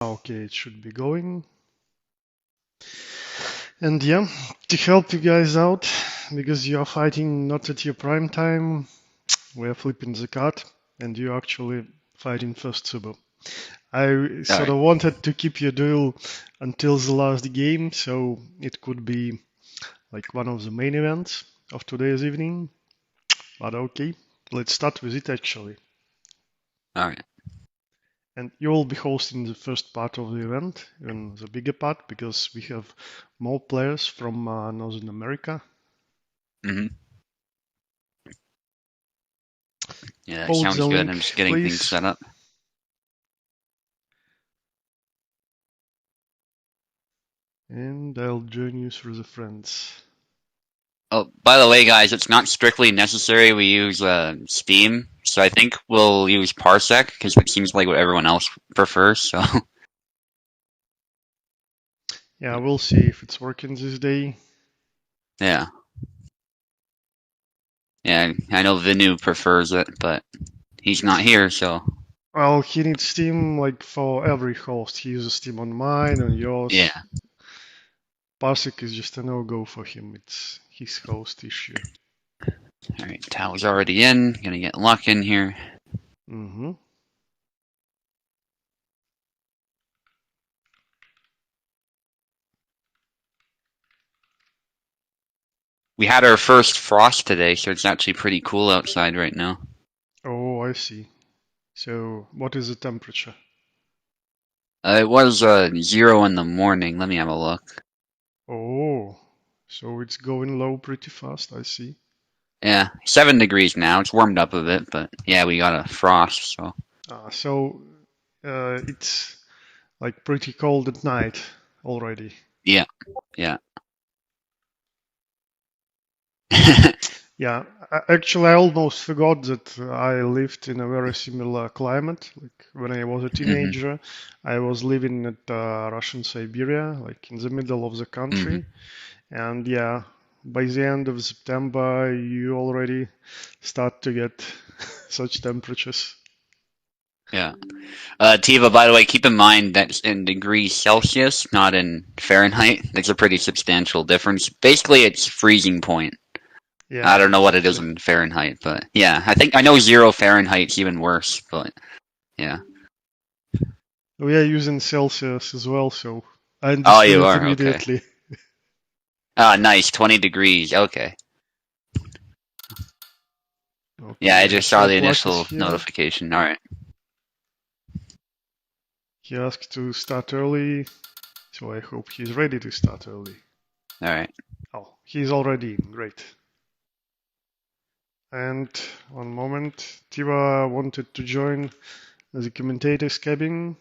Okay, it should be going. And yeah, to help you guys out, because you are fighting not at your prime time, we are flipping the card, and you're actually fighting first Subo. I sort of wanted to keep your duel until the last game, so it could be like one of the main events of today's evening. But okay, let's start with it actually. Alright. And you will be hosting the first part of the event, and the bigger part, because we have more players from Northern America. Mm-hmm. Yeah, that Hold sounds the good. link, I'm just getting please. things set up. And I'll join you through the friends. Oh, by the way, guys, it's not strictly necessary we use Steam, so I think we'll use Parsec, because it seems like what everyone else prefers, so... Yeah, we'll see if it's working this day. Yeah. Yeah, I know Vinu prefers it, but he's not here, so... Well, he needs Steam like for every host. He uses Steam on mine, on yours. Yeah. Parsec is just a no-go for him. It's his host issue. Alright, Tao's already in. Gonna get Luck in here. Mm-hmm. We had our first frost today, so it's actually pretty cool outside right now. Oh, I see. So, what is the temperature? It was 0 in the morning. Let me have a look. Oh, so it's going low pretty fast, I see. Yeah, 7 degrees now. It's warmed up a bit, but yeah, we got a frost, so... So it's like pretty cold at night already. Yeah, yeah. Yeah, actually, I almost forgot that I lived in a very similar climate. Like when I was a teenager, I was living at Russian Siberia, like in the middle of the country. And yeah, by the end of September, you already start to get such temperatures. Yeah. Tiva, by the way, keep in mind that's in degrees Celsius, not in Fahrenheit. That's a pretty substantial difference. Basically, it's freezing point. Yeah, I don't know what it is in Fahrenheit, but yeah, I know 0 Fahrenheit's even worse, but yeah. we are using Celsius as well, so I Oh, understood you it are? Okay. immediately. Ah, nice. 20 degrees. Okay. Okay, Yeah, I just saw the Luck is initial here. notification. Alright. He asked to start early, so I hope he's ready to start early. Alright. Oh, he's already in. Great. And one moment, Tiva wanted to join the commentator's cabin.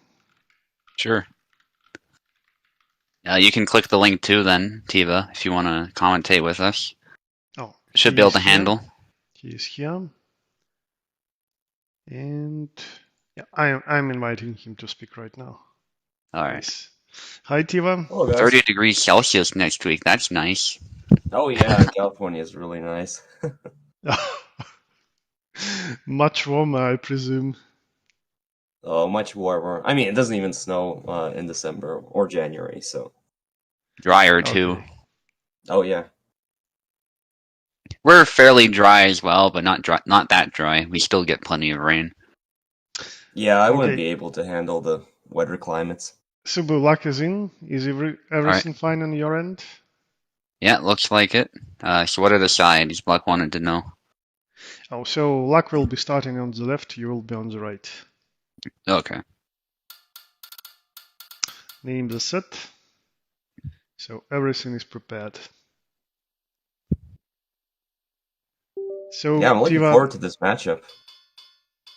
Sure. You can click the link too then, Tiva, if you want to commentate with us. Oh, Should be able to handle. He is here. And yeah, I'm inviting him to speak right now. Alright. Nice. Hi, Tiva. Hello, guys. 30 degrees Celsius next week. That's nice. Oh yeah, California is really nice. Much warmer, I presume. Oh, much warmer. I mean, it doesn't even snow in December or January, so. Drier too. Okay. Oh yeah. We're fairly dry as well, but not that dry. We still get plenty of rain. Yeah, I wouldn't be able to handle the wetter climates. Subu, Luck is in. Is everything fine on your end? Yeah, looks like it. So what are the sides? Buck wanted to know. Oh, so Luck will be starting on the left, you will be on the right. Okay. Names are set. So everything is prepared. So yeah, I'm looking forward to this matchup.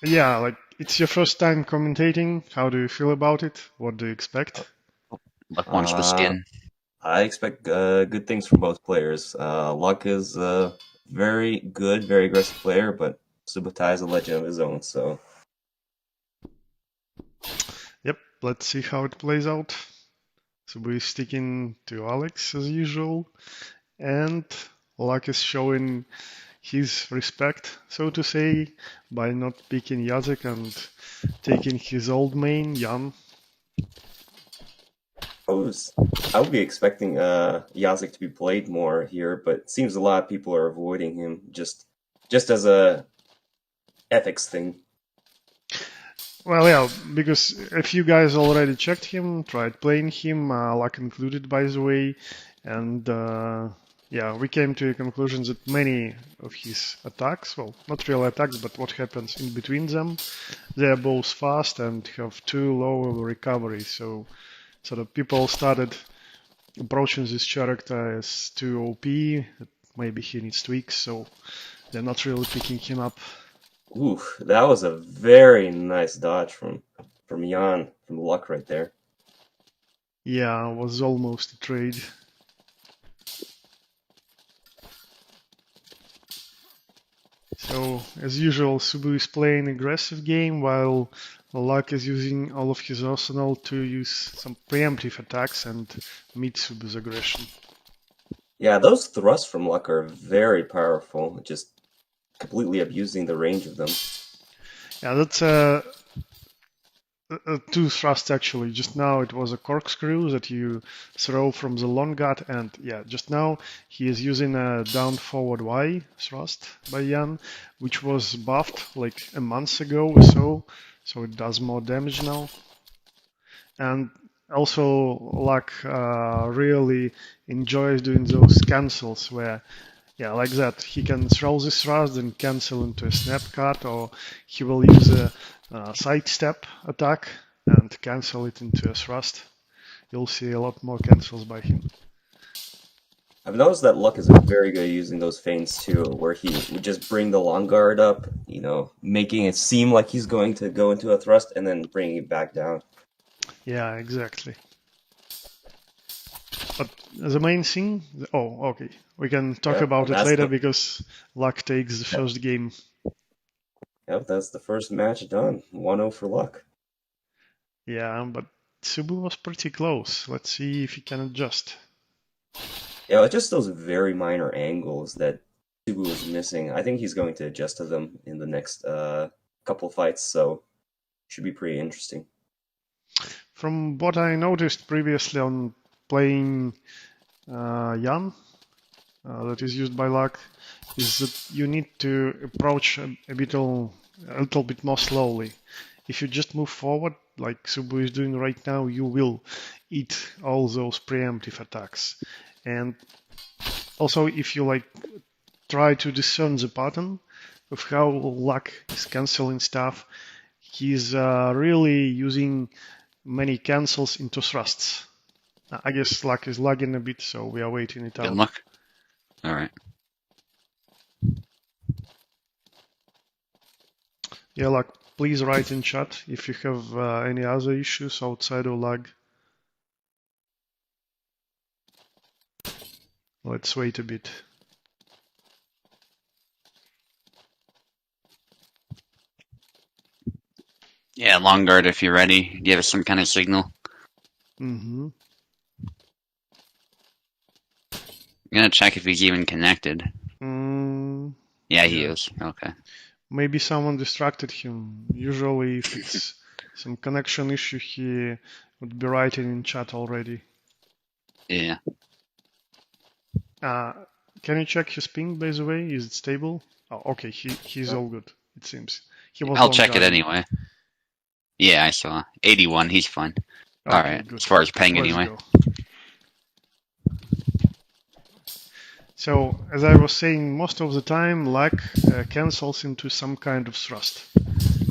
Yeah, like it's your first time commentating. How do you feel about it? What do you expect? Luck wants the skin. I expect good things from both players. Luck is a very good, very aggressive player, but Subotai is a legend of his own, so. Yep, let's see how it plays out. So we're sticking to Alex as usual, and Luck is showing his respect, so to say, by not picking Jacek and taking his old main, Jan. I would be expecting Yazik to be played more here, but it seems a lot of people are avoiding him just as a ethics thing. Well, yeah, because a few guys already checked him, tried playing him, luck included, by the way, and yeah, we came to a conclusion that many of his attacks, well, not real attacks, but what happens in between them, they are both fast and have too low of a recovery, so sort of people started approaching this character as too OP, that maybe he needs tweaks, so they're not really picking him up. Ooh, that was a very nice dodge from Jan, from Luck right there. Yeah, was almost a trade. So, as usual, Subu is playing aggressive game while Luck is using all of his arsenal to use some preemptive attacks and meet Subu's aggression. Yeah, those thrusts from Luck are very powerful, just completely abusing the range of them. Yeah, that's two thrusts actually. Just now it was a corkscrew that you throw from the long gut, and yeah, just now he is using a down forward Y thrust by Jan, which was buffed like a month ago or so, so it does more damage now. And also, Luck really enjoys doing those cancels where, yeah, like that, he can throw this thrust and cancel into a snap cut, or he will use a sidestep attack and cancel it into a thrust. You'll see a lot more cancels by him. I've noticed that Luck is very good at using those feints too, where he would just bring the long guard up, making it seem like he's going to go into a thrust and then bringing it back down. Yeah, exactly. But the main thing, oh, okay, we can talk about it later because Luck takes the first game. Yep, that's the first match done. 1-0 for Luck. Yeah, but Subu was pretty close. Let's see if he can adjust. Yeah, it's just those very minor angles that Subu was missing. I think he's going to adjust to them in the next couple fights, so should be pretty interesting. From what I noticed previously on playing Yan, that is used by Luck, is that you need to approach a little bit more slowly. If you just move forward, like Subu is doing right now, you will eat all those preemptive attacks. And also, if you like try to discern the pattern of how Luck is canceling stuff, he's really using many cancels into thrusts. I guess Luck is lagging a bit, so we are waiting it out. Good luck. All right. Yeah, Luck, please write in chat if you have any other issues outside of lag. Let's wait a bit. Yeah, long guard if you're ready. Give us some kind of signal. Mm-hmm. I'm gonna check if he's even connected. Yeah, he is. Okay. Maybe someone distracted him. Usually, if it's some connection issue, he would be writing in chat already. Yeah. Can you check his ping, by the way? Is it stable? Oh, okay, he's all good, it seems. I'll check it anyway. Yeah, I saw. 81, he's fine. Okay, alright, as far as ping anyway. Go. So, as I was saying, most of the time, Luck cancels into some kind of thrust.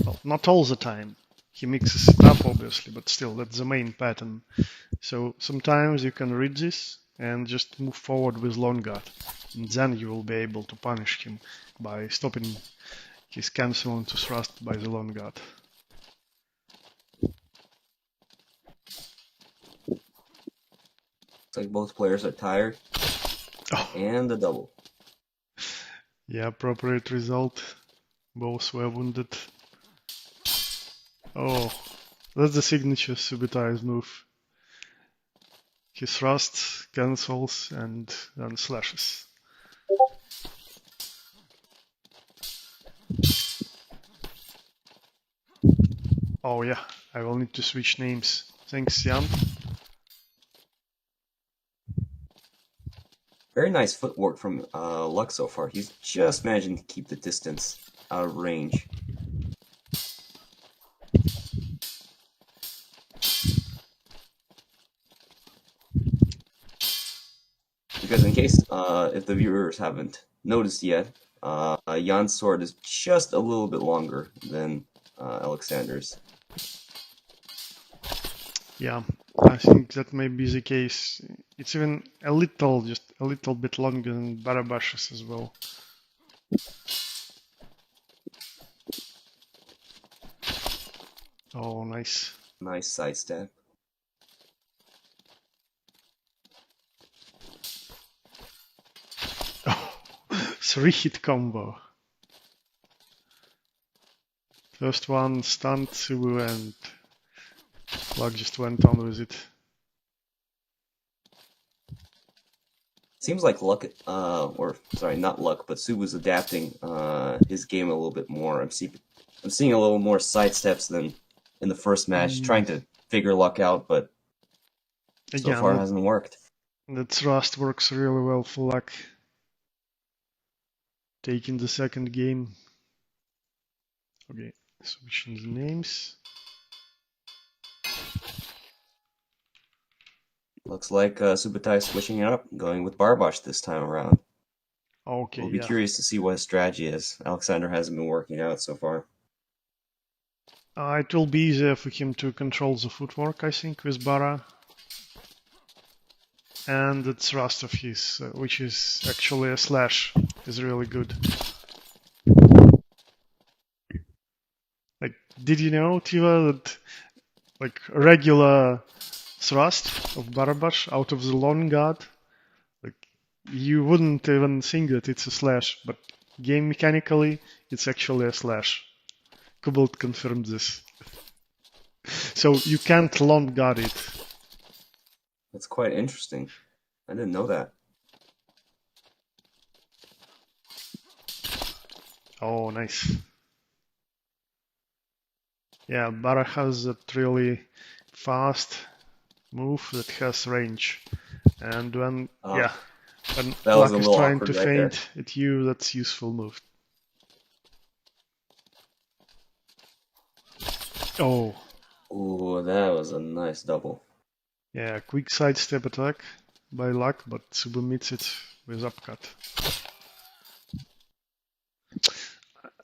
Well, not all the time. He mixes it up, obviously, but still, that's the main pattern. So, sometimes you can read this and just move forward with long guard. And then you will be able to punish him by stopping his cancel into thrust by the long guard. Looks like both players are tired. Oh. And the double. Yeah, appropriate result. Both were wounded. Oh, that's the signature Subutai's move. He thrusts, cancels, and then slashes. Oh yeah, I will need to switch names. Thanks, Jan. Very nice footwork from Luck so far. He's just managing to keep the distance out of range. Because in case if the viewers haven't noticed yet, Jan's sword is just a little bit longer than Alexander's. Yeah, I think that may be the case. It's even just a little bit longer than Barabash's as well. Oh, nice. Nice sidestep. Oh, 3-hit combo. First one stunned Subu and Luck just went on with it. Seems like Luck, or sorry, not Luck, but Subu's adapting his game a little bit more. I'm seeing a little more sidesteps than in the first match, trying to figure Luck out, but so far it hasn't worked. The thrust works really well for Luck. Taking the second game. Okay, switching the names. Looks like Subutai switching it up, going with Barbosh this time around. Okay, We'll be curious to see what his strategy is. Alexander hasn't been working out so far. It will be easier for him to control the footwork, I think, with Bara. And the thrust of his, which is actually a slash, is really good. Like, did you know, Tiva, that like regular thrust of Barabash out of the long guard, like you wouldn't even think that it's a slash, but game mechanically, it's actually a slash. Kubalt confirmed this. So you can't long guard it. That's quite interesting. I didn't know that. Oh, nice. Yeah, Bara has that really fast move that has range. And when when Luck is trying to feint at you, that's useful move. Oh. Ooh, that was a nice double. Yeah, quick sidestep attack by Luck, but Subu meets it with upcut.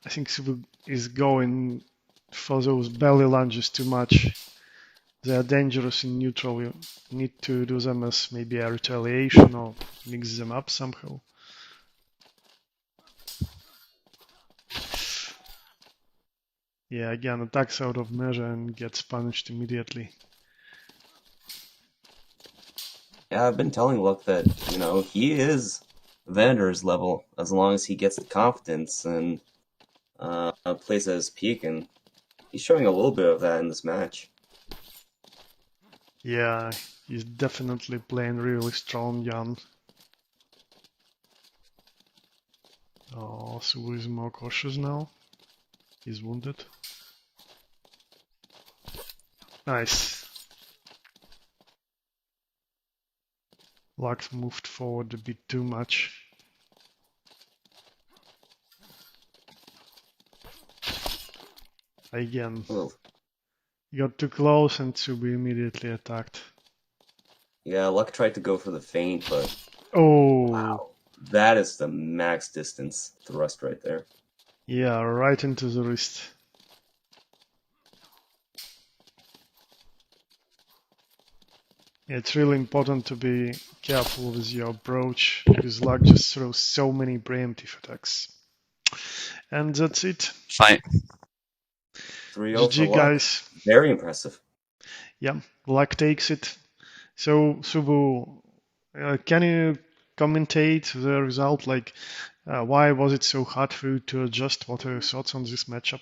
I think Subu is going for those belly lunges too much. They are dangerous in neutral. You need to do them as maybe a retaliation or mix them up somehow. Yeah, again, attacks out of measure and gets punished immediately. Yeah, I've been telling Luck that, he is Vander's level as long as he gets the confidence and plays at his peak, and he's showing a little bit of that in this match. Yeah, he's definitely playing really strong, Jan. Oh, Subu is more cautious now. He's wounded. Nice. Luck moved forward a bit too much. Again. He got too close and Subu immediately attacked. Yeah, Luck tried to go for the feint, but... Oh! Wow. That is the max distance thrust right there. Yeah, right into the wrist. It's really important to be careful with your approach, because Luck just throws so many preemptive attacks. And that's it. Fight. 3-0 GG, for guys. Very impressive. Yeah, Luck takes it. So, Subu, can you commentate the result? Like, why was it so hard for you to adjust? What are your thoughts on this matchup?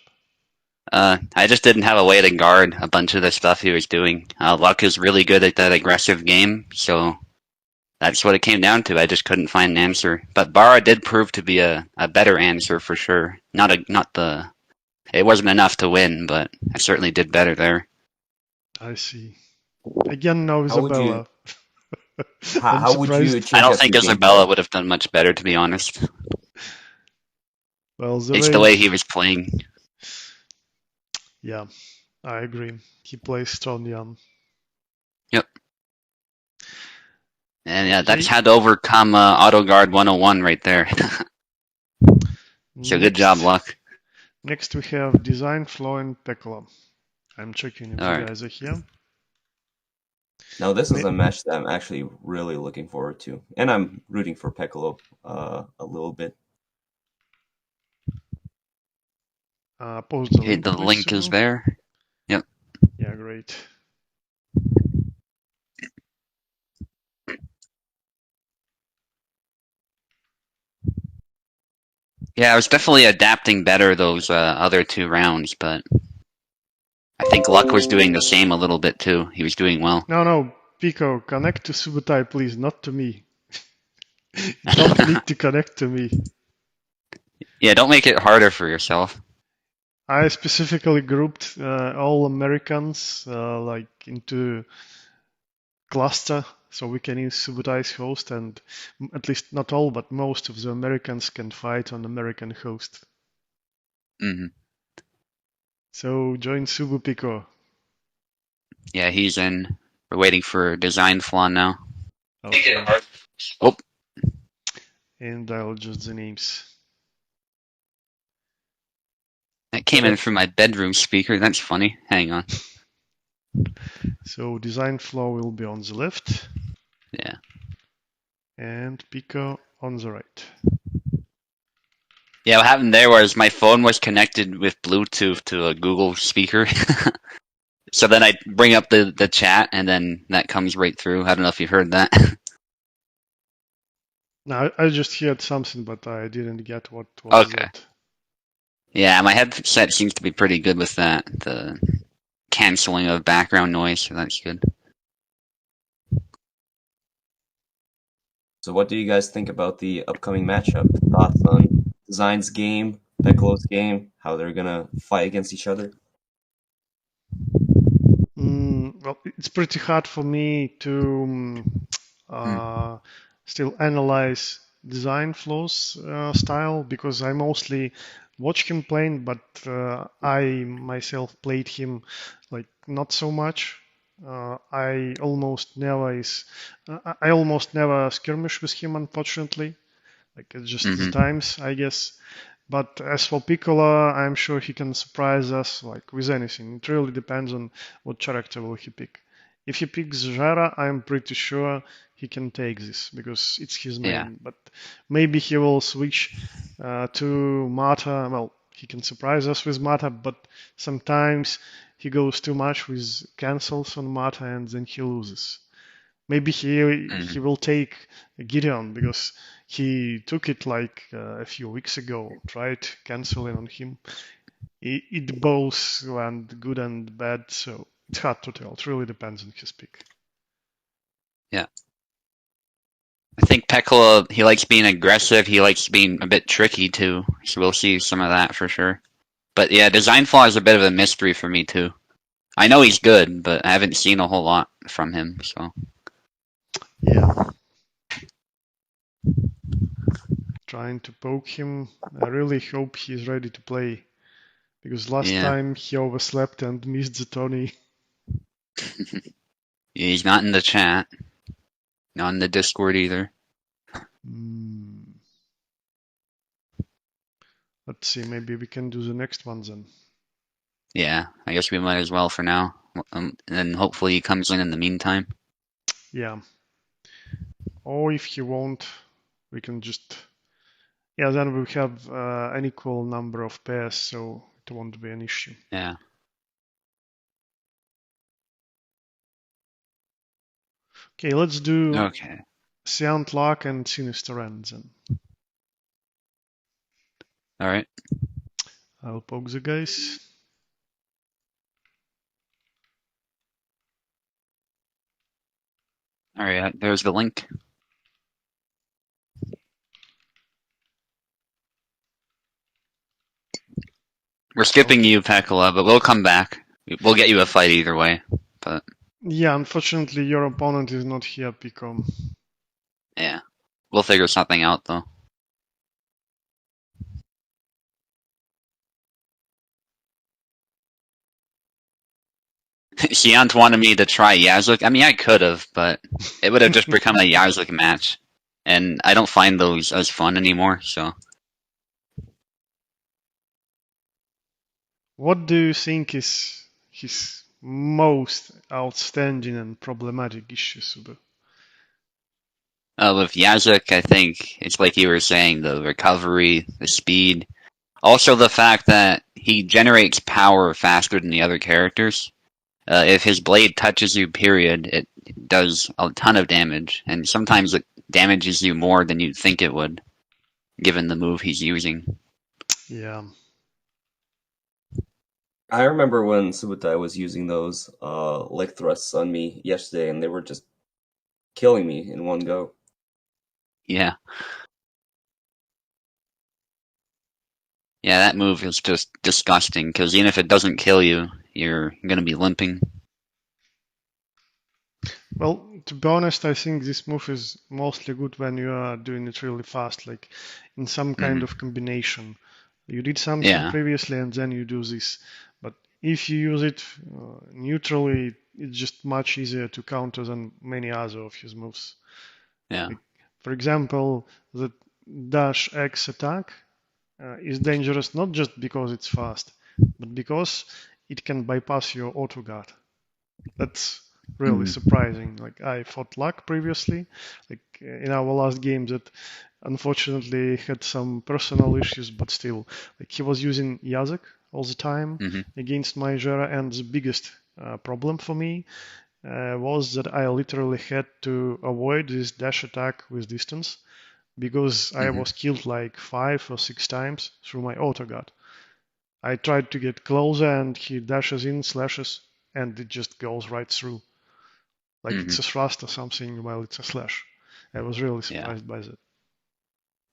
I just didn't have a way to guard a bunch of the stuff he was doing. Luck is really good at that aggressive game, so that's what it came down to. I just couldn't find an answer. But Bara did prove to be a better answer for sure. It wasn't enough to win, but I certainly did better there. I see. Again, no How would you Isabella. I'm how would you surprised. I change don't up think your gameplay? Isabella would have done much better, to be honest. Well, the It's the way way, he was playing. yeah, I agree. He plays Strontian. Yep. And yeah, that's Okay, how to overcome Auto Guard 101 right there. So good job, next, Luck. next we have Design, Flow, and Pekla. I'm checking if All you right. guys are here. Now this is Ma- a match that I'm actually really looking forward to, and I'm rooting for Piccolo a little bit. Post the Okay, link, the please, link is Subu. there. Yep. Yeah, great. Yeah, I was definitely adapting better those other 2 rounds, but I think Luck was doing the same a little bit too. He was doing well. No, no, Pico, connect to Subutai, please, not to me. You don't need to connect to me. Yeah, don't make it harder for yourself. I specifically grouped all Americans like into cluster so we can use Subutai's host and at least not all but most of the Americans can fight on American host. Hmm. So join Subu Pico. Yeah, he's in. We're waiting for Design Flaw now. Okay. Oh, And I'll adjust the names. that came in from my bedroom speaker. That's funny. Hang on. So design flow will be on the left Yeah. and Pico on the right. Yeah, what happened there was my phone was connected with Bluetooth to a Google speaker. So then I bring up the chat and then that comes right through. I don't know if you heard that. Now I just heard something but I didn't get what was Okay. that. Yeah, my headset seems to be pretty good with that. The canceling of background noise, so that's good. So, what do you guys think about the upcoming matchup? Thoughts on Design's game, Piccolo's game, how they're gonna fight against each other? Well, it's pretty hard for me to Hmm. still analyze design flows style because I mostly watch him playing, but I myself played him like not so much. I almost never skirmish with him, unfortunately. Like it's just the Hmm. times, I guess. But as for Piccola, I'm sure he can surprise us like with anything. It really depends on what character will he pick. If he picks Jara, I'm pretty sure he can take this because it's his Yeah. main. But maybe he will switch to Mata. Well, he can surprise us with Mata, but sometimes he goes too much with cancels on Mata and then he loses. Maybe Hmm. he will take Gideon because he took it like a few weeks ago, tried canceling on him. It both went good and bad, so it's hard to tell. It really depends on his pick. Yeah. I think Pekla, he likes being aggressive. He likes being a bit tricky too. So we'll see some of that for sure. But yeah, design flaw is a bit of a mystery for me too. I know he's good, but I haven't seen a whole lot from him. So Yeah, trying to poke him. I really hope he's ready to play because last yeah, time he overslept and missed the Tony. he's not in the chat, not in the Discord either. Hmm. Let's see, maybe we can do the next one then. Yeah, I guess we might as well for now. And hopefully he comes in the meantime. Yeah. Or if he won't, we can just yeah, then we have an equal number of pairs, so it won't be an issue. Yeah. Okay, let's do Okay. Seant Lock and Sinister End then. All right. I'll poke the guys. All right. There's the link. We're skipping Okay. you, Pekala, but we'll come back. We'll get you a fight either way. But Yeah, unfortunately, your opponent is not here, Pico. Yeah. We'll figure something out, though. Giant wanted me to try Yazlik. I mean, I could have, but it would have just become a Yazlik match. And I don't find those as fun anymore, so. What do you think is his most outstanding and problematic issue, Suba? With Yazlik, I think it's like you were saying, the recovery, the speed. Also the fact that he generates power faster than the other characters. If his blade touches you, period, it does a ton of damage, and sometimes it damages you more than you'd think it would, given the move he's using. Yeah. I remember when Subutai was using those leg thrusts on me yesterday, and they were just killing me in one go. Yeah. Yeah, that move is just disgusting, because even if it doesn't kill you, you're gonna be limping. Well, to be honest, I think this move is mostly good when you are doing it really fast, like in some kind Hmm. of combination. You did something Yeah, previously and then you do this. But if you use it neutrally, it's just much easier to counter than many other of his moves. yeah. Like, for example, the dash X attack is dangerous not just because it's fast, but because it can bypass your auto guard. That's really Hmm. surprising. Like I fought Luck previously, like in our last game that unfortunately had some personal issues, but still, like he was using Yazek all the time Hmm. against my Jera, and the biggest problem for me was that I literally had to avoid this dash attack with distance because I Hmm. was killed like 5 or 6 times through my auto guard. I tried to get closer and he dashes in, slashes, and it just goes right through. Like Hmm. it's a thrust or something while it's a slash. I was really Yeah. surprised by that.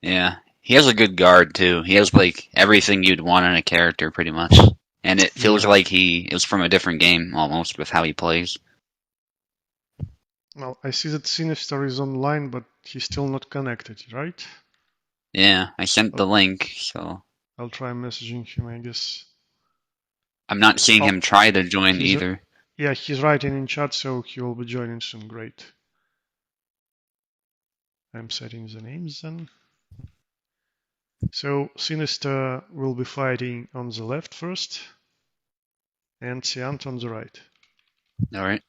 Yeah. He has a good guard too. He has like everything you'd want in a character pretty much. And it feels Yeah. like he is from a different game almost with how he plays. Well, I see that Sinister is online, but he's still not connected, right? Yeah, I sent I'll, the link, so I'll try messaging him, I guess. I'm not seeing Oh, him try to join he's either. yeah, he's writing in chat, so he will be joining soon. Great. I'm setting the names then. So Sinister will be fighting on the left first, and Cant on the right. Alright.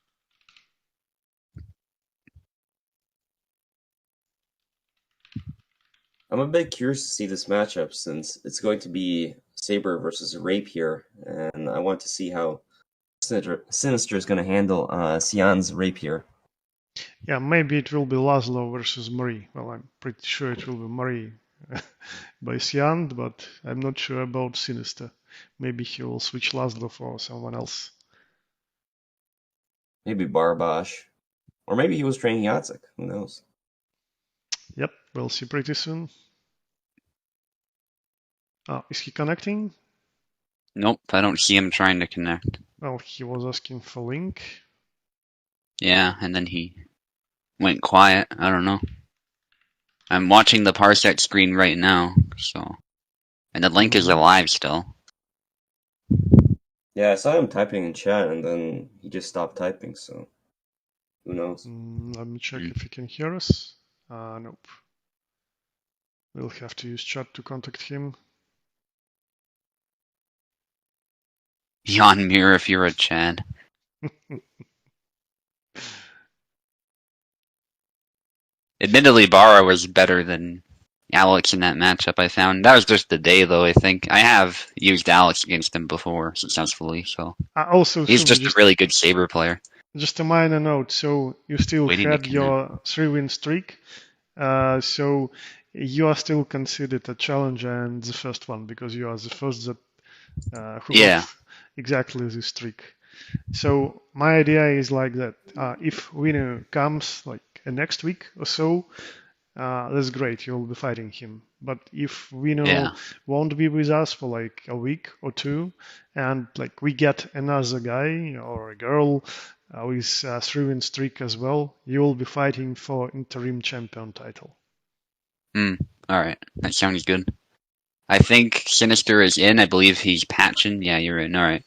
I'm a bit curious to see this matchup since it's going to be Saber versus Rapier, and I want to see how Sinister is going to handle Sion's Rapier. Yeah, maybe it will be Laszlo versus Marie. Well, I'm pretty sure it will be Marie by Siand, but I'm not sure about Sinister. Maybe he will switch Laszlo for someone else. Maybe Barbash. Or maybe he was training Yatsik. Who knows? Yep, we'll see pretty soon. Is he connecting? Nope, I don't see him trying to connect. Well, he was asking for link. Yeah, and then he went quiet. I don't know. I'm watching the Parsec screen right now, so. And the link is Mm-hmm. alive still. Yeah, I saw him typing in chat and then he just stopped typing, so who knows? Let me check Mm. if he can hear us. Nope. We'll have to use chat to contact him. Yawn mirror if you're a Chad. Admittedly, Barra was better than Alex in that matchup, I found. That was just the day, though, I think. I have used Alex against him before successfully, so. Also, He's Subi, just a really good Saber player. just a minor note. So you still Waiting to had connect. your 3-win streak. So you are still considered a challenger and the first one because you are the first that who got Yeah, exactly this streak. So my idea is like that. If winner comes like next week or so, that's great. You'll be fighting him. But if Vino yeah. won't be with us for like a week or two, and like we get another guy or a girl with 3-win streak as well. You will be fighting for interim champion title. Alright, that sounds good. I think Sinister is in. I believe he's patching. Yeah, you're in. Alright.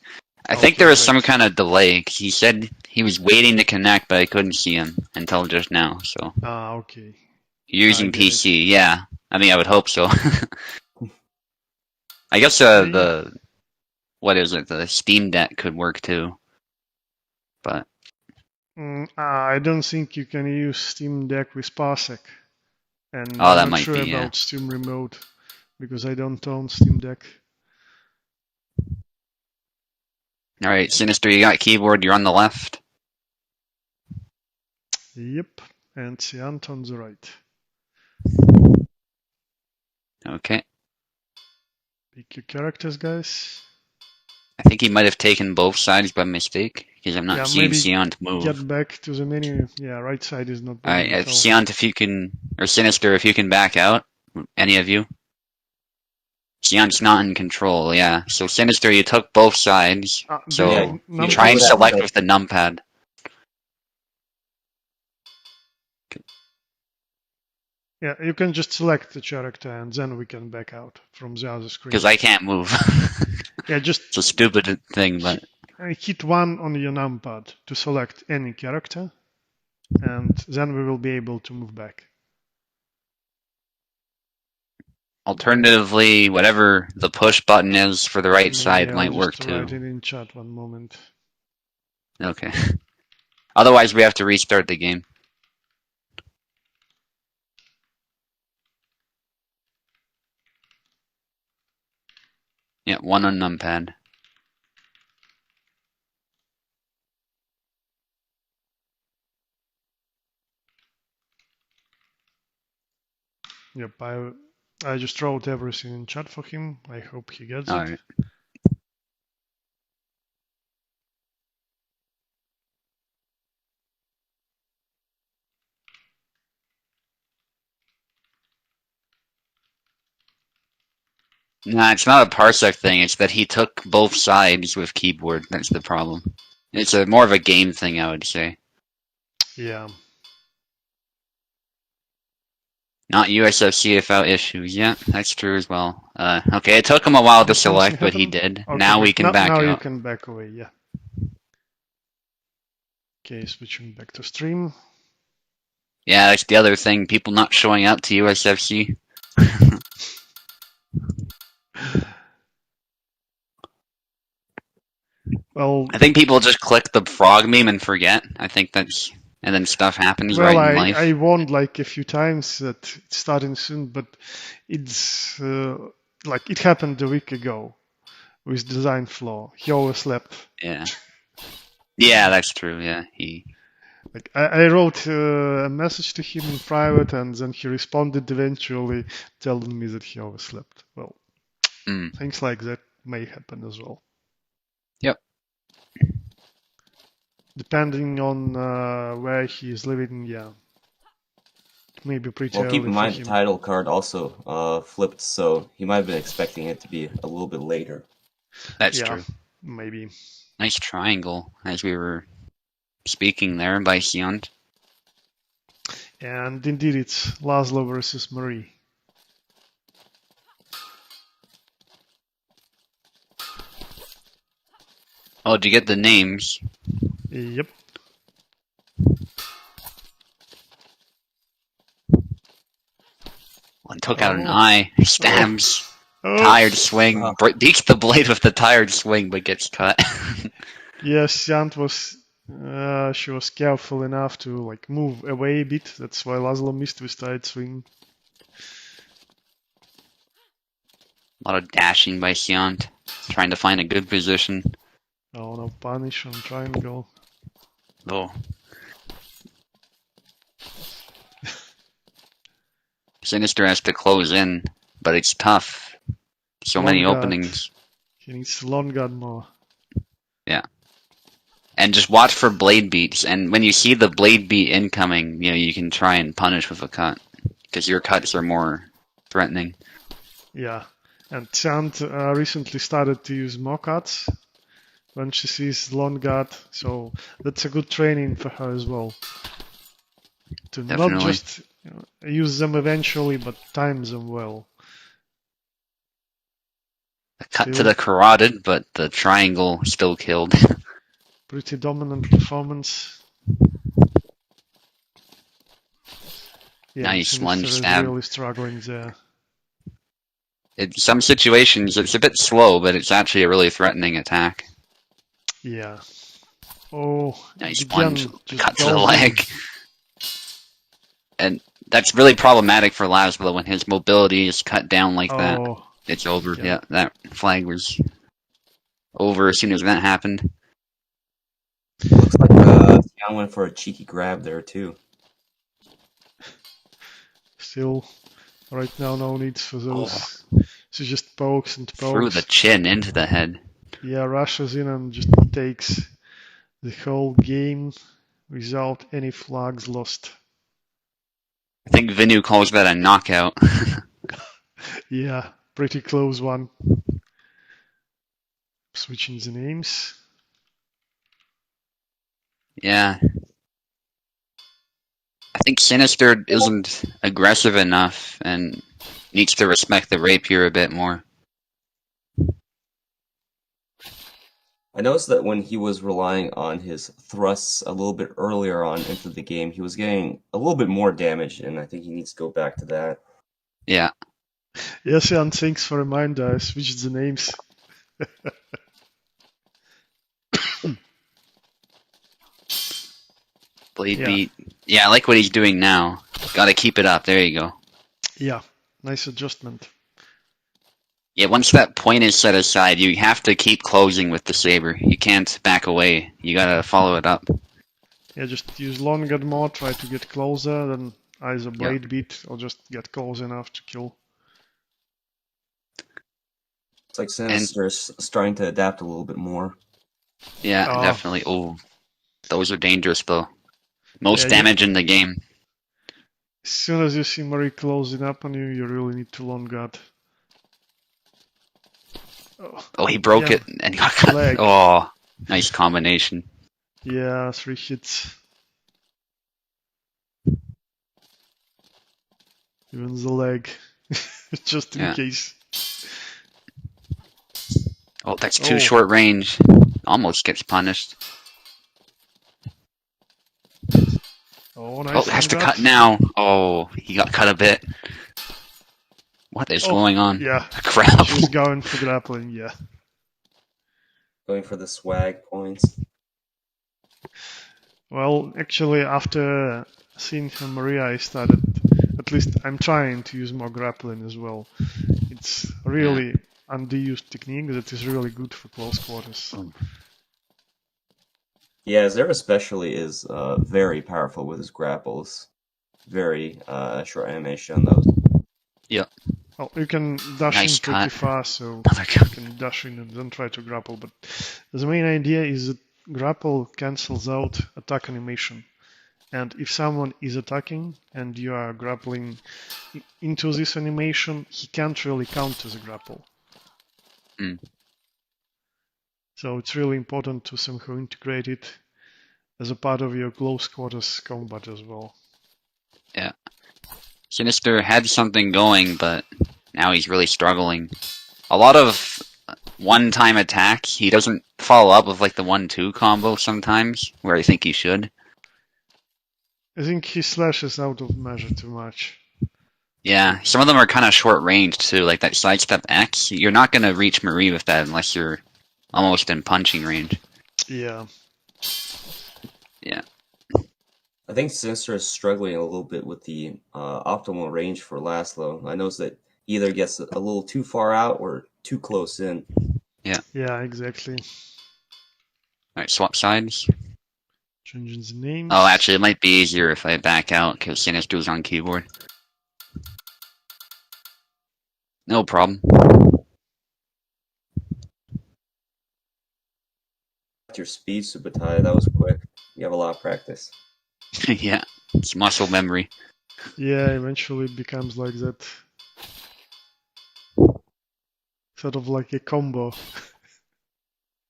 I think there was some great. kind of delay. He said he was waiting to connect, but I couldn't see him until just now. So Okay. using get it. PC, yeah. I mean, I would hope so. I guess the what is it? The Steam Deck could work too, but I don't think you can use Steam Deck with Parsec, and oh, I'm that not might sure be, yeah. about Steam Remote because I don't own Steam Deck. All right, Sinister, you got keyboard. You're on the left. Yep, and Cant on the right. Okay. Pick your characters, guys. I think he might have taken both sides by mistake because I'm not Yeah, seeing maybe Seant move. Get back to the menu. Yeah, right side is not All right, moving at all. Seant, if you can, or Sinister, if you can back out, any of you. Seant's not in control, yeah. So Sinister, you took both sides. So Yeah, you try and numpad. select with the numpad. Yeah, you can just select the character and then we can back out from the other screen. Because I can't move. Yeah, just It's a stupid thing, but hit 1 on your numpad to select any character, and then we will be able to move back. alternatively, whatever the push button is for the right Maybe side I'll might work just too. write it in chat 1 moment. Okay. Otherwise, we have to restart the game. Yeah, 1 on numpad. Yep, I just wrote everything in chat for him. I hope he gets it. Alright. Nah, it's not a parsec thing. It's that he took both sides with keyboard. That's the problem. It's more of a game thing, I would say. Yeah. Not USFC without issues. Yeah, that's true as well. Okay, it took him a while to select, but he did. Okay, now we can back now out. you can back away, yeah. Okay, switching back to stream. Yeah, that's the other thing. People not showing up to USFC. Well, I think people just click the frog meme and forget. I think that's... And then stuff happens well, right in life. I warned like a few times that it's starting soon, but it's like it happened a week ago with design flaw. He overslept. Yeah. Yeah, that's true. Yeah, Like I wrote a message to him in private, and then he responded eventually, telling me that he overslept. Well, things like that may happen as well. Yep. Depending on where he is living, yeah. Maybe pretty early. Well, keep in mind for the him. title card also flipped, so he might have been expecting it to be a little bit later. That's Yeah, true. maybe. Nice triangle, as we were speaking there by Seant. And indeed, it's Laszlo versus Marie. Oh, did you get the names? Yep. One took out an eye, stabs, Oh. tired swing, beats the blade with the tired swing, but gets cut. Yes, Cant was. She was careful enough to like move away a bit. That's why Laszlo missed with tired swing. A lot of dashing by Seant, trying to find a good position. Oh no, punish on triangle. Oh. Sinister has to close in, but it's tough. So many Long guard. openings. He needs long guard more. Yeah. And just watch for blade beats, and when you see the blade beat incoming, you can try and punish with a cut, because your cuts are more threatening. Yeah, and Cant recently started to use more cuts, when she sees long guard. So that's a good training for her as well. To not Definitely. just use them eventually, but time them well. A cut to Still the carotid, but the triangle still killed. pretty dominant performance. Yeah, Nice Sinister lunge is stab. really struggling there. In some situations, it's a bit slow, but it's actually a really threatening attack. Yeah. Oh, Nice lunge. again, just Cut to the goes in. leg. And that's really problematic for Laszlo when his mobility is cut down like that. Oh, It's over. yeah. Yeah, that flag was over as soon as that happened. Looks like Xian went for a cheeky grab there too. Still, right now, no needs for Oh, those. She just pokes and through the pokes. chin into the head. Yeah, rushes in and just takes the whole game without any flags lost. I think Vinu calls that a knockout. Yeah, pretty close one. Switching the names. Yeah. I think Sinister isn't aggressive enough and needs to respect the rapier a bit more. I noticed that when he was relying on his thrusts a little bit earlier on into the game, he was getting a little bit more damage, and I think he needs to go back to that. Yeah. Yes, and thanks for reminder. I switched the names. Blade Yeah. beat. Yeah, I like what he's doing now. Gotta keep it up. There you go. Yeah, nice adjustment. Yeah, once that point is set aside, you have to keep closing with the saber. You can't back away. You gotta follow it up. Yeah, just use long guard more, try to get closer, then either blade beat or just get close enough to kill. It's like Sinister's starting to adapt a little bit more. Yeah, Oh. definitely. Oh, those are dangerous though. Most Yeah, damage in the game. As soon as you see Marie closing up on you, you really need to long guard. Oh, he broke yeah. it and got cut. Leg. Oh, nice combination. Yeah, 3 hits. Even the leg. Just in Yeah. case. Oh, that's too Oh. short range. Almost gets punished. Oh, nice. Oh, has to long cut guard. now. Oh, he got cut a bit. What is going on? Yeah. Crap. She's going for grappling, yeah. Going for the swag points. Well, actually, after seeing her Maria, I started. At least I'm trying to use more grappling as well. It's really underused technique that is really good for close quarters. Yeah, Zer especially is very powerful with his grapples. Very short animation on those. Well, you can dash Nice in pretty cut. fast, so Another you cut. can dash in and then try to grapple. But the main idea is that grapple cancels out attack animation. And if someone is attacking and you are grappling into this animation, he can't really counter the grapple. Mm. So it's really important to somehow integrate it as a part of your close quarters combat as well. Yeah. Sinister had something going, but now he's really struggling. A lot of one-time attacks, he doesn't follow up with like the 1-2 combo sometimes, where I think he should. I think he slashes out of measure too much. Yeah, some of them are kind of short range too, like that sidestep X. You're not going to reach Marie with that unless you're almost in punching range. Yeah. Yeah. I think Sinister is struggling a little bit with the optimal range for Laszlo. I noticed that he either gets a little too far out or too close in. Yeah, exactly. Alright, swap sides. Changing the names. Oh, actually, it might be easier if I back out, because Sinister's on keyboard. No problem. Your speed, Subotai, that was quick. You have a lot of practice. Yeah, it's muscle memory. Yeah, eventually it becomes like that. Sort of like a combo.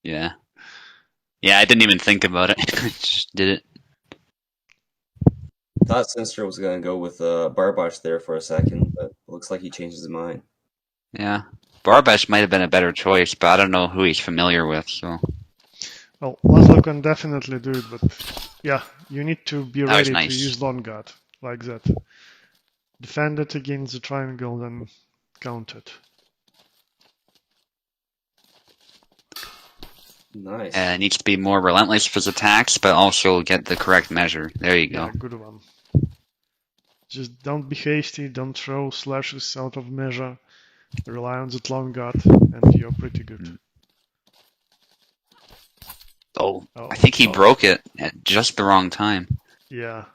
Yeah. Yeah, I didn't even think about it. Just did it. Thought Sinister was gonna go with Barbosh there for a second, but it looks like he changed his mind. Yeah. Barbash might have been a better choice, but I don't know who he's familiar with, so Well, Laszlo can definitely do it, but yeah, you need to be that was ready to nice. use Long Guard like that. Defend it against the triangle, then count it. Nice. Needs to be more relentless with his attacks, but also get the correct measure. There you go. Yeah, good one. Just don't be hasty, don't throw slashes out of measure. Rely on that Long Guard, and you're pretty good. Oh, I think he broke it at just the wrong time. Yeah.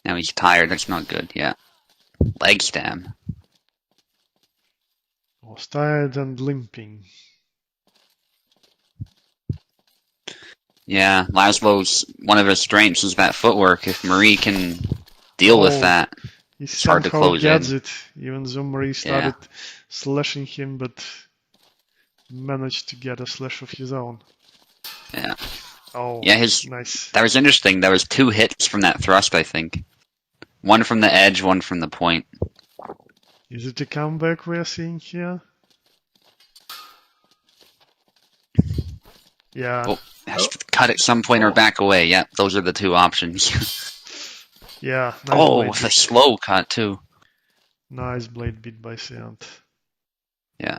Now he's tired. That's not good. Yeah. Leg stab. Was tired and limping. Yeah, Laszlo's one of his strengths is that footwork. If Marie can deal with that, He it's hard to somehow close gets in. it, even though Marie started slashing him, but managed to get a slash of his own. Yeah. Oh, Yeah, nice. that was interesting. There was 2 hits from that thrust, I think. One from the edge, one from the point. Is it a comeback we're seeing here? Yeah. Oh, has to cut at some point or back away. Yeah, those are the 2 options. Yeah. Nice Oh, blade with a beat. slow cut, too. Nice blade beat by Cant. Yeah.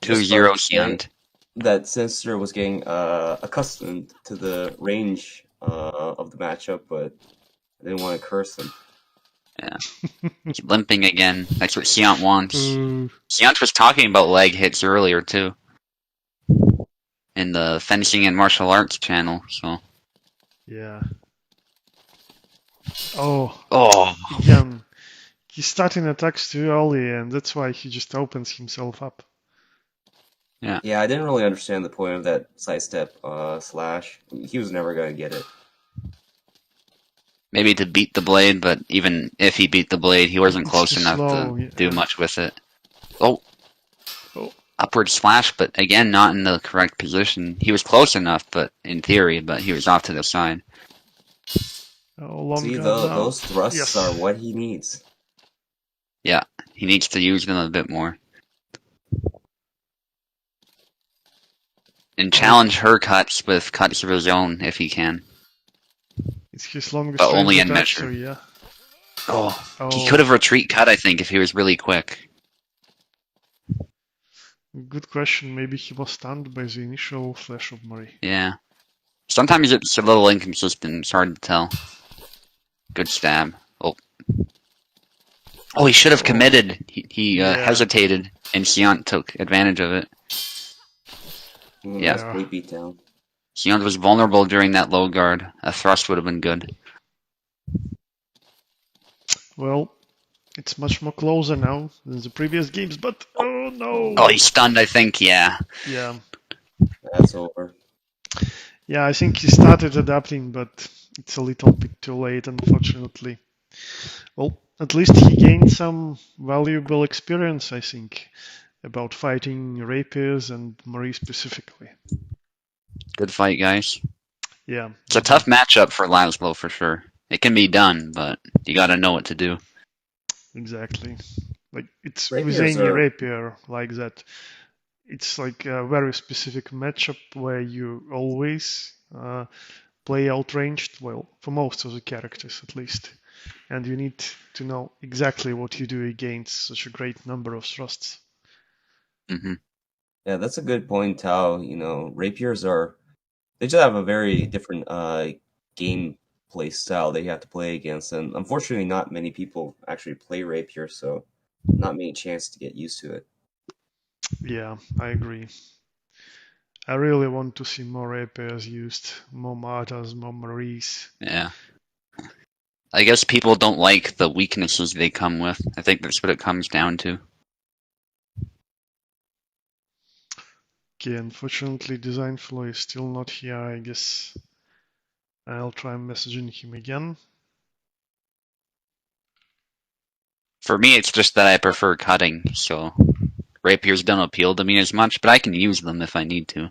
Just 2-0 saying Cant. that Sinister was getting accustomed to the range of the matchup, but I didn't want to curse him. Yeah. He's limping again. That's what Cant wants. Ooh. Cant was talking about leg hits earlier, too. In the Fencing and Martial Arts channel, so. Yeah. Oh. Oh. Again. He's starting attacks too early, and that's why he just opens himself up. Yeah. Yeah, I didn't really understand the point of that sidestep slash. He was never going to get it. Maybe to beat the blade, but even if he beat the blade, he wasn't It's close too enough slow, to do and- much with it. Oh. Oh. Upward slash, but again, not in the correct position. He was close enough, but in theory, but he was off to the side. Oh, Long See, Guard now. those thrusts Yes. are what he needs. Yeah, he needs to use them a bit more. And challenge her cuts with cuts of his own if he can. It's his longest But only range in attack, measure. so yeah. Oh, he could have retreat cut, I think, if he was really quick. Good question. Maybe he was stunned by the initial flash of Marie. Yeah. Sometimes it's a little inconsistent. It's hard to tell. Good stab. Oh. Oh, he should have committed. He hesitated, and Cant took advantage of it. That's great beatdown. Cant was vulnerable during that low guard. A thrust would have been good. Well, it's much more closer now than the previous games, but oh no! Oh, he's stunned, I think, yeah. Yeah. That's over. Yeah, I think he started adapting, but it's a little bit too late, unfortunately. Well, at least he gained some valuable experience, I think, about fighting rapiers and Marie specifically. Good fight, guys. Yeah. It's a tough matchup for Laszlo, for sure. It can be done, but you gotta know what to do. Exactly. Like, it's Rapiers with any are- rapier like that. It's like a very specific matchup where you always play outranged, well, for most of the characters at least. And you need to know exactly what you do against such a great number of thrusts. Mm-hmm. Yeah, that's a good point, Tao. Rapiers they just have a very different game play style that you have to play against, and unfortunately, not many people actually play rapier, so not many chance to get used to it. Yeah, I agree. I really want to see more rapiers used, more Martas, more Maries. Yeah. I guess people don't like the weaknesses they come with. I think that's what it comes down to. Okay, unfortunately, Design Flow is still not here. I guess I'll try messaging him again. For me, it's just that I prefer cutting, so rapiers don't appeal to me as much, but I can use them if I need to.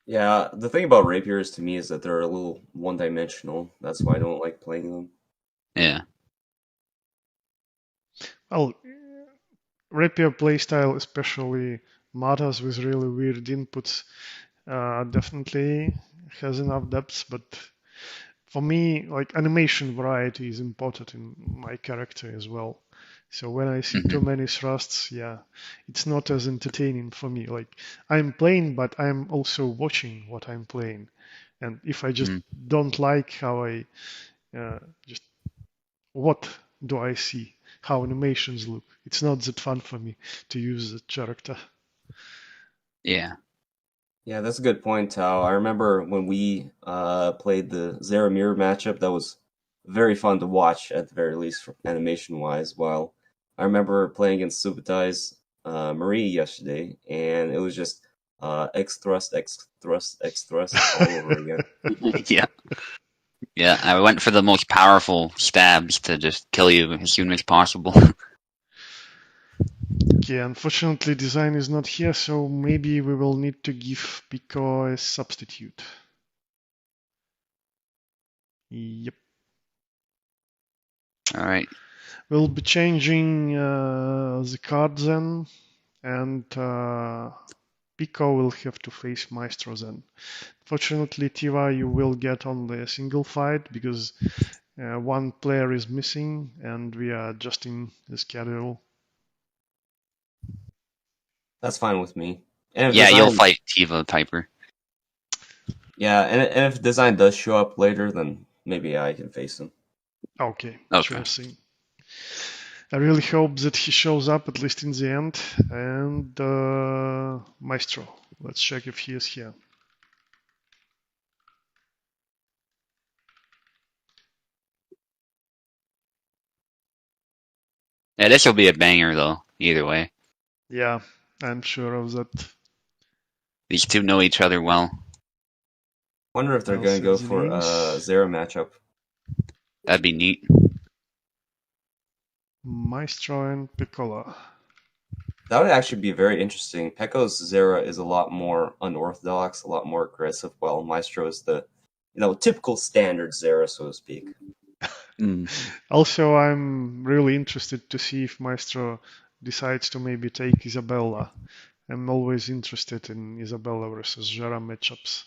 Yeah, the thing about rapiers to me is that they're a little one-dimensional. That's why I don't like playing them. Yeah. Well, rapier playstyle especially matters with really weird inputs. Definitely has enough depth, but for me, like animation variety is important in my character as well. So when I see too many thrusts, yeah, it's not as entertaining for me. Like I'm playing, but I'm also watching what I'm playing. And if I just don't like how I just what do I see, how animations look, it's not that fun for me to use the character. Yeah. Yeah, that's a good point, Tao. I remember when we played the Zera Mirror matchup, that was very fun to watch, at the very least, animation-wise. While I remember playing against Subutai's Marie yesterday, and it was just X thrust, X thrust, X thrust all over again. Yeah. Yeah, I went for the most powerful stabs to just kill you as soon as possible. Okay, unfortunately design is not here, so maybe we will need to give Pico a substitute. Yep. Alright. We'll be changing the card then, and Pico will have to face Maestro then. Fortunately, Tiva, you will get only a single fight because one player is missing and we are adjusting the schedule. That's fine with me. And if Yeah, design, you'll fight Tiva Piper. yeah, and if design does show up later, then maybe I can face him. Okay, Okay. sure thing. I really hope that he shows up at least in the end. And Maestro, let's check if he is here. Yeah, this will be a banger though, either way. Yeah, I'm sure of that. These two know each other well. Wonder if they're I'll going to go set the for a names. Zera matchup. That'd be neat. Maestro and Piccola. That would actually be very interesting. Pekko's Zera is a lot more unorthodox, a lot more aggressive, while Maestro is the, typical standard Zera, so to speak. Also, I'm really interested to see if Maestro decides to maybe take Isabella. I'm always interested in Isabella versus Jara matchups.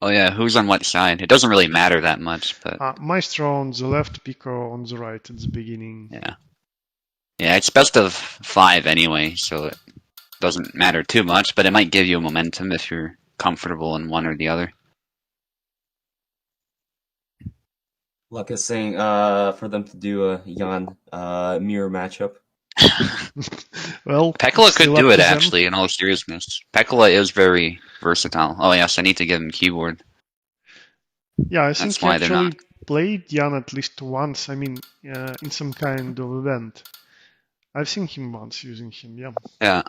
Oh yeah, who's on what side? It doesn't really matter that much, but Maestro on the left, Pico on the right at the beginning. yeah. Yeah, it's best of 5 anyway, so it doesn't matter too much, but it might give you momentum if you're comfortable in one or the other. Luck is saying for them to do a Jan mirror matchup. Well, Pekkola still could do up it to them. actually, in all seriousness. Pekkola is very versatile. Oh yes, I need to give him keyboard. Yeah, I That's think he why they're actually not. played Jan at least once. I mean, in some kind of event. I've seen him once using him, yeah. Yeah.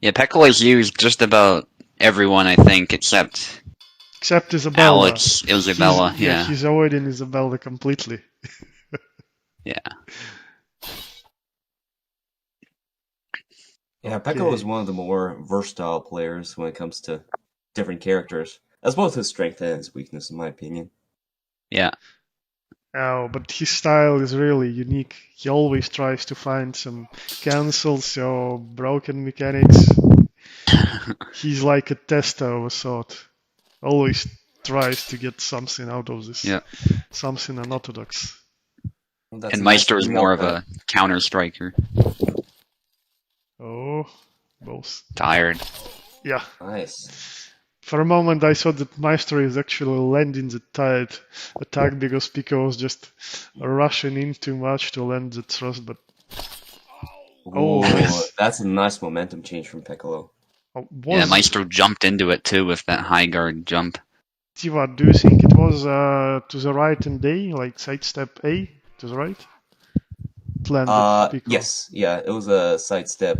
Yeah, Pekkola's used just about everyone, I think, except Isabella. Alex, Isabella, yeah. He's avoiding Isabella completely. Yeah. Yeah, Pekko is one of the more versatile players when it comes to different characters. That's both his strength and his weakness, in my opinion. Yeah. Oh, but his style is really unique. He always tries to find some cancels or broken mechanics. He's like a tester of a sort. Always tries to get something out of this. Yeah. Something unorthodox. Well, that's And a nice Meister is thing more about of a counter striker. Oh, both. Tired. Yeah. Nice. For a moment, I thought that Maestro is actually landing the tired attack because Pico was just rushing in too much to land the thrust, but Oh, nice. that's a nice momentum change from Piccolo. Yeah, Maestro jumped into it too with that high guard jump. Tiva, do you think it was to the right and A, like sidestep A to the right? It landed Pico. Yes, yeah, it was a sidestep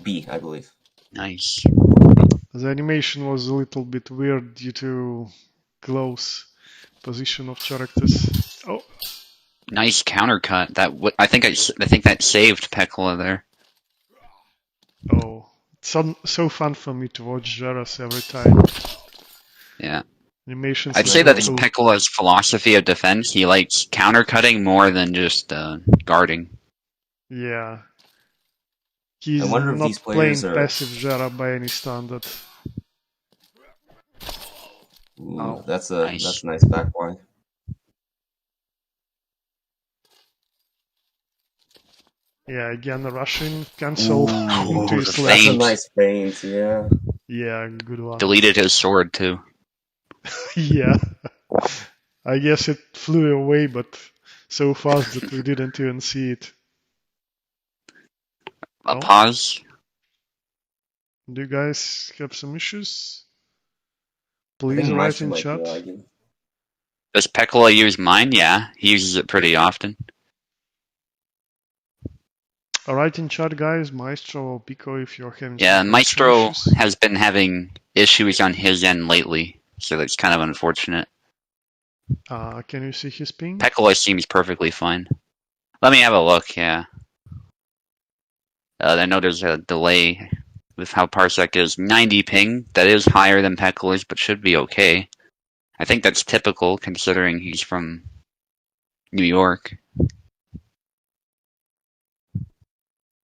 B, I believe. Nice. The animation was a little bit weird due to close position of characters. Oh, Nice counter cut. I think that saved Pekla there. Oh, it's so fun for me to watch Jaras every time. Yeah. Animations I'd like say that it's little. Pekla's philosophy of defense. He likes counter cutting more than just guarding. Yeah. I He's wonder if these not playing players are. passive Jara by any standard. Ooh, Ow. that's a Nice. nice backline. Yeah, again, Russian cancel into Ooh, his the That's a left. feint. nice feint, yeah. Yeah, good one. Deleted his sword too. Yeah. I guess it flew away, but so fast that we didn't even see it. A Oh, pause. do you guys have some issues? I think Please write Maestro in might be chat. lagging. Does Pekla use mine? Yeah, he uses it pretty often. Write in chat, guys, Maestro or Pico, if you're having some Yeah, connection Maestro issues. has been having issues on his end lately, so that's kind of unfortunate. Can you see his ping? Pekla seems perfectly fine. Let me have a look, yeah. I know there's a delay with how Parsec is. 90 ping, that is higher than Pekla's, but should be okay. I think that's typical considering he's from New York.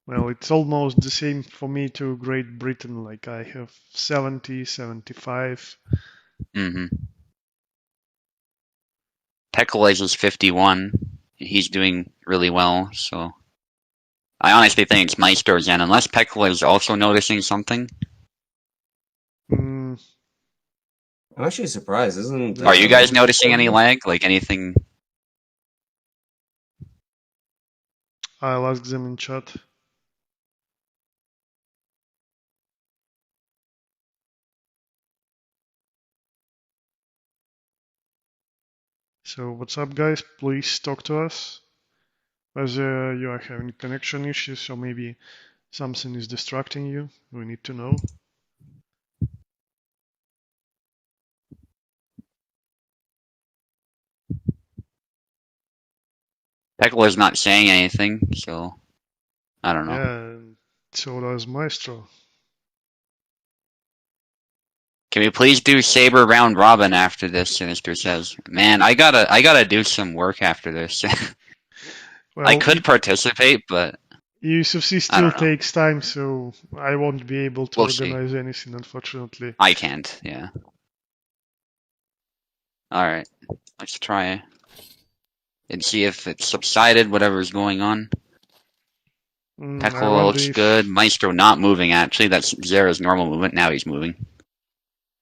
Well, it's almost the same for me to Great Britain. Like I have 70, 75. Mm-hmm. Pekala's is 51. He's doing really well, so I honestly think it's Maestro's end, unless Pekala is also noticing something. Mm, I'm actually surprised. Isn't Are you guys Maestro noticing any playing? lag? Like anything? I'll ask them in chat. So what's up, guys? Please talk to us. Whether you are having connection issues or maybe something is distracting you, we need to know. Pekala's not saying anything, so I don't know. Yeah, so does Maestro. Can we please do Saber round robin after this? Sinister says. Man, I gotta do some work after this. I Well, could participate, but USFC I still don't know. takes time, so I won't be able to We'll see. organize anything, unfortunately. I can't. Yeah. All right. Let's try and see if it's subsided. Whatever's going on. I Pekla wonder looks good. if Maestro not moving. Actually, that's Zera's normal movement. Now he's moving.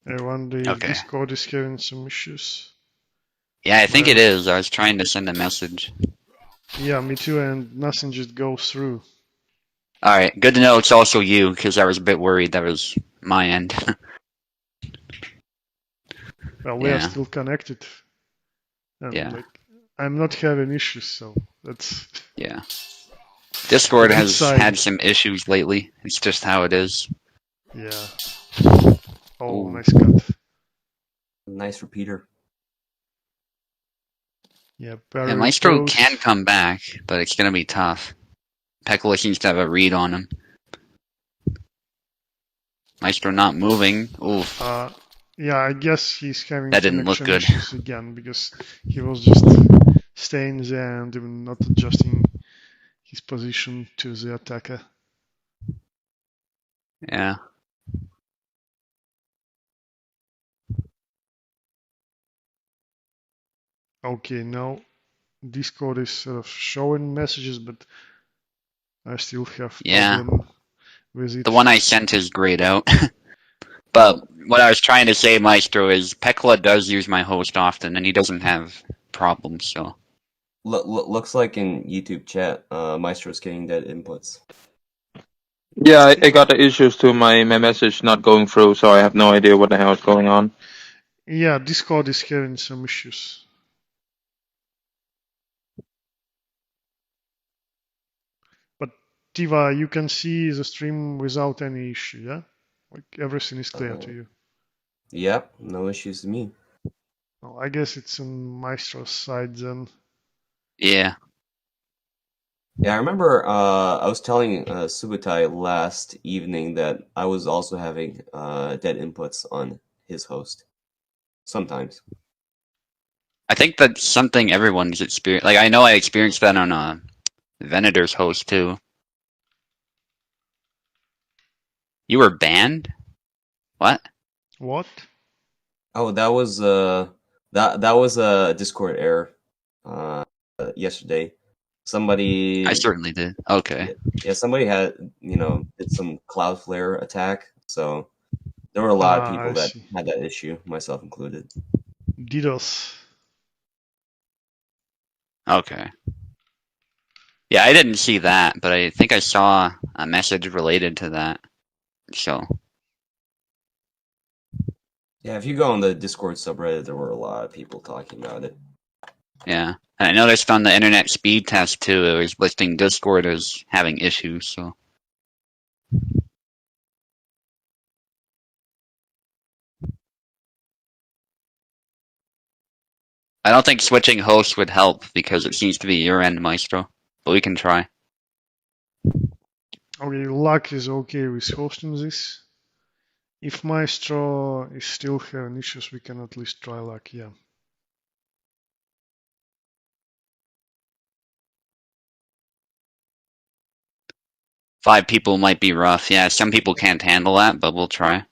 Okay. Discord is having some issues. Yeah, I think it Well, is. I was trying to send a message. yeah, me too, and nothing just goes through. All right. Good to know it's also you, because I was a bit worried that was my end. Well, we are Yeah. still connected, and Yeah. like I'm not having issues, so that's Yeah. a Discord good has sign. had some issues lately. It's just how it is. Yeah. Oh, Ooh. nice cut. Nice repeater. Yeah, Yeah, parry Maestro pose. can come back, but it's gonna be tough. Pekla seems to have a read on him. Maestro not moving. Oof. Yeah, I guess he's having That didn't look connection good. issues again because he was just staying there and even not adjusting his position to the attacker. Yeah. Okay, now Discord is sort of showing messages, but I still have Yeah. problem with it. The one I sent is grayed out. But what I was trying to say, Maestro, is Pekla does use my host often, and he doesn't have problems, so. Looks like in YouTube chat, Maestro's getting dead inputs. Yeah, I got the issues to my message not going through, so I have no idea what the hell is going on. Yeah, Discord is having some issues. But Tiva, you can see the stream without any issue, yeah? Like everything is clear to you. Yep, no issues to me. Well, I guess it's on Maestro's side then. Yeah. Yeah, I remember I was telling Subutai last evening that I was also having dead inputs on his host. Sometimes. I think that's something everyone's experienced. Like, I know I experienced that on Venator's host, too. You were banned? What? What? Oh, that was that was a Discord error yesterday. I Somebody certainly did. Okay. yeah, somebody had, did some Cloudflare attack, so there were a lot of Ah, people I that see. had that issue, myself included. DDoS. Okay. Yeah, I didn't see that, but I think I saw a message related to that. So, Yeah, if you go on the Discord subreddit, there were a lot of people talking about it. yeah. And I noticed on the internet speed test, too, it was listing Discord as having issues, so. I don't think switching hosts would help because it seems to be your end, Maestro. But we can try. Okay, luck is okay with hosting this. If Maestro is still having issues, we can at least try luck, yeah. Five people might be rough. Yeah, some people can't handle that, but we'll try.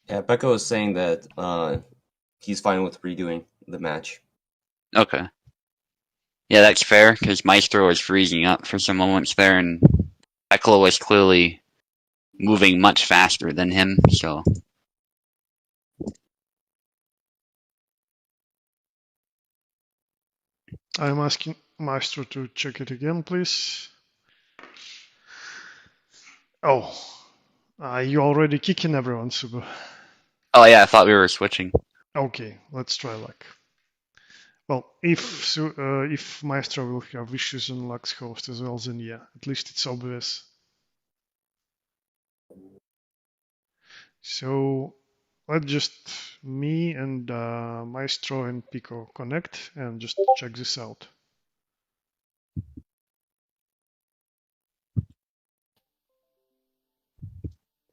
Yeah, Becca was saying that he's fine with redoing the match. Okay. Yeah, that's fair, because Maestro was freezing up for some moments there, and Ekla was clearly moving much faster than him, so. I'm asking Maestro to check it again, please. Oh, you already kicking everyone, Subu. Oh yeah, I thought we were switching. Okay, let's try luck. Well, if Maestro will have issues on Luck's host as well, then yeah, at least it's obvious. So let's just me and Maestro and Pico connect and just check this out.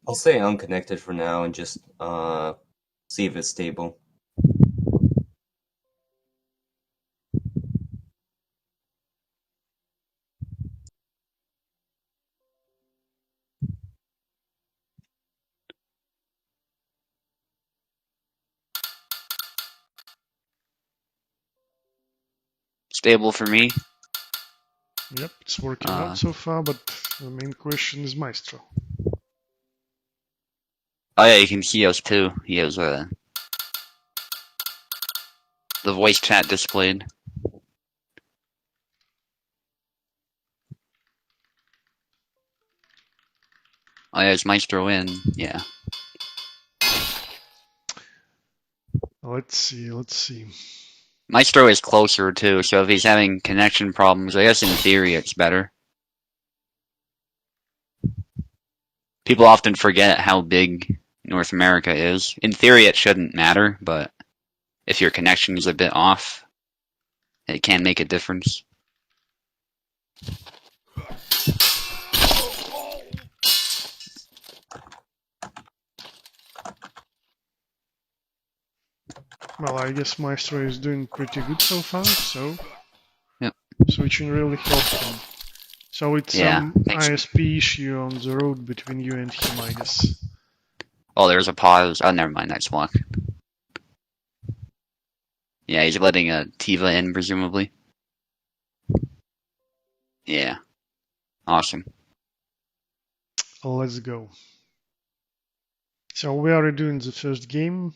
I'll stay unconnected for now and just see if it's stable. Stable for me. Yep, it's working out so far, but the main question is Maestro. Oh yeah, you can see us too. He has the voice chat displayed. Oh yeah, is Maestro in? Yeah. Let's see. Maestro is closer too, so if he's having connection problems, I guess in theory it's better. People often forget how big North America is. In theory it shouldn't matter, but if your connection is a bit off, it can make a difference. Well, I guess Maestro is doing pretty good so far, so Yep. switching really helped him. So it's Yeah, some thanks. ISP issue on the road between you and him, I guess. Oh, there's a pause. Oh, never mind, that's block. Yeah, he's letting a Tiva in, presumably. Yeah. Awesome. Let's go. So we are doing the first game.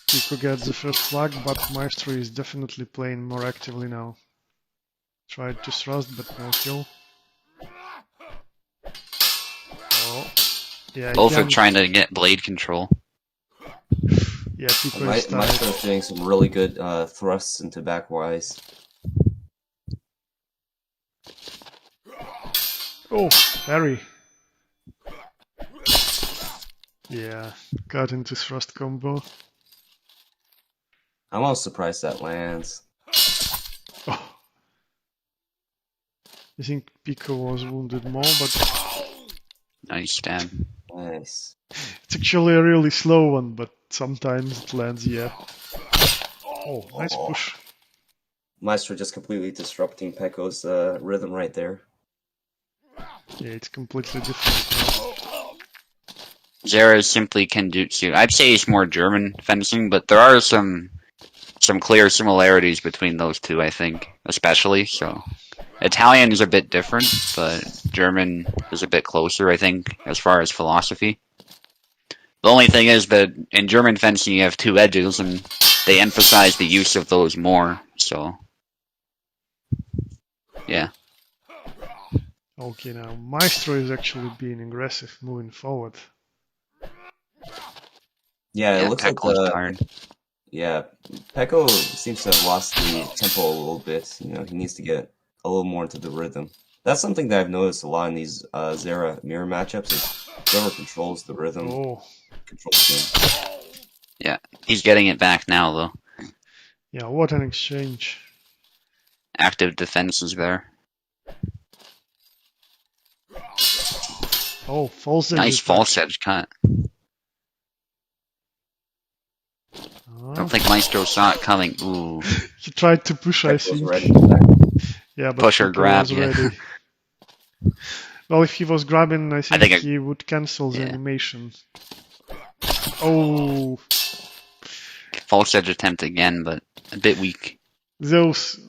Pico gets the first flag, but Maestro is definitely playing more actively now. Tried to thrust, but no kill. Oh, yeah, Both are again. trying to get blade control. Yeah, Pico is tired. Maestro's doing some really good thrusts into backwise. Oh, parry. Yeah, got into thrust combo. I'm almost surprised that lands. Oh. I think Pico was wounded more, but Nice stab. Nice. it's actually a really slow one, but sometimes it lands, yeah. Oh, nice Oh. push. Maestro just completely disrupting Pekko's rhythm right there. Yeah, it's completely different now. Zera is simply Kenjutsu. I'd say it's more German fencing, but there are some clear similarities between those two, I think, especially. So Italian is a bit different, but German is a bit closer, I think, as far as philosophy. The only thing is that in German fencing you have two edges, and they emphasize the use of those more. So, yeah. Okay, now Maestro is actually being aggressive moving forward. Yeah, it Yeah, looks like Pekko's tired. yeah, Pekko seems to have lost the tempo a little bit. You know, he needs to get a little more into the rhythm. That's something that I've noticed a lot in these Zera mirror matchups is whoever controls the rhythm Oh, controls the game. Yeah, he's getting it back now, though. yeah, what an exchange. Active defense is there. Oh, false edge Nice attack. false edge cut. I don't think Maestro saw it coming. Ooh. He tried to push, I Pekko's think. ready for that. Yeah, but Push or Pico grab, was yeah. ready. Well, if he was grabbing, I think think he would cancel the yeah. animation. Oh, False edge attempt again, but a bit weak. those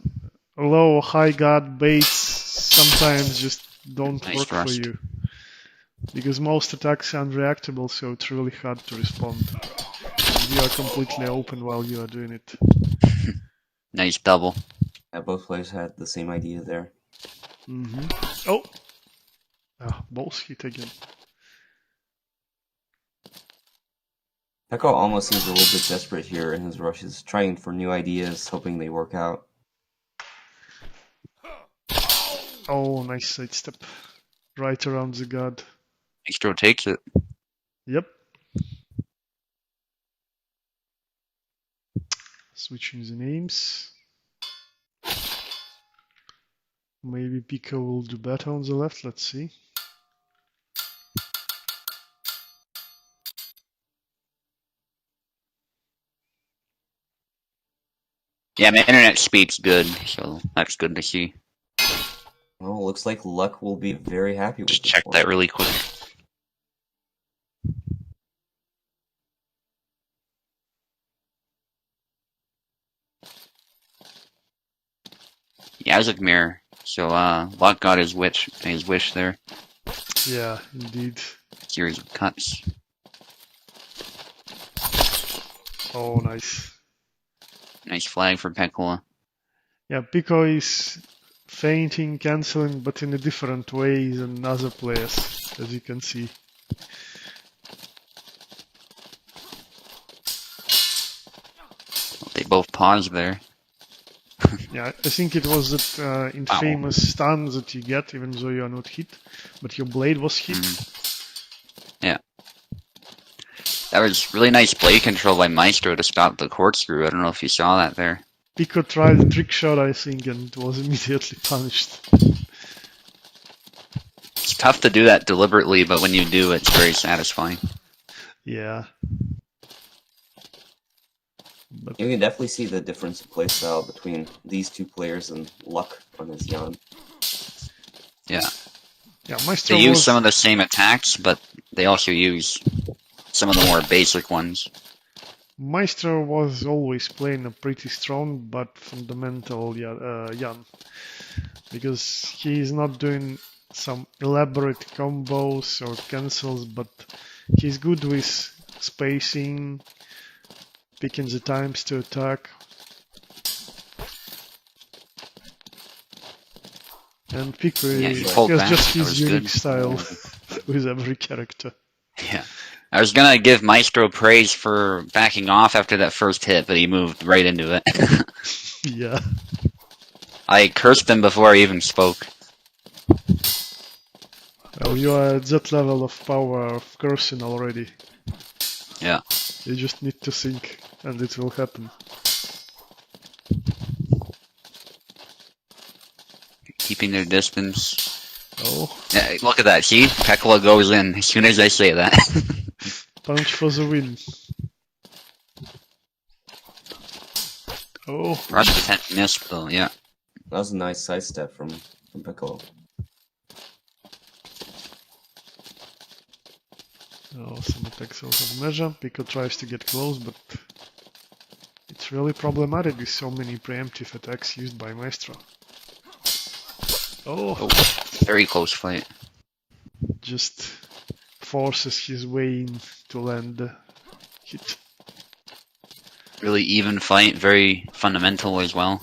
low, high guard baits sometimes just don't Nice work thrust. for you. Because most attacks are unreactable, so it's really hard to respond. You are completely open while you are doing it. Nice double. Yeah, both players had the same idea there. Oh! Balls hit again. Pekko almost seems a little bit desperate here in his rushes, trying for new ideas, hoping they work out. Oh, nice sidestep. Right around the guard. Maestro takes it. Yep. Switching the names. Maybe Pico will do better on the left, let's see. Yeah, my internet speed's good, so that's good to see. Well, looks like Luck will be very happy with Just this check one. that really quick. Yazik mirror. So Luck got his wish there. Yeah, indeed. Series of cuts. Oh, nice. Nice flag for Pekkola. Yeah, Pico is feinting, cancelling, but in a different way than other players, as you can see. They both paused there. Yeah, I think it was that infamous stun that you get even though you are not hit, but your blade was hit. Yeah. That was really nice blade control by Maestro to stop the corkscrew. I don't know if you saw that there. Pico tried a trick shot, I think, and was immediately punished. It's tough to do that deliberately, but when you do, it's very satisfying. Yeah. But You can definitely see the difference in playstyle between these two players and Luck on his Jan. yeah, Maestro They use was... some of the same attacks, but they also use some of the more basic ones. Maestro was always playing a pretty strong but fundamental Jan, because he is not doing some elaborate combos or cancels, but he's good with spacing, picking the times to attack, and Pico he pulled has back. just That his was unique good. style with every character. Yeah. I was gonna give Maestro praise for backing off after that first hit, but he moved right into it. Yeah. I cursed him before I even spoke. Well, you are at that level of power of cursing already. Yeah. You just need to think, and it will happen. keeping their distance. Oh, Yeah, look at that. See? Pekola goes in as soon as I say that. punch for the win. Oh, Rush attempt missed though, yeah. That was a nice sidestep from Piccolo. oh, some attacks out of measure. Pico tries to get close, but it's really problematic with so many preemptive attacks used by Maestro. Oh, Very close fight. just forces his way in to land the hit. Really even fight, very fundamental as well.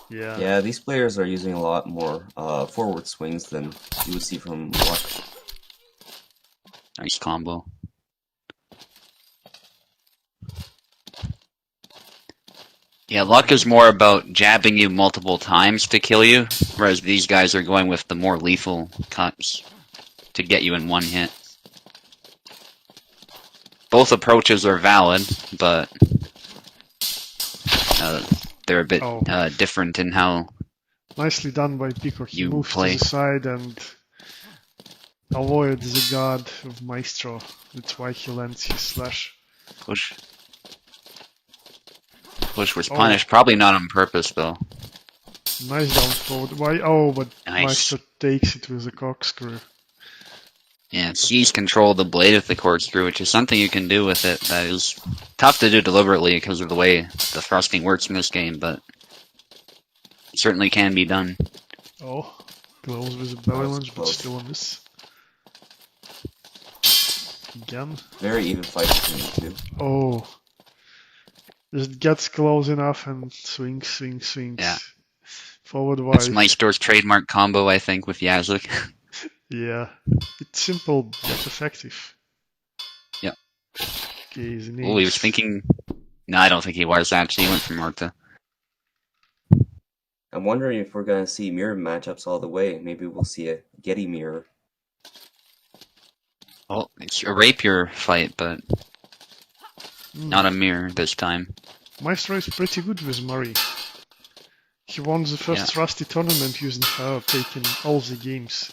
Yeah. Yeah, these players are using a lot more forward swings than you would see from Luck. Nice combo. Yeah, Luck is more about jabbing you multiple times to kill you, whereas these guys are going with the more lethal cuts to get you in one hit. Both approaches are valid, but they're a bit Oh. different in how Nicely done by Pico. He You moves play. to the side and avoids the guard of Maestro. That's why he lands his slash. push. Push was Oh. punished, probably not on purpose though. Nice down forward. Why? Oh, but Nice. Maestro takes it with a corkscrew. Yeah, seize control of the blade of the corkscrew, which is something you can do with it that is tough to do deliberately because of the way the thrusting works in this game, but it certainly can be done. Oh, close with a belly That was lunge, but close. still a miss. Again. Very even fight between the two. Oh. Just gets close enough and swings, swings, swings. Yeah. Forward That's wide. Maestro's trademark combo, I think, with Yazuk. Yeah. It's simple yet effective. Yep. Okay, his Oh, he was knees. thinking... No, I don't think he was, actually. He went for Marta. I'm wondering if we're gonna see mirror matchups all the way. Maybe we'll see a Getty mirror. Oh, it's a rapier fight, but not a mirror this time. Maestro is pretty good with Murray. He won the first Rusty tournament using her, taking all the games.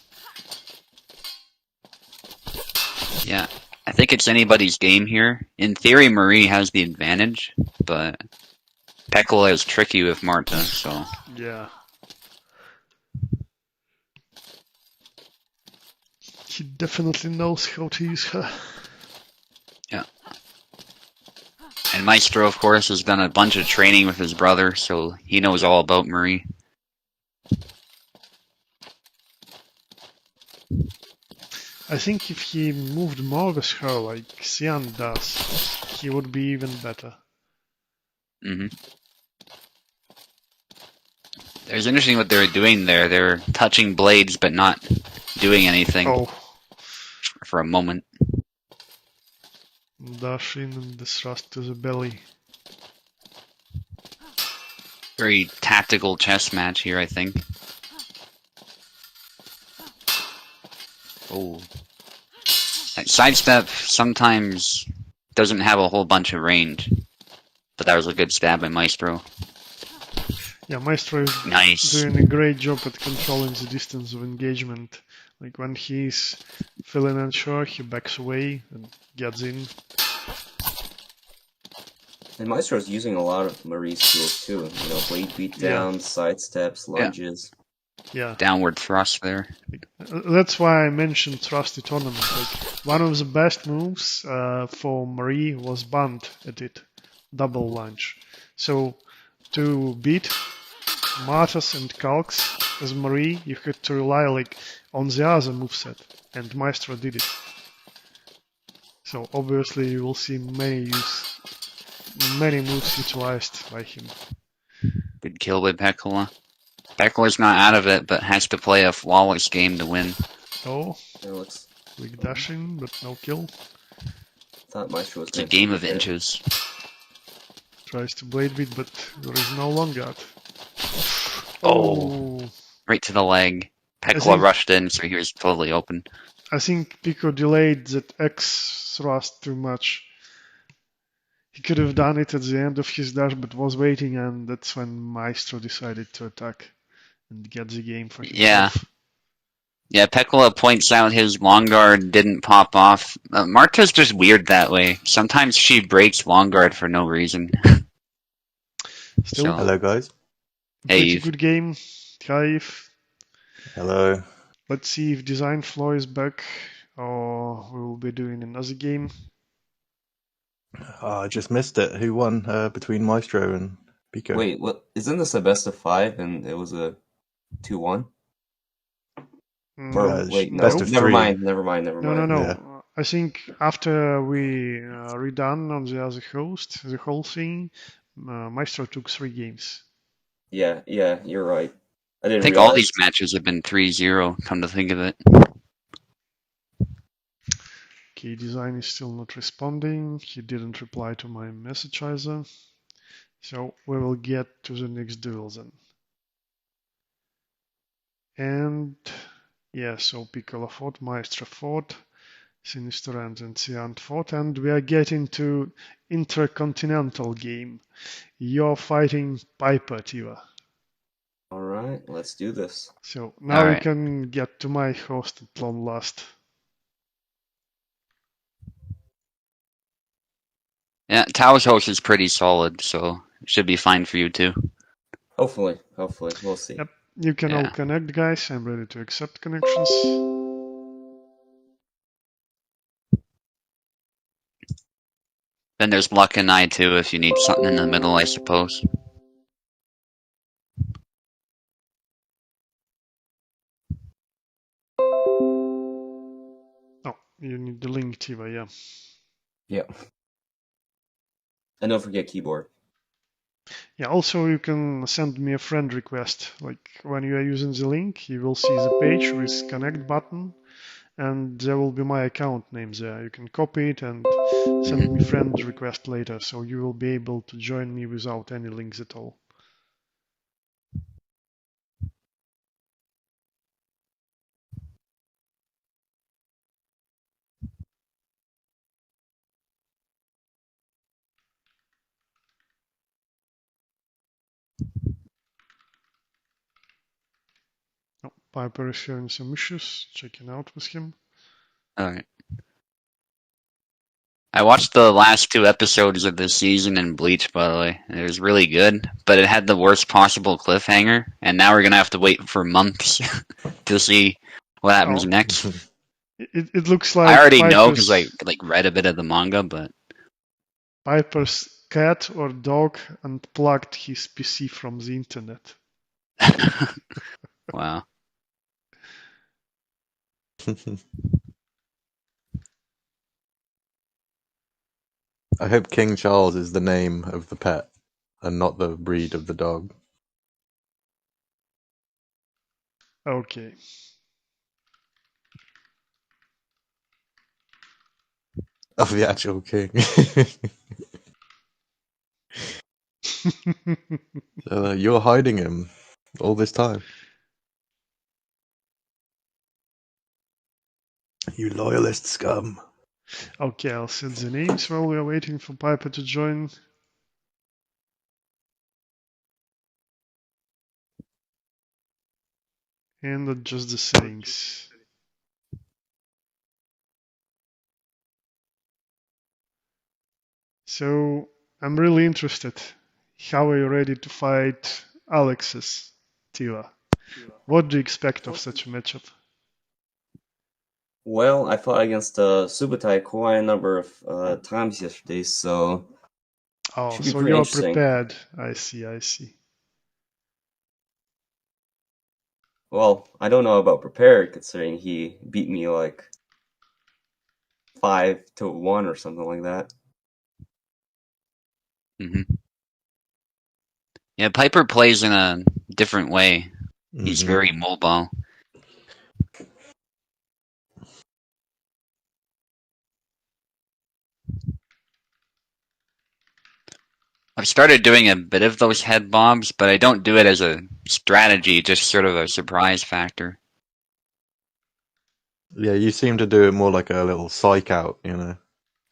Yeah, I think it's anybody's game here. In theory, Marie has the advantage, but Pekola is tricky with Marta, so... Yeah. He definitely knows how to use her. And Maestro, of course, has done a bunch of training with his brother, so he knows all about Marie. I think if he moved more with her like Xian does, he would be even better. There's interesting what they're doing there. They're touching blades, but not doing anything Oh, for a moment. dash in and the thrust to the belly. Very tactical chess match here, I think. Oh. That sidestep sometimes doesn't have a whole bunch of range. But that was a good stab by Maestro. Yeah, Maestro is Nice. doing a great job at controlling the distance of engagement. Like when he's feeling unsure, he backs away and gets in. And Maestro's using a lot of Marie's tools too. You know, blade beatdowns, sidesteps, lunges. Yeah, Downward thrust there. that's why I mentioned Trusty Tournament. Like one of the best moves for Marie was Band at it, double lunge. So to beat Martas and Calcs as Marie, you had to rely like on the other moveset, and Maestro did it. So obviously you will see many moves utilized by him. Good kill by Pekola. Pekola's not out of it, but has to play a flawless game to win. Oh, It looks. quick dashing, but no kill. Thought Maestro was It's a gonna game take of it there. inches. Tries to blade beat, but there is no long guard. Oh. Right to the leg. Pekola think- rushed in, so he was totally open. I think Pico delayed that X thrust too much. He could have done it at the end of his dash, but was waiting, and that's when Maestro decided to attack. and get the game for Yeah. himself. Yeah, Pekola points out his long guard didn't pop off. Marta's just weird that way. Sometimes she breaks long guard for no reason. Still, So, Hello, guys. hey, pretty Eve. good game. Hive. Hello. Let's see if Design Flow is back, or we will be doing another game. Oh, I just missed it. Who won between Maestro and Pico? Wait, what? Isn't this a best of 5 and it was a 2-1? Or wait, no, best of never 3. mind, never mind, never No, mind. no, no. Yeah. I think after we redone on the other host, the whole thing, Maestro took 3 games. Yeah, you're right. I I didn't think realize. all these matches have been 3-0, come to think of it. Okay, Design is still not responding. He didn't reply to my message either. So we will get to the next duel then. And yeah, so Piccolo fought, Maestro fought, Sinister and Ciant fought, and we are getting to intercontinental game. You're fighting Piper, Tiva. All right, let's do this. So now we Alright. can get to my host at long last. Yeah, Tao's host is pretty solid, so it should be fine for you too. Hopefully, we'll see. Yep. You can all Yeah. connect, guys. I'm ready to accept connections. Then there's Luck and I too, if you need something in the middle, I suppose. Oh, you need the link, Tiva, yeah. Yeah. And don't forget keyboard. Yeah, also you can send me a friend request. Like when you are using the link, you will see the page with connect button, and there will be my account name there. You can copy it and send me friend request later, so you will be able to join me without any links at all. Oh, Piper is showing some issues. Checking out with him. Alright. I watched the last 2 episodes of this season in Bleach, by the way. It was really good, but it had the worst possible cliffhanger, and now we're gonna have to wait for months to see what happens Oh. next. It looks like I already know because Piper's, I read a bit of the manga, but Piper's cat or dog unplugged his PC from the internet. wow. I hope King Charles is the name of the pet and not the breed of the dog. Okay. Of the actual king. So, you're hiding him all this time. You loyalist scum. Okay, I'll set the names while we are waiting for Piper to join. And adjust the settings. So, I'm really interested. How are you ready to fight Alexis, Tiva? What do you expect of such a matchup? Well, I fought against Subutai quite a number of times yesterday, so Oh, should be so pretty you're interesting. prepared. I see. Well, I don't know about prepared, considering he beat me like 5-1 or something like that. hmm Yeah, Piper plays in a different way. He's Mhm. very mobile. I've started doing a bit of those head bobs, but I don't do it as a strategy, just sort of a surprise factor. Yeah, you seem to do it more like a little psych out, you know?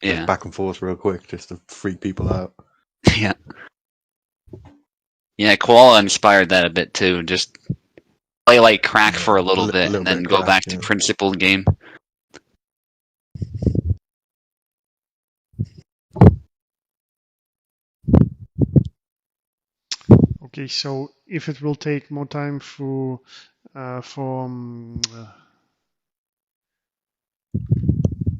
Just Yeah. back and forth real quick, just to freak people out. Yeah. Yeah, Koala inspired that a bit too. Just play like crack for a little Li- bit little and then bit go crack, back to yeah. principled game. Okay, so if it will take more time for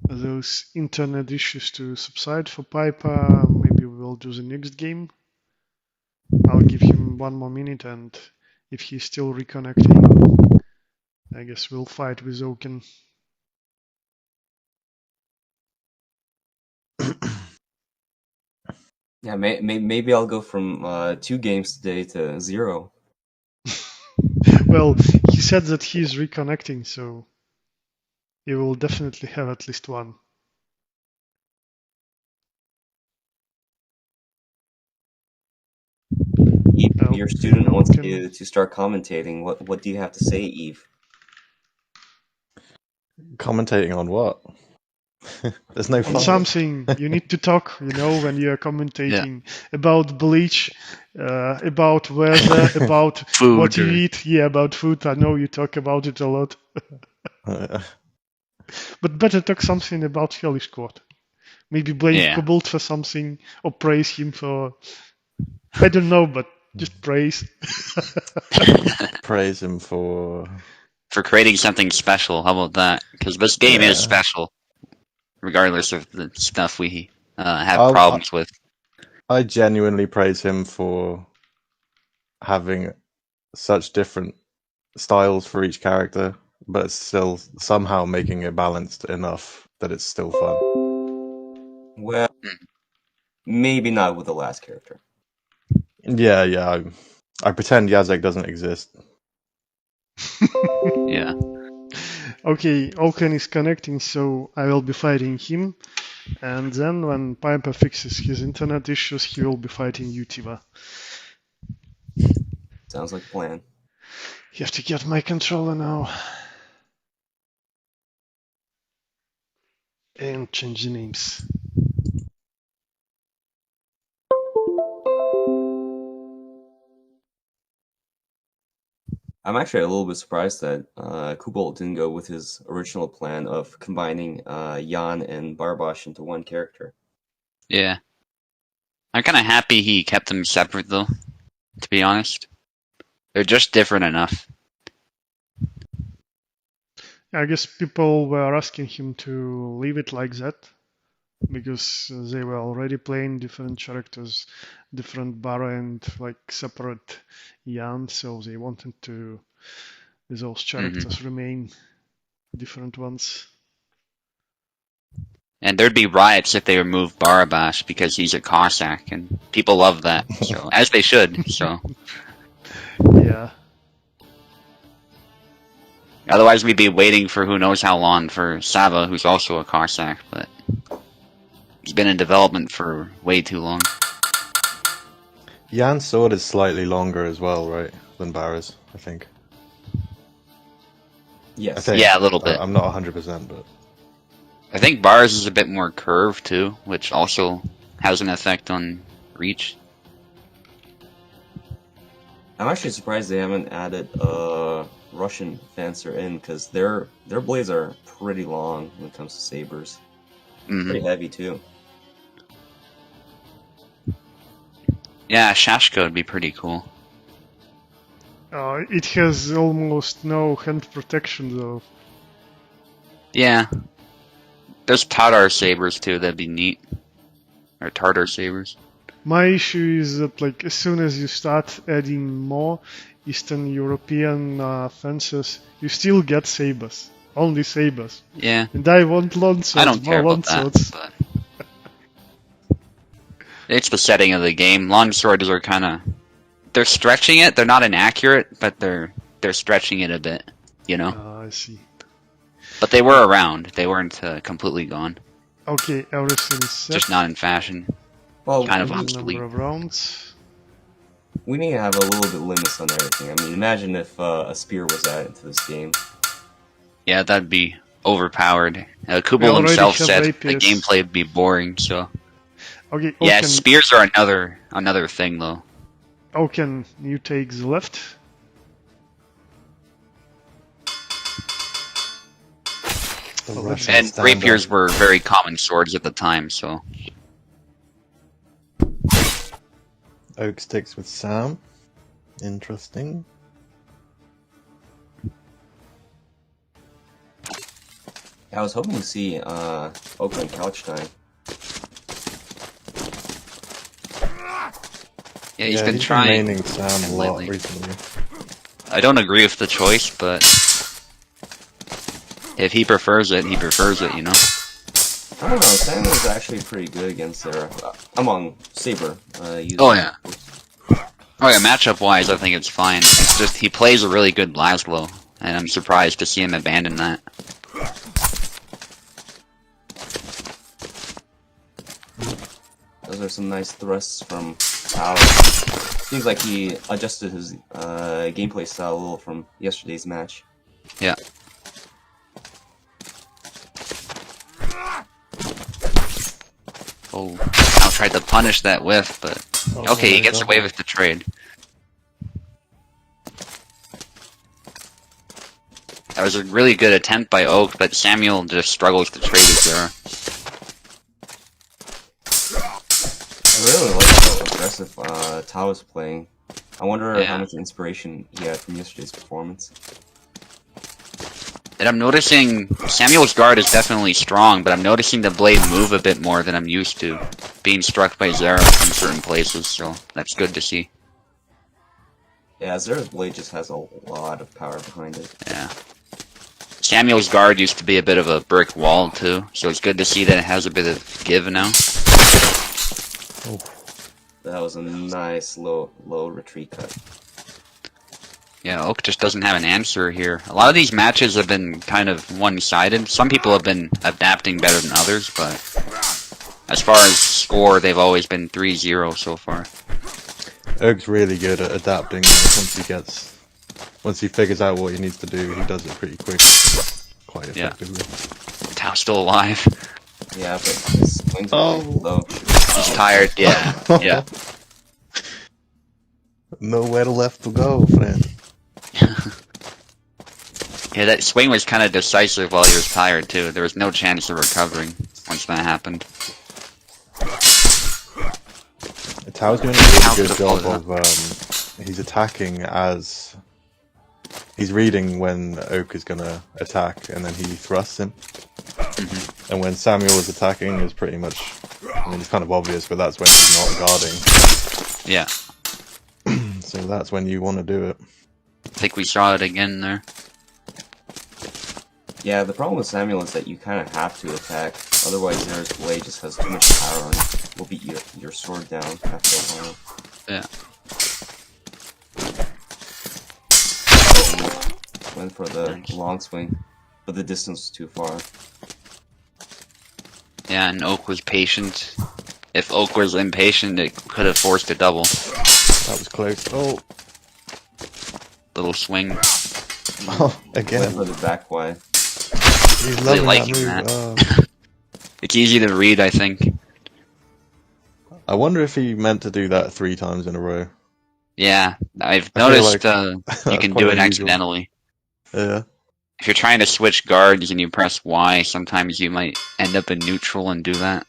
those internet issues to subside for Piper, maybe we'll do the next game. I'll give him 1 more minute, and if he's still reconnecting, I guess we'll fight with Oaken. Yeah, maybe I'll go from 2 games today to 0. Well, he said that he's reconnecting, so he will definitely have at least one. Eve, Oh, your student maybe wants Oaken. you to start commentating. What do you have to say, Eve? Commentating on what? There's no On fun. something you need to talk, when you are commentating about Bleach, about weather, about Food. what you eat. Yeah, about food. I know you talk about it a lot, but better talk something about Hellish Quart. Maybe blame Yeah. Cobalt for something or praise him for. I don't know, but just praise. Praise him for. For creating something special. How about that? Because this game is Yeah. special, regardless of the stuff we have I'll- problems with. I genuinely praise him for having such different styles for each character, but still somehow making it balanced enough that it's still fun. Well, maybe not with the last character. Yeah. I pretend Yazek doesn't exist. Yeah. Okay, Oaken is connecting, so I will be fighting him. And then when Piper fixes his internet issues, he will be fighting Utiva. Sounds like a plan. You have to get my controller now. And change the names. I'm actually a little bit surprised that Kubalt didn't go with his original plan of combining Jan and Barbosh into one character. Yeah. I'm kind of happy he kept them separate, though, to be honest. They're just different enough. I guess people were asking him to leave it like that because they were already playing different characters, different Bara and like separate Jan, so they wanted to those characters remain different ones. And there'd be riots if they removed Barabash because he's a Cossack, and people love that, so as they should. So Yeah. otherwise, we'd be waiting for who knows how long for Sava, who's also a Cossack, but he's been in development for way too long. Jan's sword is slightly longer as well, right, than Barra's, I think. Yes. I think. Yeah, a little bit. I'm not 100%, but I think Bars is a bit more curved too, which also has an effect on reach. I'm actually surprised they haven't added Russian fencer in, because their blades are pretty long when it comes to sabers. Pretty heavy too. Yeah, Shashka would be pretty cool. It has almost no hand protection though. Yeah. There's Tatar sabers too, that'd be neat. Or Tartar sabers. My issue is that like as soon as you start adding more Eastern European fences, you still get sabers. Only sabers. Yeah. And I want long swords, I don't care more long about that, swords. but it's the setting of the game. Long swords are kinda they're stretching it, they're not inaccurate, but they're stretching it a bit, you know? I see. But they were around. They weren't completely gone. Okay, everything is set. Just not in fashion. Well, Kind of Number obsolete. of rounds. we need to have a little bit limits on everything. I mean, imagine if a spear was added to this game. Yeah, that'd be overpowered. We Kubel already himself have said the rapiers. gameplay would be boring, so... Okay, Yeah, Oaken, spears are another thing, though. Oaken, you take the left. The Oh, Russian And stand-up. rapiers were very common swords at the time, so Oak sticks with Sam. Interesting. I was hoping to see Oakland couch time. yeah, he's been trying. maining Sam a lot lately. recently. I don't agree with the choice, but if he prefers it, he prefers it, you know? I don't know, Sam was actually pretty good against Sarah. Among Saber. Using Oh, yeah. Oh yeah, matchup-wise, I think it's fine. It's just he plays a really good Laszlo, and I'm surprised to see him abandon that. Those are some nice thrusts from Tao. Seems like he adjusted his gameplay style a little from yesterday's match. Yeah. Oh, Now tried to punish that whiff, but okay, he gets away with the trade. That was a really good attempt by Oak, but Samuel just struggles to trade his Zera. I really like how aggressive Tao is playing. I wonder Yeah. how much inspiration he had from yesterday's performance. And I'm noticing Samuel's guard is definitely strong, but I'm noticing the blade move a bit more than I'm used to, being struck by Zera in certain places, so that's good to see. Yeah, Zera's blade just has a lot of power behind it. Yeah. Samuel's guard used to be a bit of a brick wall too, so it's good to see that it has a bit of give now. That was a nice low retreat cut. Yeah, Oak just doesn't have an answer here. A lot of these matches have been kind of one-sided. Some people have been adapting better than others, but as far as score, they've always been 3-0 so far. Oak's really good at adapting once he figures out what he needs to do, he does it pretty quick. Quite Yeah. effectively. Tao's still alive. Yeah, but his swings are pretty low. He's tired, yeah. Yeah. Nowhere left to go, friend. Yeah, that swing was kind of decisive while he was tired too. There was no chance of recovering once that happened. Tao's doing a really Tao good could've job followed of he's attacking as he's reading when Oak is gonna attack, and then he thrusts him. Mhm. And when Samuel is attacking, is pretty much, I mean, it's kind of obvious, but that's when he's not guarding. Yeah, So that's when you want to do it. I think we saw it again there. Yeah, the problem with Samuel is that you kind of have to attack, otherwise Zera's blade just has too much power on it. Will beat your sword down after a while. Yeah. Went for the long swing, but the distance was too far. Yeah, and Oak was patient. If Oak was impatient, it could have forced a double. That was close. Oh, Little swing. oh Went again. for the back wide. He's Really loving liking that move. that. It's easy to read, I think. I wonder if he meant to do that 3 times in a row. Yeah, I've I feel noticed like you that's can quite do it unusual. accidentally. Yeah. If you're trying to switch guards and you press Y, sometimes you might end up in neutral and do that.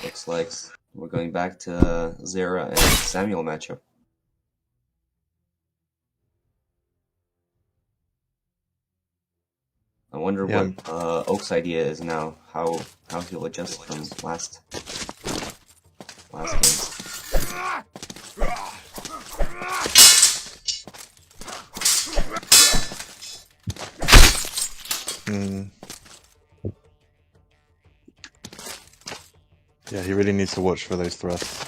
Looks like we're going back to Zera and Samuel matchup. I wonder Yeah. what Oak's idea is now. How he'll adjust from last games. Hmm. Yeah, he really needs to watch for those thrusts.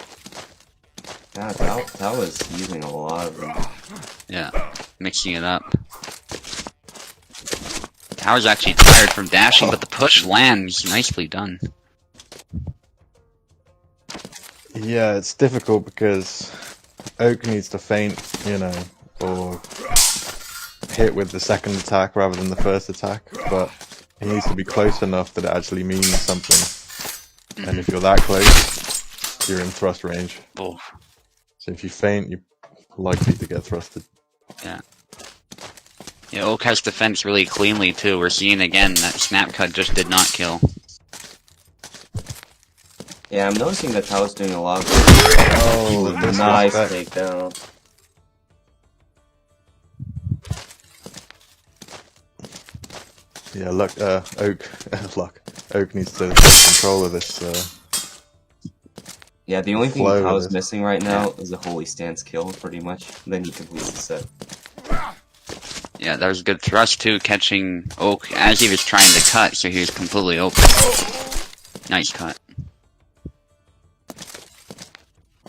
Yeah, that was using a lot of them. Yeah, mixing it up. Tower's actually tired from dashing, but the push lands. Nicely done. Yeah, it's difficult because Oak needs to feint, or hit with the second attack rather than the first attack, but he needs to be close enough that it actually means something. And if you're that close, you're in thrust range. Oh, So if you feint, you're likely to get thrusted. yeah. Yeah, Oak has defense really cleanly too. We're seeing again that snap cut just did not kill. Yeah, I'm noticing that Tao's doing a lot of Oh, nice disrespect. takedown. Yeah, look, Oak needs to take control of this. Yeah, the only thing Flow Tao's with it. missing right now is a holy stance kill, pretty much. Then he completes the set. Yeah, that was a good thrust too, catching Oak as he was trying to cut, so he was completely open. Nice cut.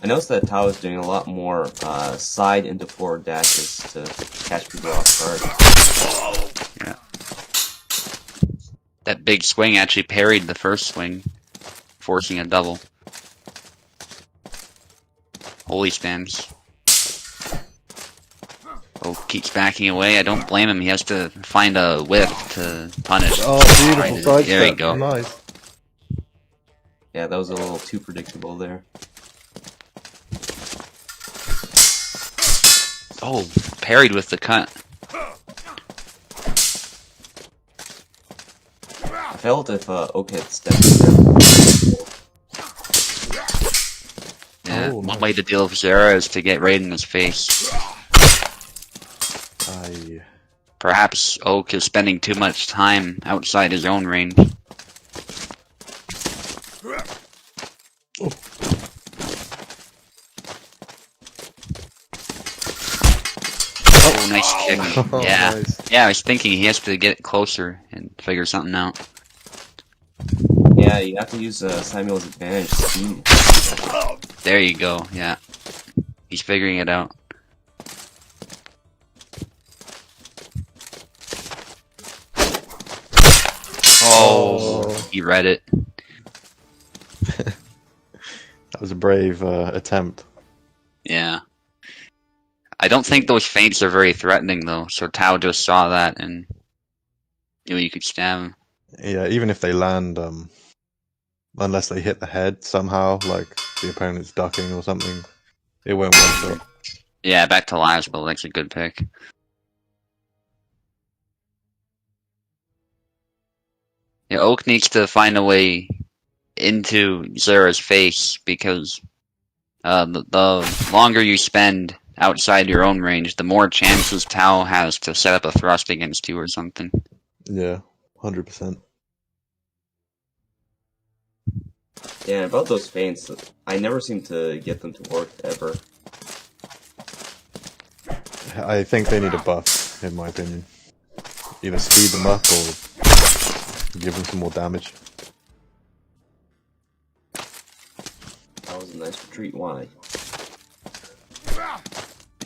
I noticed that Tao is doing a lot more side into forward dashes to catch people off guard. Yeah. That big swing actually parried the first swing, forcing a double. Holy stance. Oak keeps backing away. I don't blame him. He has to find a whip to punish. Oh, beautiful Right, sidestep. there you go. Nice. Yeah, that was a little too predictable there. Oh, parried with the cut. I felt if Oak had stepped in Yeah, Oh, one nice. way to deal with Zera is to get right in his face. Perhaps Oak is spending too much time outside his own range. Oh, nice kick. Oh, Yeah. nice. Yeah, I was thinking he has to get closer and figure something out. Yeah, you have to use Samuel's advantage speed. There you go, yeah. He's figuring it out. Oh, he read it. That was a brave attempt. Yeah. I don't think those feints are very threatening though, so Tao just saw that and knew you could stab him. Yeah, even if they land, unless they hit the head somehow, like the opponent's ducking or something, it won't one shot. Yeah, back to Laswell, that's a good pick. Yeah, Oak needs to find a way into Zera's face because the longer you spend outside your own range, the more chances Tao has to set up a thrust against you or something. Yeah, 100%. Yeah, about those feints, I never seem to get them to work ever. I think they need a buff, in my opinion. Either speed them up or give them some more damage. That was a nice retreat. Why?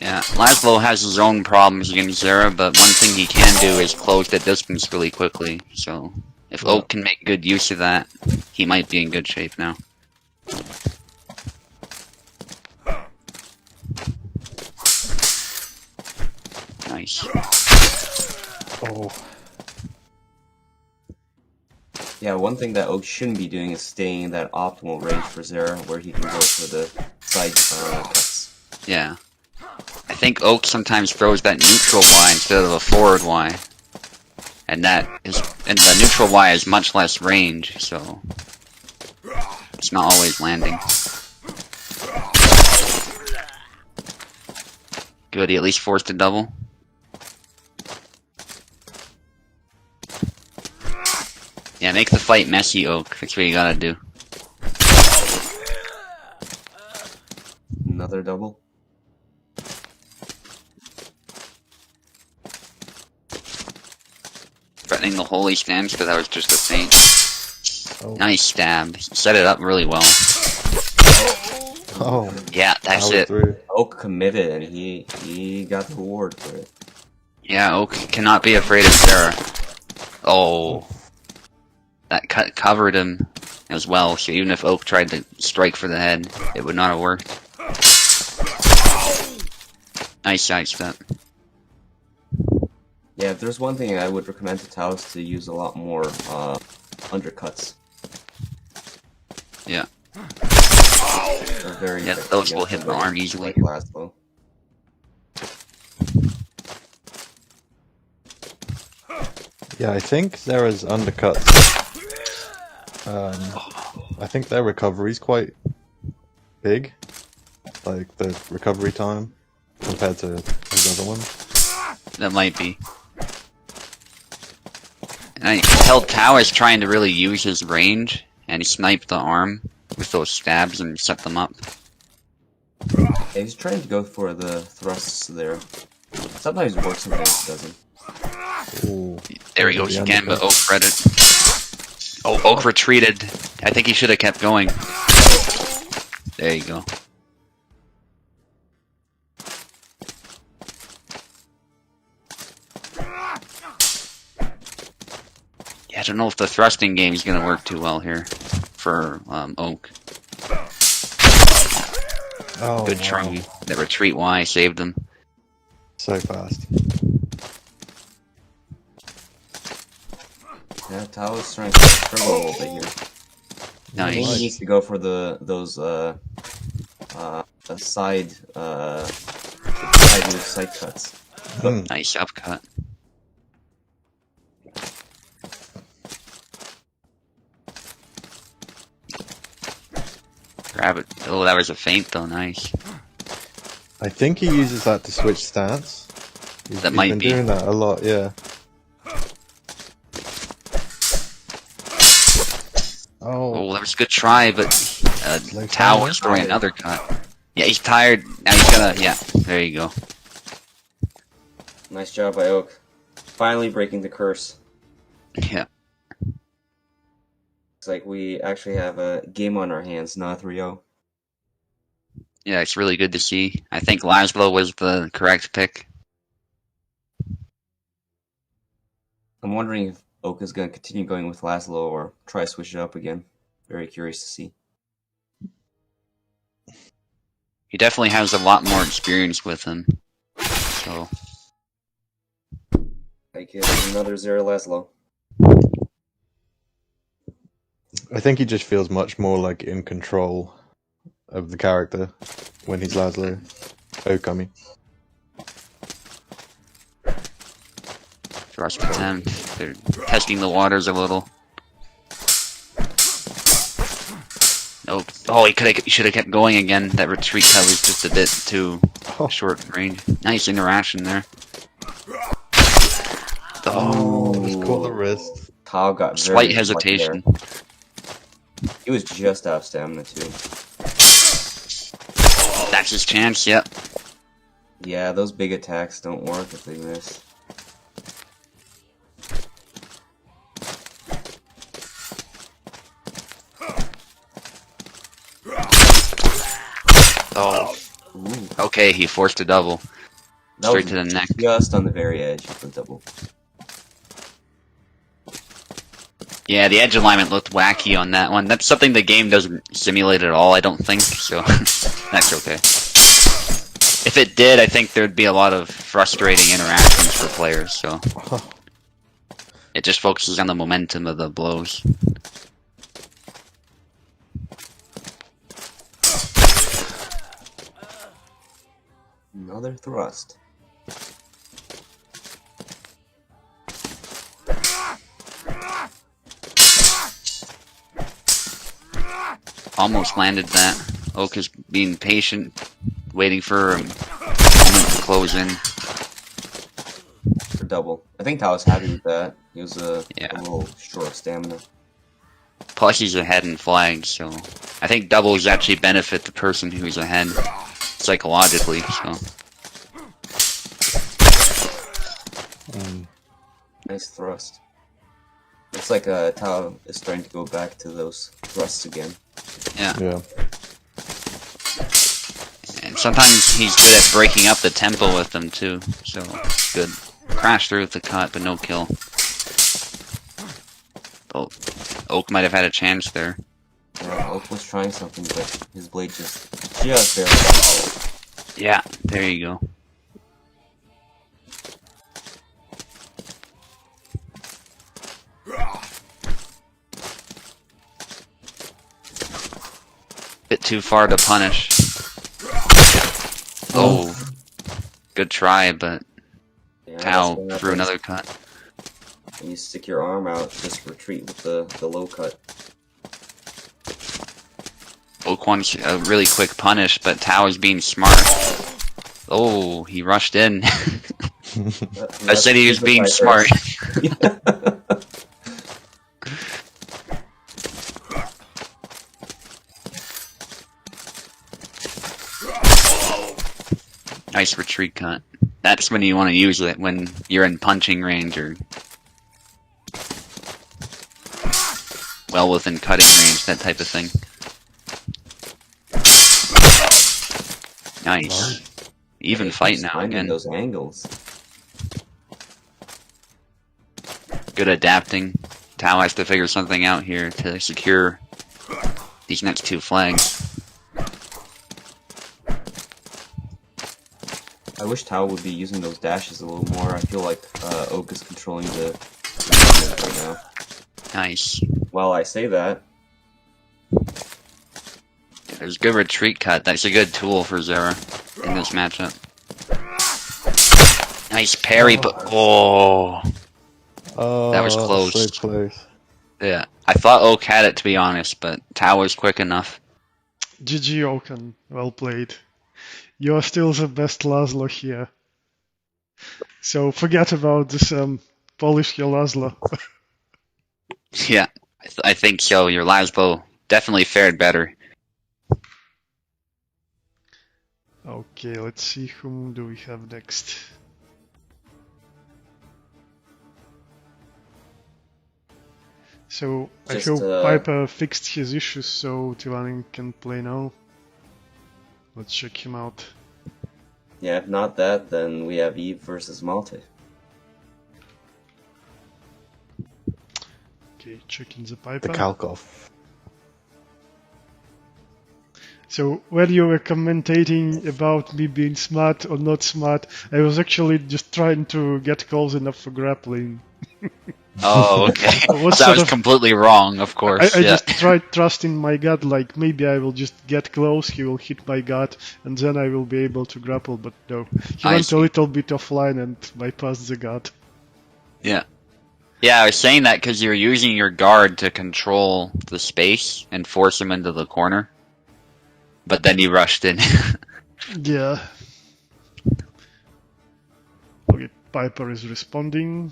Yeah, Laszlo has his own problems against Zera, but one thing he can do is close the distance really quickly, so if Oak can make good use of that, he might be in good shape now. Nice. Oh. Yeah, one thing that Oak shouldn't be doing is staying in that optimal range for Zera, where he can go for the side cuts. Yeah. I think Oak sometimes throws that neutral Y instead of a forward Y. And the neutral Y is much less range, so it's not always landing. Good, he at least forced a double. Yeah, make the fight messy, Oak. That's what you gotta do. Another double. Threatening the holy stance, but that was just a feint. Oh. Nice stab. Set it up really well. Oh. Yeah, that's Powered it. through. Oak committed, and he got the reward for it. Yeah, Oak cannot be afraid of Zera. Oh. That cut covered him as well, so even if Oak tried to strike for the head, it would not have worked. Nice sidestep. Yeah, if there's one thing I would recommend to Taos to use a lot more undercuts. Yeah. They're very Yeah, effective those will against hit the somebody arm easily. like Laszlo. Yeah, I think Zera's undercuts. I think their recovery's quite big, like the recovery time compared to his other ones. That might be. And I held Towers trying to really use his range, and he sniped the arm with those stabs and set them up. Yeah, he's trying to go for the thrusts there. Sometimes it works, sometimes it doesn't. Ooh, There he goes the again, but undercut. Oak read it. Oh, Oak retreated. I think he should have kept going. There you go. Yeah, I don't know if the thrusting game is going to work too well here for Oak. Oh, Good wow. try. That retreat Y saved him. So fast. Yeah, Tao's trying to struggle a little bit here. I think he Nice. needs to go for those side move side cuts. Hmm. Nice upcut. Grab it. Oh, that was a feint though. Nice. I think he uses that to switch stance. That He's might been be. doing that a lot, yeah. Oh, that was a good try, but Like Tao Tao? was throwing another cut. Yeah, he's tired. Now he's gonna. Yeah, there you go. Nice job by Oak. Finally breaking the curse. Yeah. Looks like we actually have a game on our hands, not 3-0. Yeah, it's really good to see. I think Laszlo was the correct pick. I'm wondering if Oak is going to continue going with Laszlo or try to switch it up again. Very curious to see. He definitely has a lot more experience with him. So, Like another 0 Laszlo. I think he just feels much more like in control of the character when he's Laszlo. Okami. thrust attempt. They're testing the waters a little. Nope. Oh, he should have kept going again. That retreat cut was just a bit too short range. Nice interaction there. Oh, just caught the wrist. Tao got very Slight lucky hesitation. there. He was just out of stamina too. That's his chance, yep. Yeah, those big attacks don't work if they miss. Oh. Ooh, Okay, he forced a double. that Straight was to the neck. just on the very edge of the double. Yeah, the edge alignment looked wacky on that one. That's something the game doesn't simulate at all, I don't think, so that's okay. If it did, I think there'd be a lot of frustrating interactions for players, so it just focuses on the momentum of the blows. Another thrust. Almost landed that. Oak is being patient, waiting for a moment to close in. For double. I think Tao was happy with that. He was Yeah. a little short of stamina. Plus he's ahead in flags, so I think doubles actually benefit the person who's ahead psychologically, so. Nice thrust. Looks like Tao is starting to go back to those thrusts again. Yeah. Yeah. And sometimes he's good at breaking up the tempo with them too, so good. Crash through with the cut, but no kill. Oh, Oak might have had a chance there. Yeah, Oak was trying something, but his blade just barely. Yeah, there you go. too far to punish. Oh, good try, but Yeah, that's Tao what threw happens. another cut. When you stick your arm out, just retreat with the low cut. Okwon's a really quick punish, but Tao is being smart. Oh, he rushed in. I said he was being smart. Nice retreat cut. That's when you want to use it, when you're in punching range or well within cutting range, that type of thing. Nice. Even fight now again. Those angles. Good adapting. Tao has to figure something out here to secure these next two flags. I wish Tao would be using those dashes a little more. I feel like Oak is controlling the movement right now. Nice. While I say that, There's good retreat cut. That's a good tool for Zera in this matchup. Nice parry, but oh, Oh, that was close. So close. Yeah, I thought Oak had it, to be honest, but Tao was quick enough. GG Oaken, well played. You're still the best Laszlo here. So forget about this Polish your Laszlo. Yeah, I think so. Your Laszlo definitely fared better. Okay, let's see whom do we have next. So Just, I hope Piper fixed his issues so Tilanin can play now. Let's check him out. yeah, if not that, then we have Eve versus Malte. Okay, checking the Piper. The Kalkov. So when you were commentating about me being smart or not smart, I was actually just trying to get close enough for grappling. Oh, okay. What That sort was of- completely wrong, of course. I Yeah. just tried trusting my gut, like maybe I will just get close, he will hit my gut, and then I will be able to grapple, but no. He I went see. a little bit offline and bypassed the gut. Yeah. Yeah, I was saying that because you're using your guard to control the space and force him into the corner. But then you rushed in. Yeah. Okay, Piper is responding.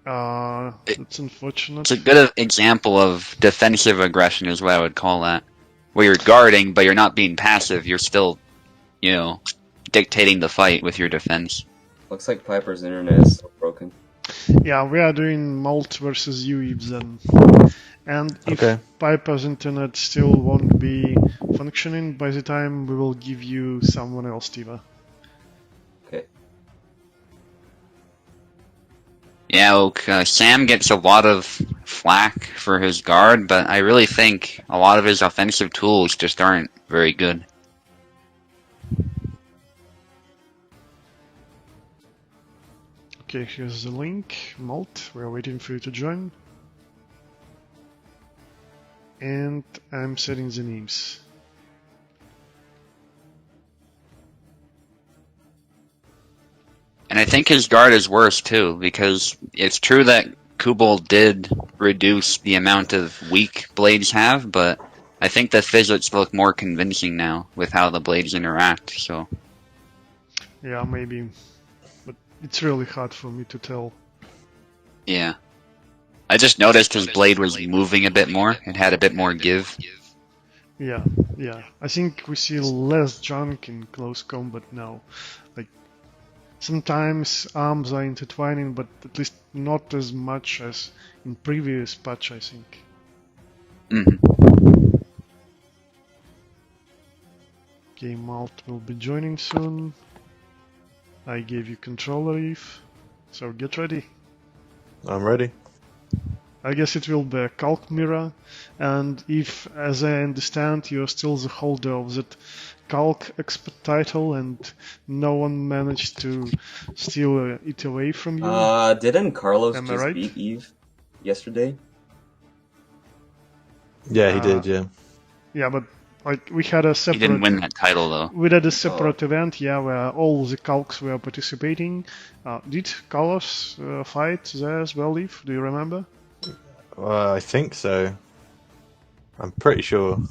That's unfortunate. It's a good example of defensive aggression is what I would call that. Where you're guarding, but you're not being passive. You're still, dictating the fight with your defense. Looks like Piper's internet is still broken. Yeah, we are doing Malt versus Ueves then. And if Okay. Piper's internet still won't be functioning by the time, we will give you someone else, Tiva. Okay. Yeah, Sam gets a lot of flack for his guard, but I really think a lot of his offensive tools just aren't very good. Okay, here's the link. Malt, we're waiting for you to join. And I'm setting the names. And I think his guard is worse too, because it's true that Kubel did reduce the amount of weak blades have, but I think the physics look more convincing now with how the blades interact, so... Yeah, maybe. But it's really hard for me to tell. Yeah. I just noticed his blade was moving a bit more. It had a bit more give. Yeah. I think we see less junk in close combat now. Like, sometimes arms are intertwining, but at least not as much as in previous patch, I think. Mm-hmm. Okay, Malt will be joining soon. I gave you controller, Eve, so get ready. I'm ready. I guess it will be a Calc mirror, and if, as I understand, you're still the holder of that Calc expert title and no one managed to steal it away from you. Didn't Carlos Am I just right? beat Eve yesterday? Yeah, he did, yeah. Yeah, but Like we had a He separate. didn't win that title though. We had a separate event, yeah, where all the calcs were participating. Did Carlos fight there as well, Eve? Do you remember? I think so. I'm pretty sure.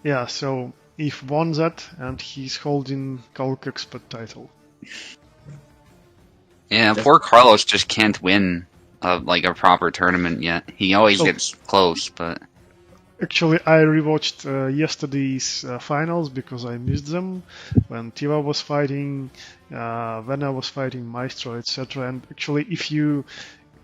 Yeah, so Eve won that, and he's holding calc expert title. Yeah, poor Carlos just can't win like a proper tournament yet. He always Oh. gets close, but Actually, I rewatched yesterday's finals because I missed them when Tiva was fighting, when I was fighting Maestro, etc. And actually, if you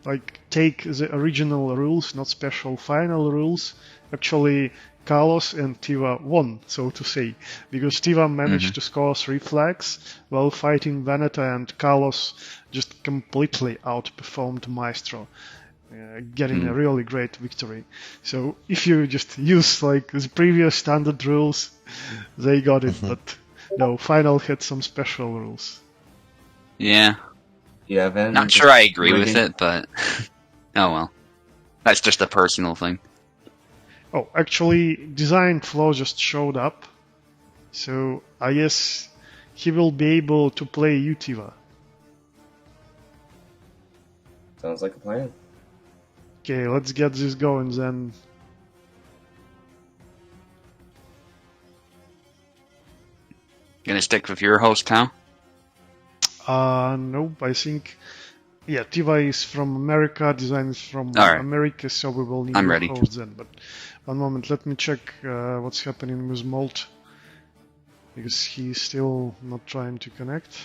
like take the original rules, not special final rules, actually Carlos and Tiva won, so to say, because Tiva managed to score 3 flags while fighting Veneta, and Carlos just completely outperformed Maestro. Getting a really great victory. So if you just use like the previous standard rules, they got it. But no, final had some special rules. yeah, Yeah, Van. not sure I agree with rigging. it, but oh well. That's just a personal thing. Oh, actually, design flaw just showed up. So I guess he will be able to play Utiva. Sounds like a plan. Okay, let's get this going then. Gonna stick with your host, Cal? Nope, I think. Yeah, Tiva is from America, design is from Alright. America, so we will need I'm your ready. host then. But one moment, let me check what's happening with Molt. Because he's still not trying to connect.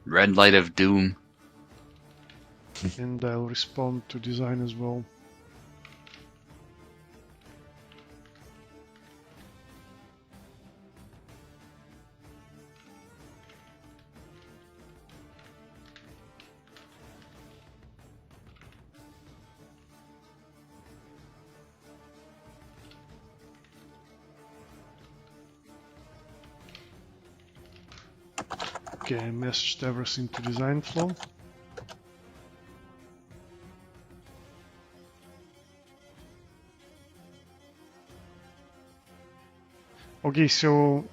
Red Light of Doom. And I'll respond to design as well. Okay, I messaged everything to design flow. Okay, so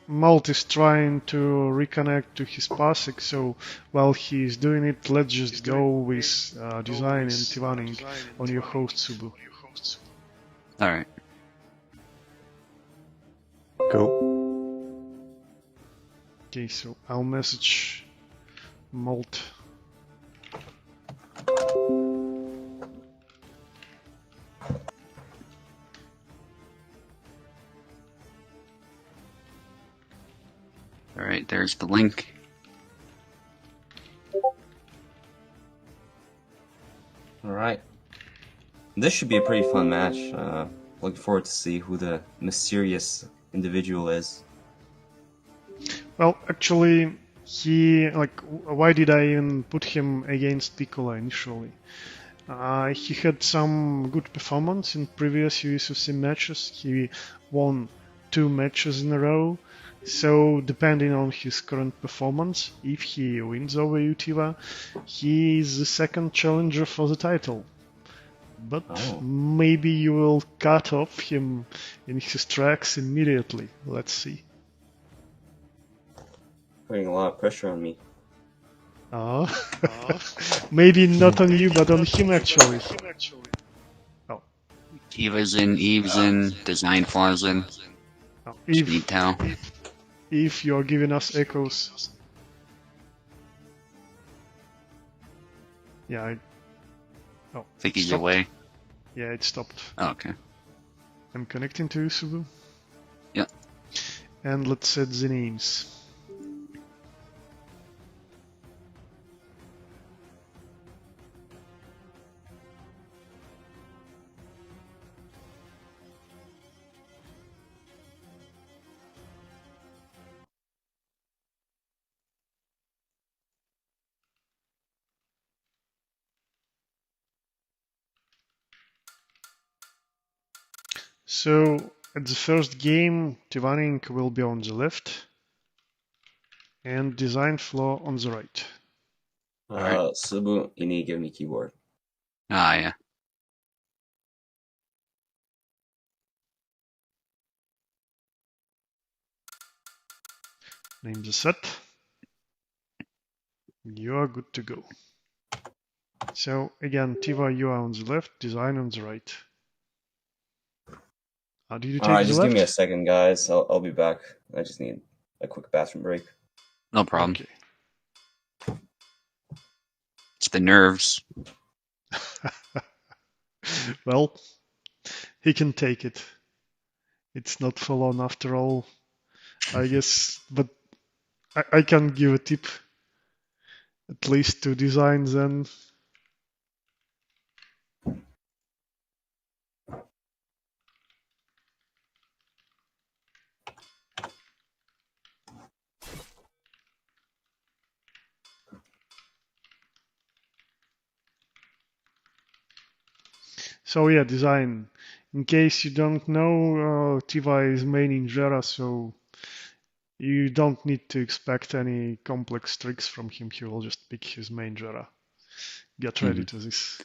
Malt is trying to reconnect to his PASIC, so while he's doing it, let's just go with design and Tivaning on your host Subu. Alright. Cool. Okay, so I'll message Malt. Alright, there's the link. Alright. This should be a pretty fun match. Looking forward to see who the mysterious individual is. Well, actually, why did I even put him against Piccola initially? He had some good performance in previous USFC matches. He won 2 matches in a row. So, depending on his current performance, if he wins over Utiva, he is the second challenger for the title. But maybe you will cut off him in his tracks immediately. Let's see. Putting a lot of pressure on me. Maybe not on you, but on him actually. Oh, Eva's in, Eve's in, Design Flaw's in, if Speed Tau. you're giving us echoes. Yeah, I think he's stopped. away. Yeah, it stopped. Oh, okay. I'm connecting to Subu. Yeah. And let's set the names. So, at the first game, Tivaning will be on the left and Design Flow on the right. Alright. Subu, you need to give me keyboard. Ah, yeah. Name the set. You are good to go. So again, Tiva, you are on the left, Design on the right. Did you take Alright, the just left? give me a second, guys. I'll be back. I just need a quick bathroom break. No problem. Okay. It's the nerves. Well, he can take it. It's not full on after all, I guess. But I can give a tip, at least to Design then. So yeah, Design. In case you don't know, Tiva is main in Jera, so you don't need to expect any complex tricks from him. He will just pick his main Jera. Get ready to this.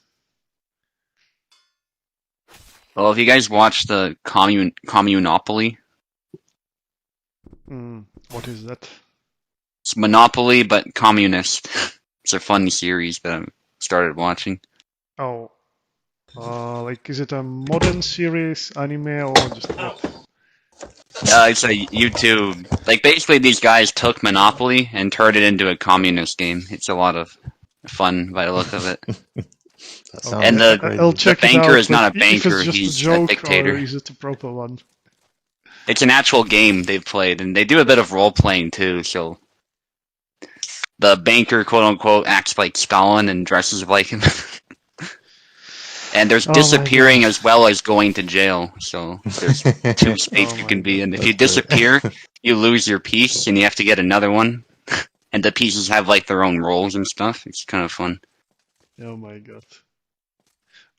Well, if you guys watch the Communopoly, What is that? it's Monopoly but communist. It's a fun series that I started watching. Oh, like is it a modern series, anime, or just what? It's a YouTube. Like basically, these guys took Monopoly and turned it into a communist game. It's a lot of fun by the look of it. That sounds And the- crazy. I'll check it banker out. is not like, a banker, If it's just he's a a joke dictator. or is it a proper one? It's an actual game they've played, and they do a bit of role playing too. So the banker, quote unquote, acts like Stalin and dresses like him. And there's Oh my disappearing God. as well as going to jail. So there's two states Oh you my can be God. in. If That's you great. disappear, you lose your piece and you have to get another one. And the pieces have like their own roles and stuff. It's kind of fun. Oh my God.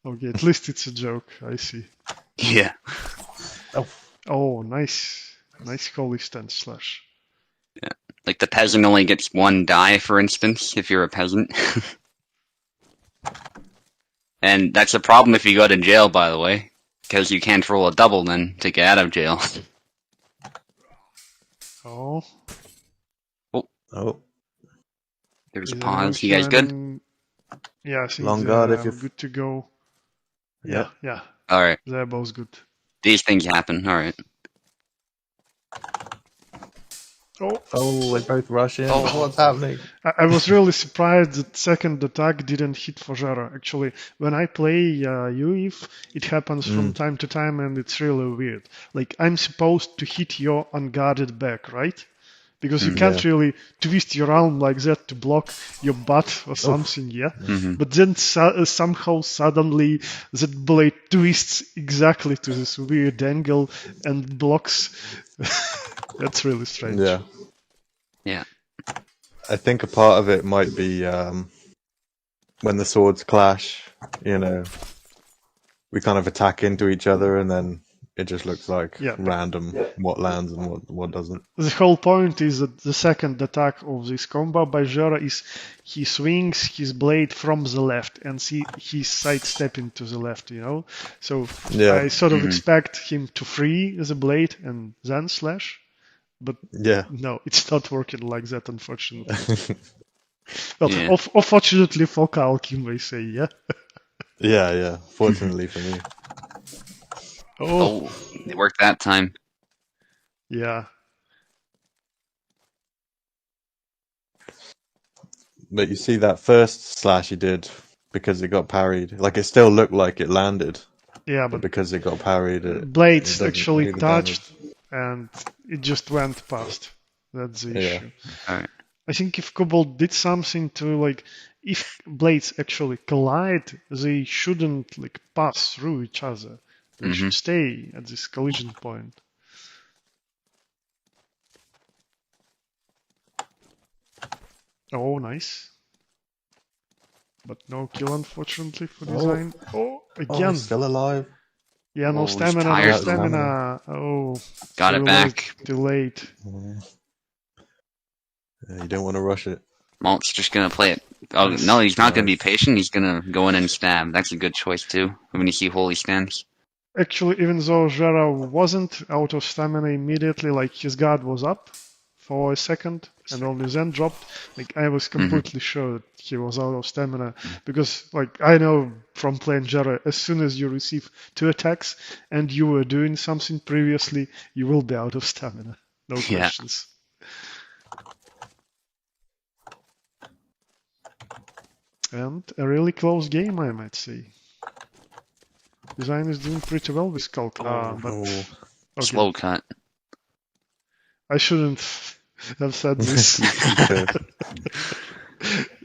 Okay, at least it's a joke. I see. Yeah. Oh, nice. Nice holy stand slash. Like the peasant only gets one die, for instance, if you're a peasant. And that's a problem if you go to jail, by the way, because you can't roll a double then to get out of jail. Oh. Oh, There's a Is anyone pause. You guys good? can... Yeah, I think long guard if I'm you're. good to go. Yeah. Yeah. Alright. They're both good. These things happen. Alright. Oh, they both rush in. Oh. What's happening? I was really surprised that second attack didn't hit for Jera. Actually, when I play UEF, it happens from time to time and it's really weird. Like, I'm supposed to hit your unguarded back, right? Because you can't really twist your arm like that to block your butt or something, yeah? Mhm. But then somehow suddenly that blade twists exactly to this weird angle and blocks. That's really strange. Yeah. Yeah. I think a part of it might be when the swords clash, you know, we kind of attack into each other and then it just looks like random what lands and what doesn't. The whole point is that the second attack of this combo by Jera is he swings his blade from the left and he's sidestepping to the left, you know? So I sort of expect him to free the blade and then slash. But no, it's not working like that, unfortunately. Well, unfortunately for Kalk, you may say, yeah? Yeah. Fortunately for me. Oh, it worked that time. Yeah. But you see that first slash he did because it got parried. Like it still looked like it landed. Yeah, but because it got parried, blades it actually do the touched and it just went past. That's the issue. Alright. I think if Cobalt did something to like, if blades actually collide, they shouldn't like pass through each other. They should stay at this collision point. Oh, nice. But no kill, unfortunately, for Design. Oh, again. he's still alive. Yeah, no Oh, he's stamina, no tired. stamina. Oh, Got it back. Too late. Yeah, you don't want to rush it. Malt's just gonna play it. Oh no, he's not gonna be patient. He's gonna go in and stab. That's a good choice too. When you see Holy stands. Actually, even though Jera wasn't out of stamina immediately, like his guard was up for a second and only then dropped, like I was completely sure that he was out of stamina because like I know from playing Jera, as soon as you receive 2 attacks and you were doing something previously, you will be out of stamina. No Yeah. questions. And a really close game, I might say. Design is doing pretty well with Skulk, but okay. Slow cut. I shouldn't have said this.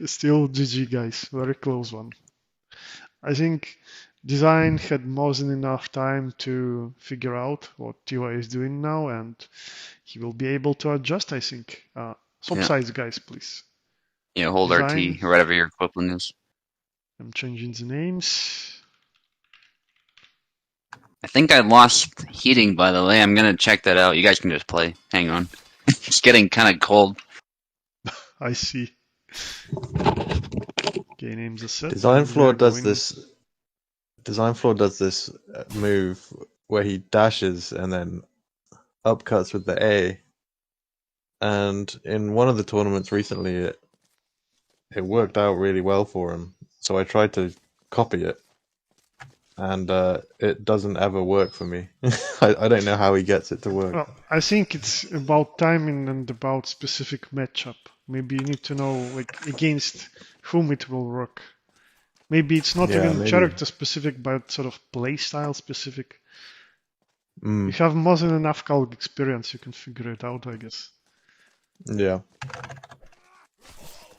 Still GG, guys. Very close one. I think Design had more than enough time to figure out what Tiva is doing now, and he will be able to adjust, I think. Swap sides, guys, please. Yeah, hold Design. RT or whatever your equivalent is. I'm changing the names. I think I lost heating, by the way. I'm gonna check that out. You guys can just play. Hang on. It's getting kind of cold. I see. Okay, names are set. Design Floor does this move where he dashes and then upcuts with the A. And in one of the tournaments recently, it worked out really well for him. So I tried to copy it, and it doesn't ever work for me. I don't know how he gets it to work. Well, I think it's about timing and about specific matchup. Maybe you need to know like against whom it will work. Maybe it's not even character specific, but sort of playstyle specific. You have more than enough Kalg experience, you can figure it out, I guess. Yeah.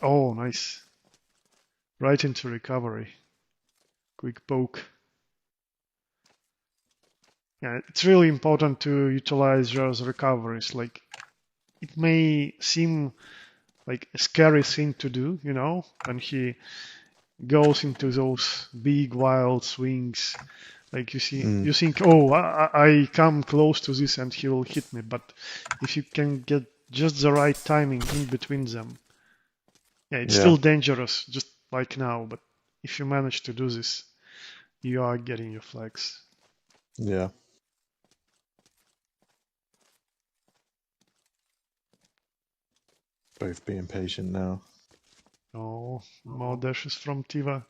Oh, nice. Right into recovery. Quick poke. Yeah, it's really important to utilize Jar's recoveries. Like, it may seem like a scary thing to do, you know, when he goes into those big wild swings. Like you see, you think, oh, I come close to this and he will hit me. But if you can get just the right timing in between them, yeah, it's still dangerous, just like now. But if you manage to do this, you are getting your flags. Yeah. Both being patient now. Oh, more dashes from Tiva.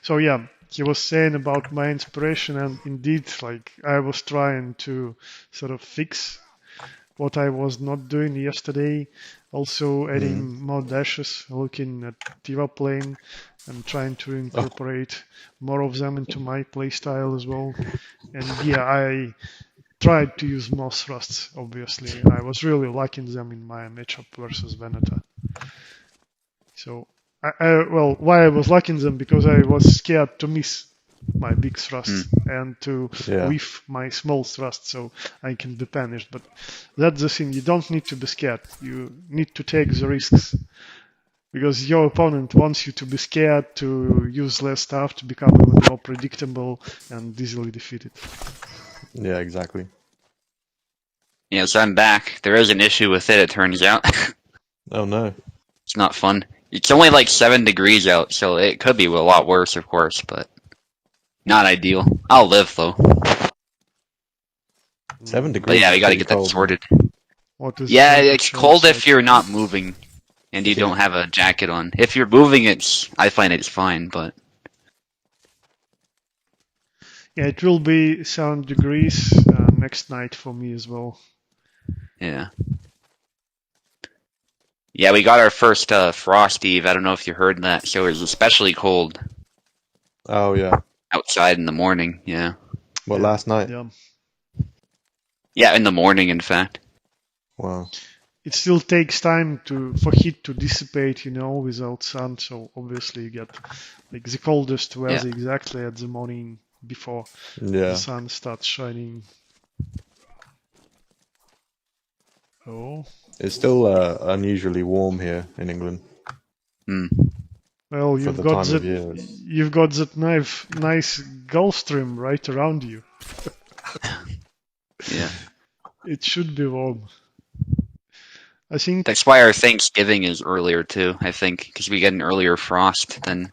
So yeah, he was saying about my inspiration, and indeed, like I was trying to sort of fix what I was not doing yesterday. Also adding more dashes, looking at Tiva playing, and trying to incorporate more of them into my playstyle as well. And yeah, I tried to use more thrusts, obviously. I was really lacking them in my matchup versus Veneta. So, well, why I was lacking them? Because I was scared to miss my big thrust and to whiff my small thrust so I can be punished. But that's the thing, you don't need to be scared. You need to take the risks. Because your opponent wants you to be scared, to use less stuff, to become even more predictable and easily defeated. Yeah, exactly. Yeah, so I'm back. There is an issue with it turns out. Oh no. It's not fun. It's only like 7 degrees out, so it could be a lot worse, of course, but not ideal. I'll live, though. 7 degrees. But yeah, we gotta get that cold. sorted. Yeah, it's cold if you're not moving and you don't have a jacket on. If you're moving, I find it's fine, but... Yeah, it will be 7 degrees next night for me as well. Yeah. Yeah, we got our first frost eve. I don't know if you heard that. So it was especially cold. Oh, yeah. Outside in the morning, yeah. What, last night? Yeah. Yeah, in the morning, in fact. Wow. It still takes time for heat to dissipate, you know, without sun. So obviously you get like the coldest weather exactly at the morning before the sun starts shining. Oh. It's still unusually warm here in England. Well, you've got that nice Gulf Stream right around you. Yeah. It should be warm. I think That's why our Thanksgiving is earlier too. I think because we get an earlier frost than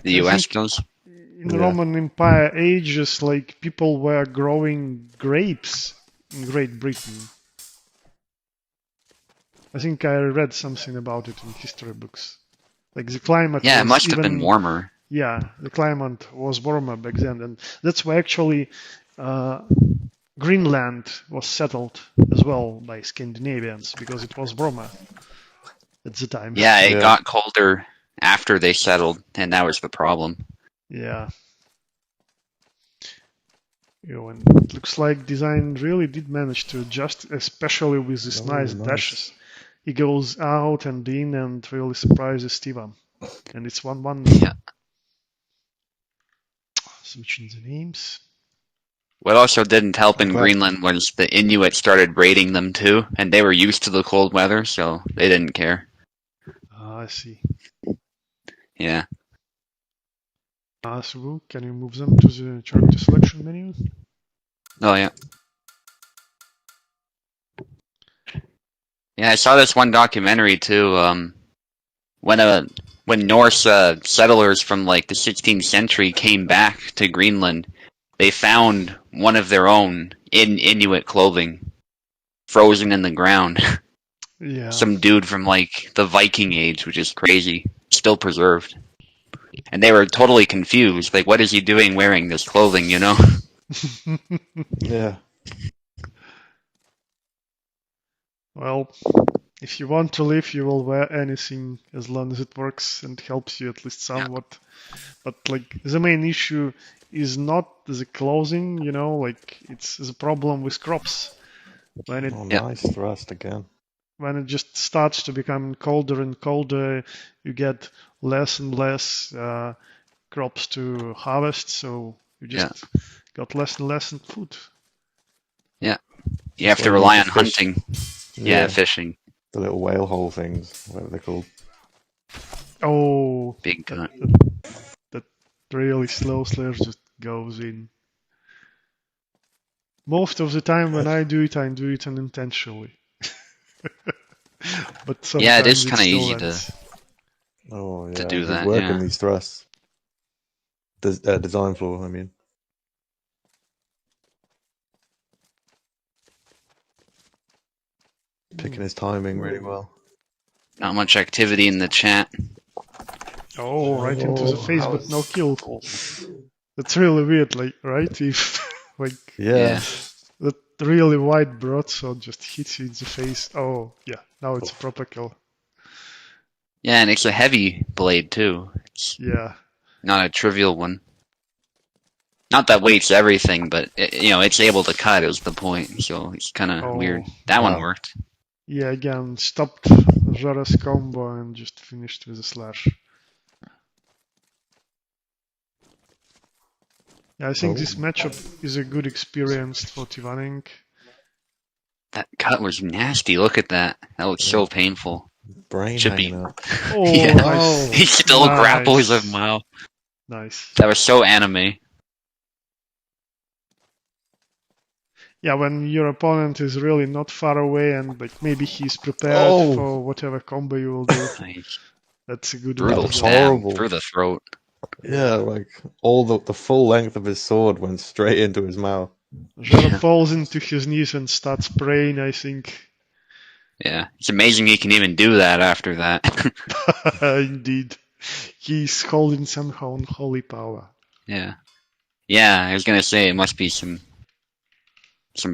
the I U.S. think does. in Yeah. Roman Empire ages, like people were growing grapes in Great Britain. I think I read something about it in history books. Like the climate Yeah, it was must have been even warmer. the climate was warmer back then, and that's why actually uh, Greenland was settled as well by Scandinavians because it was warmer at the time. Yeah, it Yeah. got colder after they settled, and that was the problem. Yeah. And it looks like design really did manage to adjust, especially with these Oh, nice nice. dashes. He goes out and in and really surprises Steven. And it's 1-1 now. Yeah. Switching the names. What also didn't help in But- Greenland was the Inuit started raiding them too, and they were used to the cold weather, so they didn't care. I see. Yeah. So can you move them to the character selection menu? Oh yeah. Yeah, I saw this one documentary too. When Norse settlers from like the 16th century came back to Greenland, they found one of their own in Inuit clothing, frozen in the ground. Yeah. Some dude from like the Viking age, which is crazy, still preserved. And they were totally confused. Like, what is he doing wearing this clothing? You know? Yeah. Well, if you want to live, you will wear anything as long as it works and helps you at least somewhat. But like the main issue is not the clothing, like it's the problem with crops. When it Oh, Yeah. nice thrust again. when it just starts to become colder and colder, you get less and less crops to harvest, so you just got less and less food. You have So to you rely need on to fish. hunting. Yeah, fishing. The little whale hole things, whatever they're called. Oh, Big time. that really slow slash just goes in. Most of the time when I do it unintentionally. But sometimes Yeah, it is it kind of still easy lands. Oh, yeah. do He's that, working yeah. these thrusts. Design floor, I mean. Picking his timing really well. Not much activity in the chat. Oh, right into the face, how but no kill. That's really weird, like, right? If, like, Yeah. that really wide broadsword just hits you in the face. Oh, yeah, now it's a proper kill. Yeah, and it's a heavy blade too. It's Yeah. not a trivial one. Not that weight's everything, but it's able to cut is the point. So it's kind of Oh, weird. That one wow. worked. yeah, again, stopped Jara's combo and just finished with a slash. Yeah, I think this matchup is a good experience for Tivaning. That cut was nasty. Look at that. That looks so painful. Brain Should be. hanging out. Oh, Yeah. nice. He still Nice. grapples him. Wow. Nice. That was so anime. Yeah, when your opponent is really not far away and like maybe he's prepared Oh. for whatever combo you will do, Nice. that's a good Brutal way was to go. stab horrible. through the throat. Yeah, like all the full length of his sword went straight into his mouth. Jara falls into his knees and starts praying, I think. Yeah. It's amazing he can even do that after that. Indeed. He's holding somehow unholy power. Yeah. Yeah, I was gonna say it must be some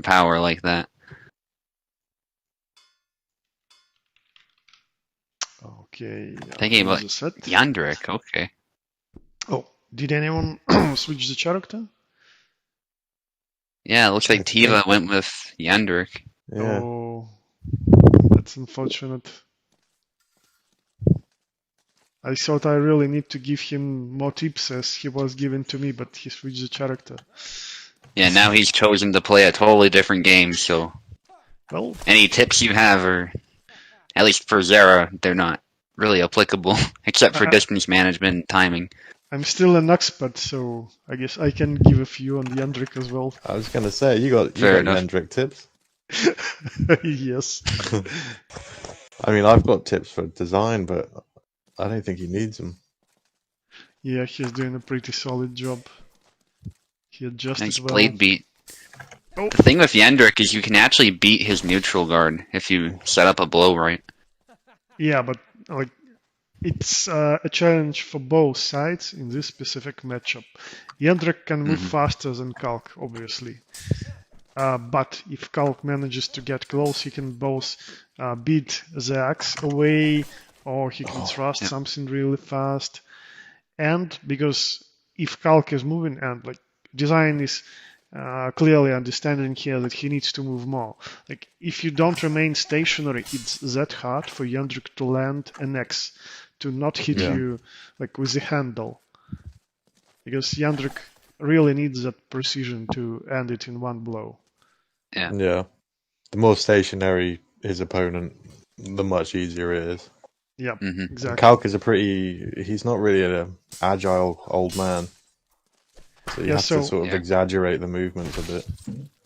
power like that. Okay. Thinking about the set. Yandrik, okay. Oh, did anyone switch the character? Yeah, it looks like I Tiva think- went with Yandrik. Yeah. Oh, that's unfortunate. I thought I really need to give him more tips as he was given to me, but he switched the character. Yeah, now he's chosen to play a totally different game, so Well, any tips you have are, at least for Zera, they're not really applicable, except for distance management and timing. I'm still an expert, so I guess I can give a few on the Yandrik as well. I was gonna say you got Fair enough. Yandrik tips. Yes. I mean, I've got tips for design, but I don't think he needs them. Yeah, he's doing a pretty solid job. He adjusted Nice well. blade beat. Oh. The thing with Yendrik is you can actually beat his neutral guard if you set up a blow right. Yeah, but like it's a challenge for both sides in this specific matchup. Yendrik can move faster than Kalk, obviously. But if Kalk manages to get close, he can both beat the axe away, or he can thrust yeah. something really fast. And because if Kalk is moving, and like design is clearly understanding here that he needs to move more. Like if you don't remain stationary, it's that hard for Yendrik to land an axe, to not hit you like with the handle, because Yendrik really needs that precision to end it in one blow. Yeah. The more stationary his opponent, the much easier it is. Yeah, Mhm. exactly. Kalk is he's not really an agile old man. So you Yeah, have to sort of Yeah. exaggerate the movements a bit.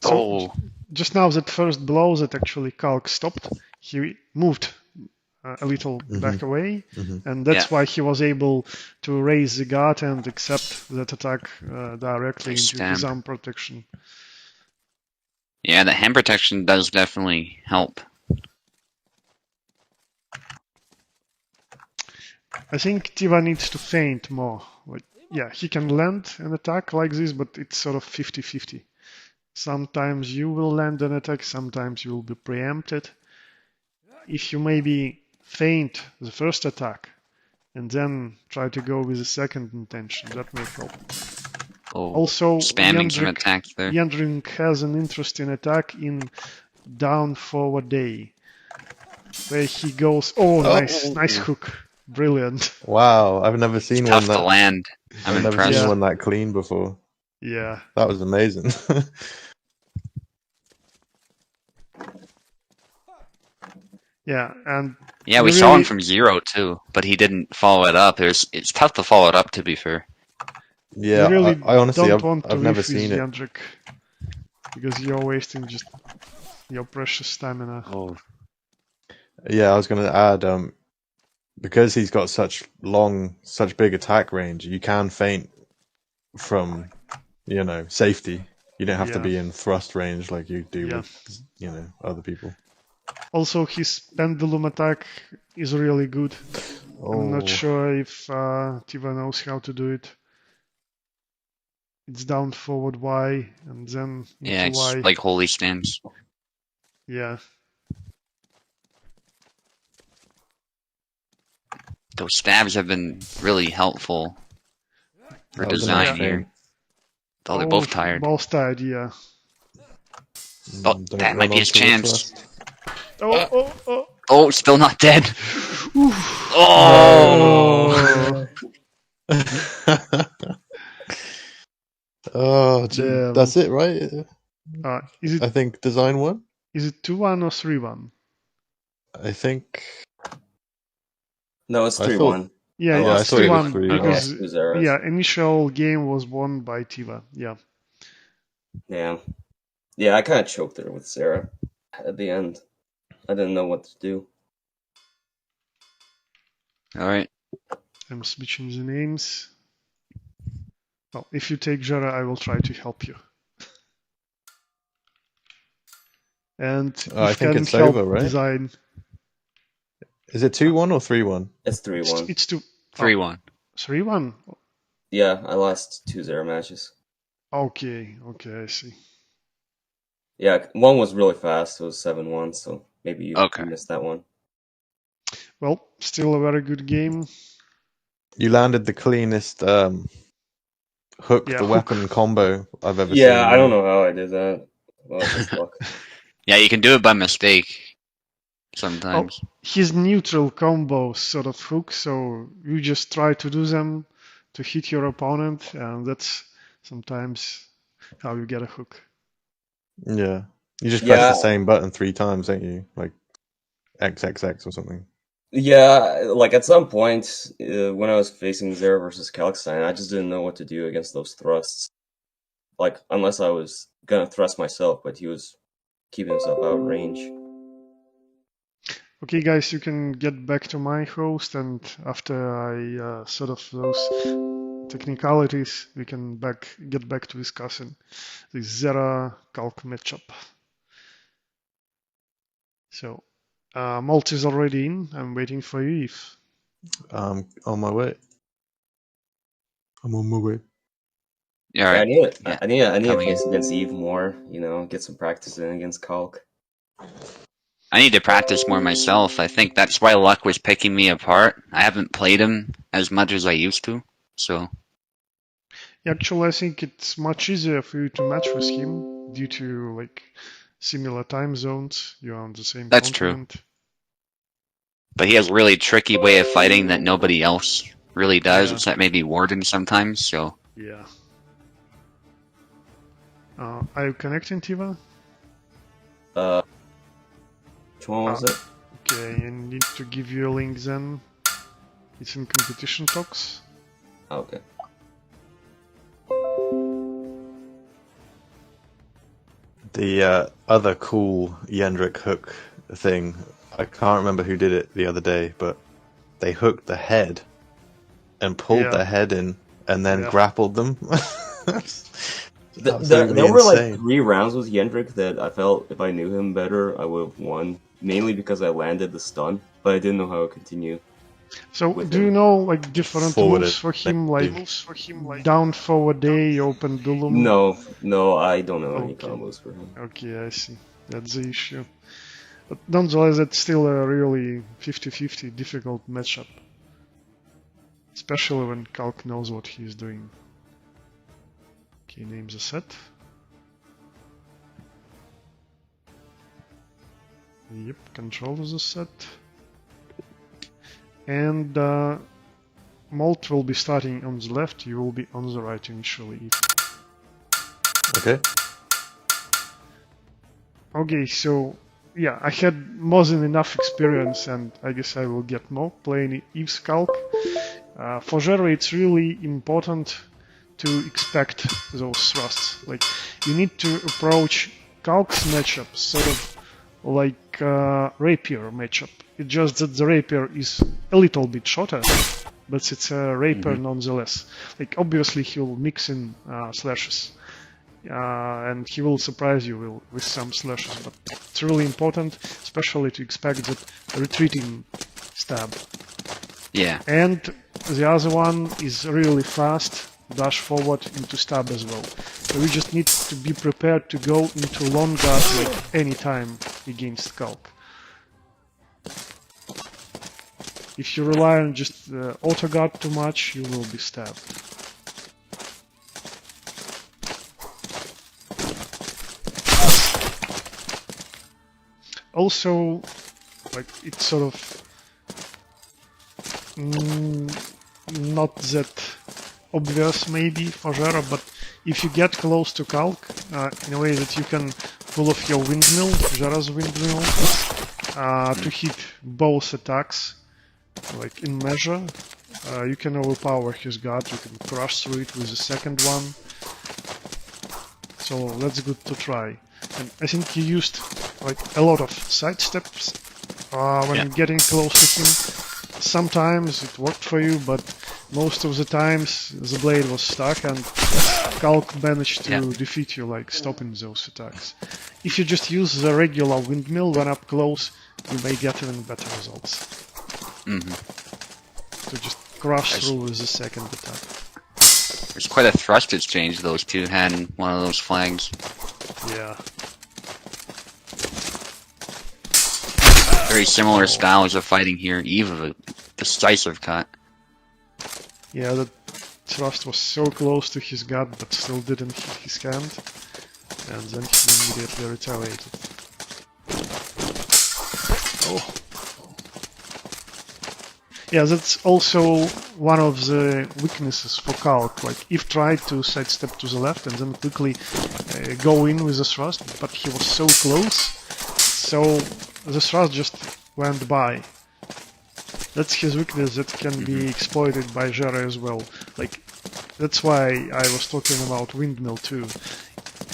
So just now that first blow that actually Kalk stopped, he moved a little back away, and that's why he was able to raise the guard and accept that attack directly Nice into his stamp. arm protection. Yeah, the hand protection does definitely help. I think Tiva needs to feint more. Like, yeah, he can land an attack like this, but it's sort of 50-50. Sometimes you will land an attack, sometimes you will be preempted. If you maybe feint the first attack and then try to go with the second intention, that may help. Also, Spamming some attacks there. Yendrik has an interesting attack in down forward day, where he goes. Oh, nice hook, brilliant. Wow, I've never seen Tough one to that. land. I'm I've never impressed. seen one that clean before. Yeah. That was amazing. Yeah, and Yeah, we saw him from zero too, but he didn't follow it up. It's tough to follow it up, to be fair. Yeah, you really I honestly, don't want to I've never live with seen it. Yendrik, because you're wasting just your precious stamina. Yeah, I was going to add, because he's got such big attack range, you can feint from, safety. You don't have to Yeah. be in thrust range like you do Yeah. with, other people. Also, his pendulum attack is really good. I'm not sure if Tiva knows how to do it. It's down forward Y and then into Yeah, it's Y. like holy stance. Yeah. Those stabs have been really helpful for That was a design nice here. feint. Oh, they're both tired. Both tired, yeah. Oh, Don't that might run be his onto the chance. thrust. Oh. Oh, still not dead. Oh! Oh, gee. Damn. That's it, right? Is I it think design won. 2-1 or 3-1? I think. No, it's I 3-1. Yeah, I it's thought it was 2-1 3-1. because Two zeros. yeah, initial game was won by Tiva. Yeah. Yeah, I kind of choked there with Sarah at the end. I didn't know what to do. All right. I'm switching the names. Well, if you take Jara, I will try to help you. And I if think can it's help over, right? design. Is it 2-1 or 3-1? It's 3-1. It's 3-1. 3-1. Yeah, I lost 2-0 matches. Okay, I see. Yeah, one was really fast. It was 7-1, so maybe you missed that one. Well, still a very good game. You landed the cleanest hook the weapon combo I've ever seen. Yeah, I don't know how I did that. Well, just luck. Yeah, you can do it by mistake sometimes. His neutral combo sort of hook, so you just try to do them to hit your opponent, and that's sometimes how you get a hook. Yeah. You just press the same button 3 times, don't you? Like XXX or something. Yeah, like at some point when I was facing Zera versus Kalkstein, I just didn't know what to do against those thrusts. Like, unless I was gonna thrust myself, but he was keeping himself out of range. Okay, guys, you can get back to my host, and after I sort of those technicalities, we can get back to discussing the Zera Calc matchup. So, Malt is already in. I'm waiting for you, Eve. On my way. I'm on my way. Yeah, all right. I need to coming face against Eve more. You know, get some practice in against Calc. I need to practice more myself. I think that's why Luck was picking me apart. I haven't played him as much as I used to, so. Actually, I think it's much easier for you to match with him due to like similar time zones. You're on the same That's true. continent. But he has a really tricky way of fighting that nobody else really does, Yeah. except maybe Warden sometimes, so. Yeah. Are you connecting, Tiva? Which one was it? Okay, I need to give you a link then. It's in competition talks. Oh, okay. The other cool Yendrick hook thing, I can't remember who did it the other day, but they hooked the head and pulled Yeah. the head in and then Yeah. grappled them. There Absolutely were like insane. 3 rounds with Yendrick that I felt if I knew him better, I would have won. Mainly because I landed the stun, but I didn't know how to continue. So, With do you him. know like different Forwarded. moves for him, like Thank down forward A, open Dulum? No, I don't know any Okay. combos for him. Okay, I see. That's the issue. But nonetheless, it's still a really 50-50 difficult matchup. Especially when Calc knows what he's doing. Okay, names a set. Yep, controls a set. And Malt will be starting on the left, you will be on the right initially. Okay. Okay, so yeah, I had more than enough experience, and I guess I will get more playing Eve's Calc. For Zero, it's really important to expect those thrusts. Like, you need to approach Calc's matchup sort of like Rapier matchup. It's just that the Rapier is a little bit shorter, but it's a Rapier nonetheless. Like, obviously he will mix in slashes. And he will surprise you with some slashes, but it's really important, especially to expect that retreating stab. Yeah. And the other one is really fast, dash forward into stab as well. So we just need to be prepared to go into long guard like any time against Calc. If you rely on just auto guard too much, you will be stabbed. Also, like, it's sort of not that obvious maybe for Zero, but if you get close to Calc, in a way that you can pull off your windmill, Zero's windmill, to hit both attacks, like in measure, you can overpower his guard, you can crush through it with the second one. So that's good to try. And I think he used like a lot of side steps when getting close to him. Sometimes it worked for you, but most of the times the blade was stuck and Calc managed to defeat you, like stopping those attacks. If you just use the regular windmill when up close, you may get even better results. So just crush through with the second attack. There's quite a thrust exchange those two had in one of those flags. Yeah. Very similar styles of fighting here. Eve of a decisive cut. Yeah, that thrust was so close to his gut, but still didn't hit his hand. And then he immediately retaliated. Oh. Yeah, that's also one of the weaknesses for Calc. Like, Eve tried to sidestep to the left and then quickly go in with the thrust, but he was so close, so the thrust just went by. That's his weakness that can be exploited by Zero as well. Like, that's why I was talking about windmill too.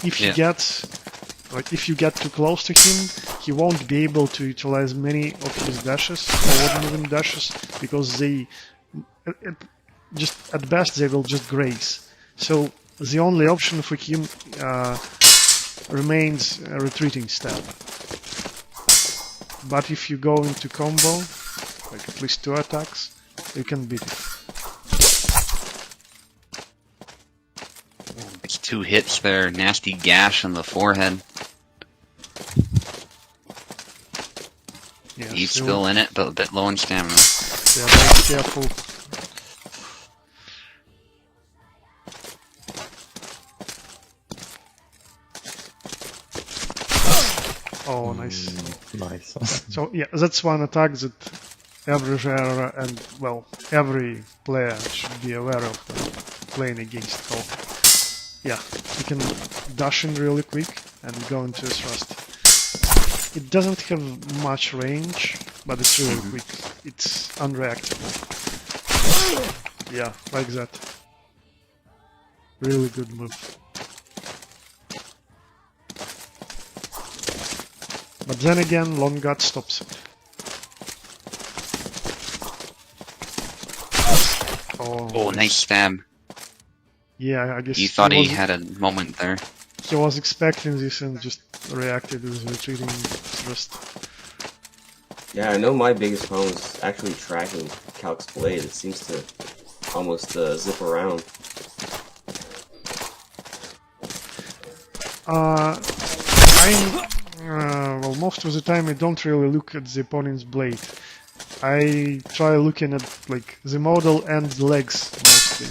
If he gets Like if you get too close to him, he won't be able to utilize many of his dashes, forward moving dashes, because they, just at best, they will just graze. So the only option for him remains a retreating stab. But if you go into combo, like at least 2 attacks, you can beat it. It's 2 hits there. Nasty gash on the forehead. Yeah, He's still in it, but a bit low in stamina. Yeah, very careful. Oh, nice. Nice. So yeah, that's one attack that every genre and, well, every player should be aware of when playing against Hulk. Yeah, you can dash in really quick and go into a thrust. It doesn't have much range, but it's really quick. It's unreactable. Yeah, like that. Really good move. But then again, Long Gut stops it. Oh, nice stab. Yeah, I guess You thought he was, had a moment there. he was expecting this and just reacted with retreating thrust. Yeah, I know my biggest problem is actually tracking Calc's blade. It seems to almost zip around. Well, most of the time I don't really look at the opponent's blade. I try looking at like the model and the legs mostly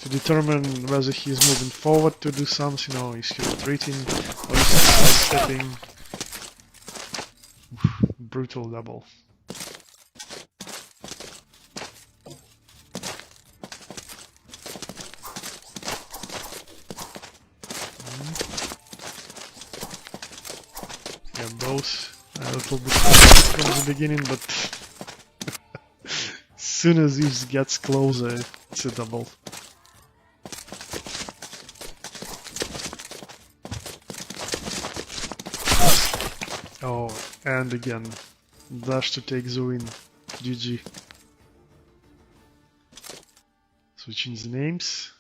to determine whether he's moving forward to do something, or is he retreating, or is he sidestepping. Brutal double. Yeah, both a little bit from the beginning, but as soon as it gets closer, it's a double. Oh, and again, dash to take the win. GG. Switching the names.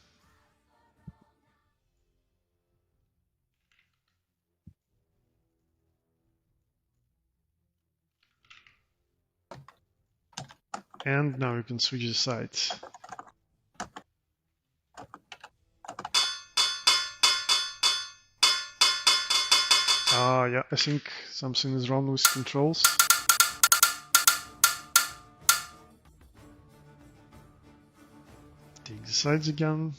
And now you can switch the sides. Yeah, I think something is wrong with controls. Take the sides again.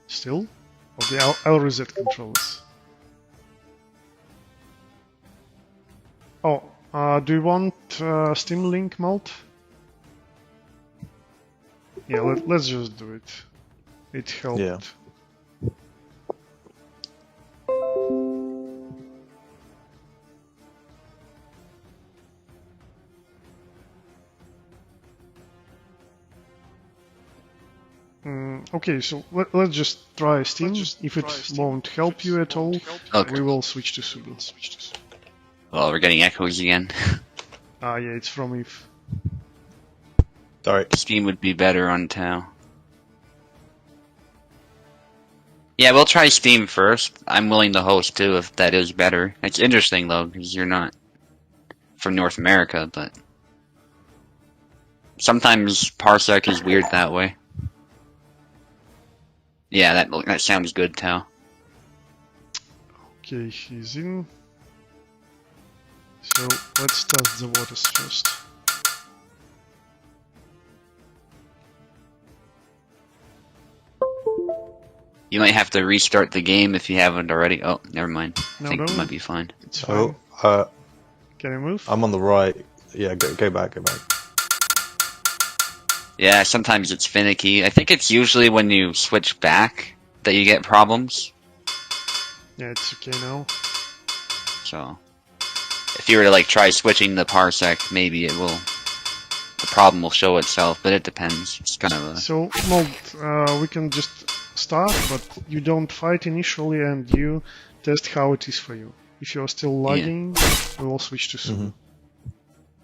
Still? Okay, I'll reset controls. Oh, do you want Steam Link mode? Yeah, let's just do it. It helped. Yeah. Okay, so let's just try Steam. If it won't help you at all, Okay. we will switch to Sudo. Well, we're getting echoes again. Yeah, it's from if. Sorry. Steam would be better on Tau. Yeah, we'll try Steam first. I'm willing to host too if that is better. It's interesting though, because you're not from North America, but sometimes Parsec is weird that way. Yeah, that sounds good, Tau. Okay, he's in. So let's test the waters first. You might have to restart the game if you haven't already. Oh, never mind. No, I think no. it might be fine. It's fine. Oh, Can I move? I'm on the right. Yeah, go back, go back. Yeah, sometimes it's finicky. I think it's usually when you switch back that you get problems. Yeah, it's okay now. So, if you were to like try switching the parsec, maybe it will. The problem will show itself, but it depends. It's kind of a. So, Mold, we can just start, but you don't fight initially, and you test how it is for you. If you're still lagging, we will switch to Subu.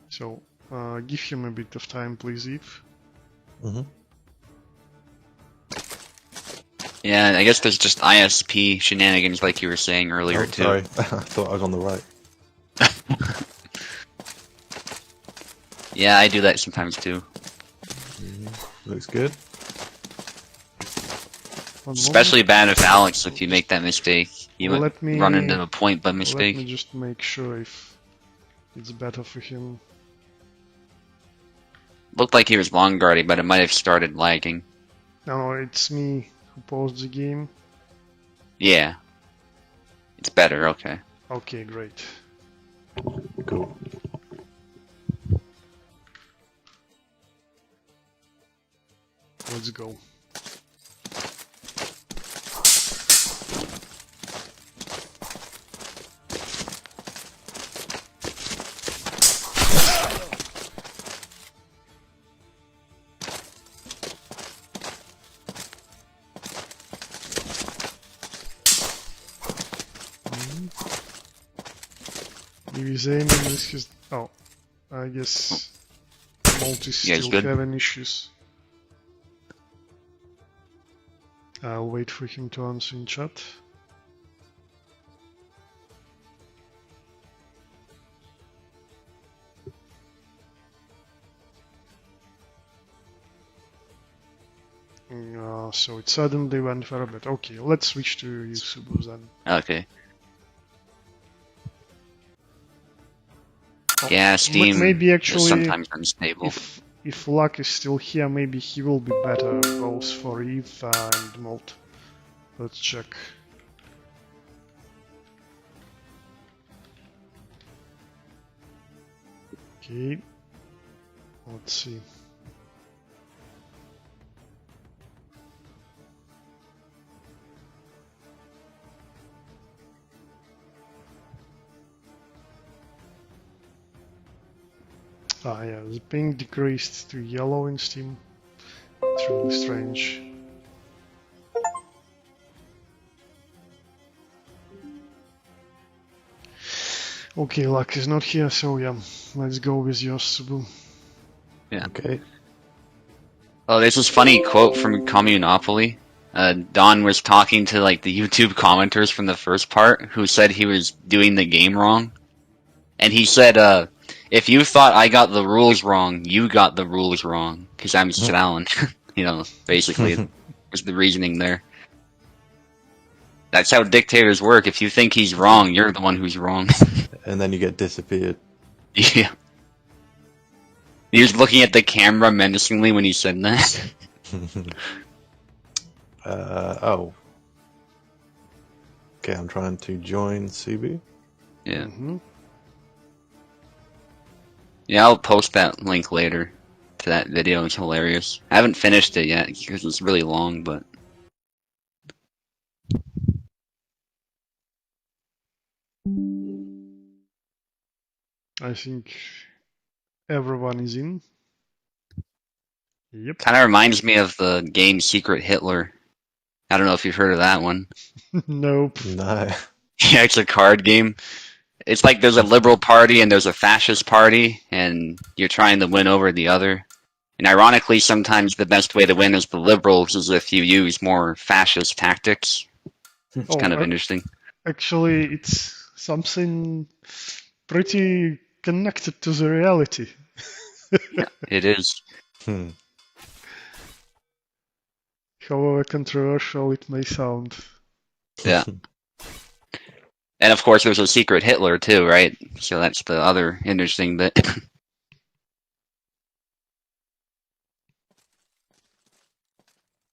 So, give him a bit of time, please, Eve. Yeah, I guess there's just ISP shenanigans like you were saying earlier, Oh, too. sorry. I thought I was on the right. Yeah, I do that sometimes, too. Looks good. One Especially bad if Alex, if you make that mistake. You Well, would let me- run into a point by moment. mistake. Let me just make sure if it's better for him. Looked like he was long guarding, but it might have started lagging. No, it's me who paused the game. Yeah. It's better, okay. Okay, great. Cool. Let's go. If he's aiming, this is... Oh, I guess Maltese Yeah, he's still good. having issues. I'll wait for him to answer in chat. So it suddenly went for a bit. Okay, let's switch to Yusubu then. Okay. Yeah, Steam maybe is actually, sometimes unstable. if Luck is still here, maybe he will be better both for Eve and Molt. Let's check. Okay, let's see. Ah, yeah, the ping decreased to yellow in Steam. It's really strange. Okay, Luck is not here, so yeah, let's go with Yosubu. Yeah. Okay. Oh, there's this funny quote from Communopoly. Don was talking to like the YouTube commenters from the first part who said he was doing the game wrong. And he said, if you thought I got the rules wrong, you got the rules wrong. Because I'm Stalin. You know, basically, was the reasoning there. That's how dictators work. If you think he's wrong, you're the one who's wrong. And then you get disappeared. Yeah. He was looking at the camera menacingly when he said that. Oh. Okay, I'm trying to join Subu. Yeah. Mm-hmm. Yeah, I'll post that link later to that video. It's hilarious. I haven't finished it yet because it's really long, but I think everyone is in. Yep. kind of reminds me of the game Secret Hitler. I don't know if you've heard of that one. Nope. No. Yeah, it's a card game. It's like there's a liberal party and there's a fascist party, and you're trying to win over the other. And ironically, sometimes the best way to win as the liberals is if you use more fascist tactics. It's kind of interesting. Actually, it's something pretty connected to the reality. It is. However controversial it may sound. Yeah. And of course, there's a secret Hitler too, right? So that's the other interesting bit.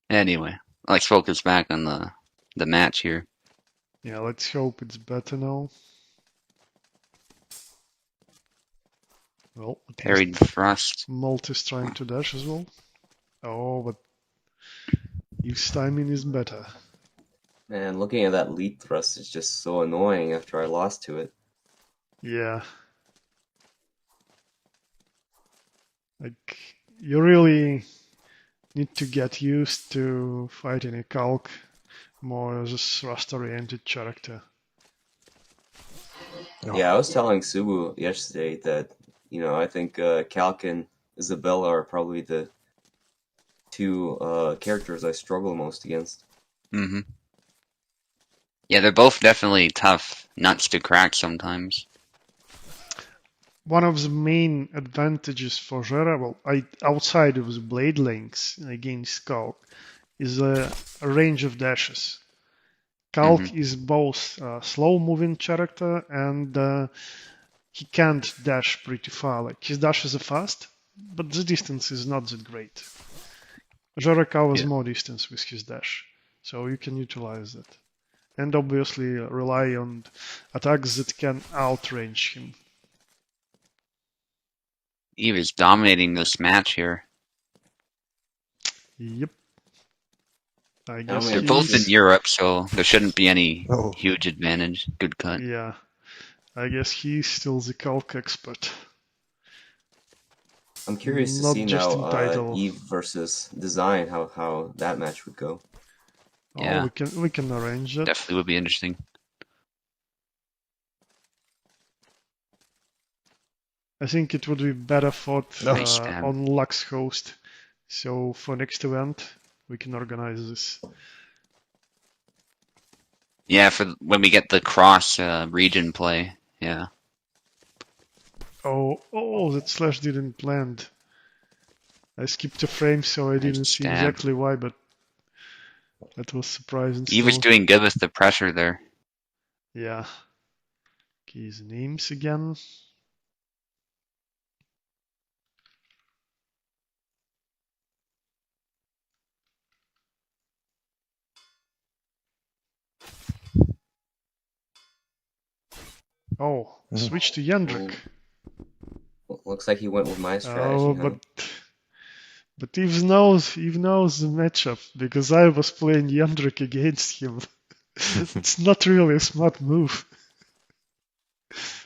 Anyway, let's focus back on the match here. Yeah, let's hope it's better now. Well, Parried thrust. Molt is trying to dash as well. Oh, but his timing is better. Man, looking at that lead thrust is just so annoying after I lost to it. Yeah. Like, you really need to get used to fighting a Calc more as a thrust-oriented character. Yeah, I was telling Subu yesterday that, I think Calc and Isabella are probably the two characters I struggle most against. Hmm. Yeah, they're both definitely tough nuts to crack sometimes. One of the main advantages for Jera, well, outside of the blade lengths against Calc, is a range of dashes. Calc is both a slow-moving character and he can't dash pretty far. Like his dashes are fast, but the distance is not that great. Jera covers more distance with his dash, so you can utilize that. And obviously rely on attacks that can outrange him. Eve is dominating this match here. Yep. I How guess many They're of both in these- Europe, so there shouldn't be any Oh. huge advantage. Good cut. Yeah. I guess he's still the Calc expert. I'm curious to Not see just now in title. Eve versus Design, how that match would go. Yeah. Oh, we can arrange that. Definitely would be interesting. I think it would be better fought Nice stab. on Lux host. So for next event, we can organize this. Yeah, for when we get the cross region play. Yeah. Oh, that slash didn't land. I skipped a frame, so I didn't see stab. exactly why, but that was surprising. Eve was still. doing good with the pressure there. Yeah. Okay, his names again. Oh, switch to Yendrik. Looks like he went with my strategy. Oh, huh? but Eve knows the matchup because I was playing Yendrik against him. It's not really a smart move.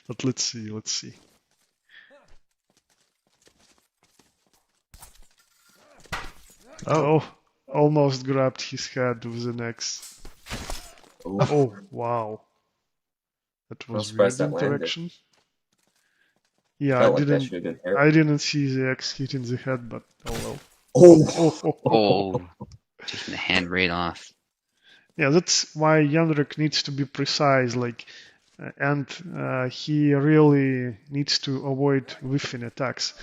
But let's see. Oh, almost grabbed his head with an axe. Ooh. Oh, wow. That was weird surprised that landed. interaction. Yeah, Felt like that should have been fair. I didn't see the axe hit in the head, but oh well. Oh! Oh, just the hand right off. Yeah, that's why Yandrik needs to be precise, and he really needs to avoid whiffing attacks,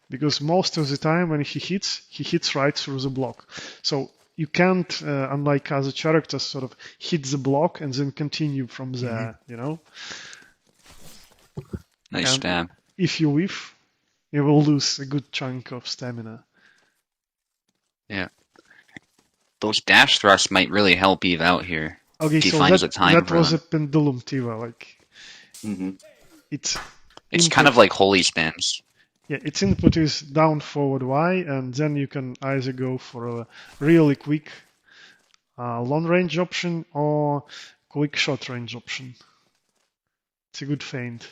because most of the time when he hits right through the block. So you can't, unlike other characters, sort of hit the block and then continue from there, you know? Nice And stab. if you whiff, you will lose a good chunk of stamina. Yeah. Those dash thrusts might really help Eve out here. Okay, If he so finds a time that for was them. a pendulum Tiva, Mm-hmm. it's It's kind of like holy stance. Yeah, its input is down, forward, Y, and then you can either go for a really quick long range option or quick short range option. It's a good feint.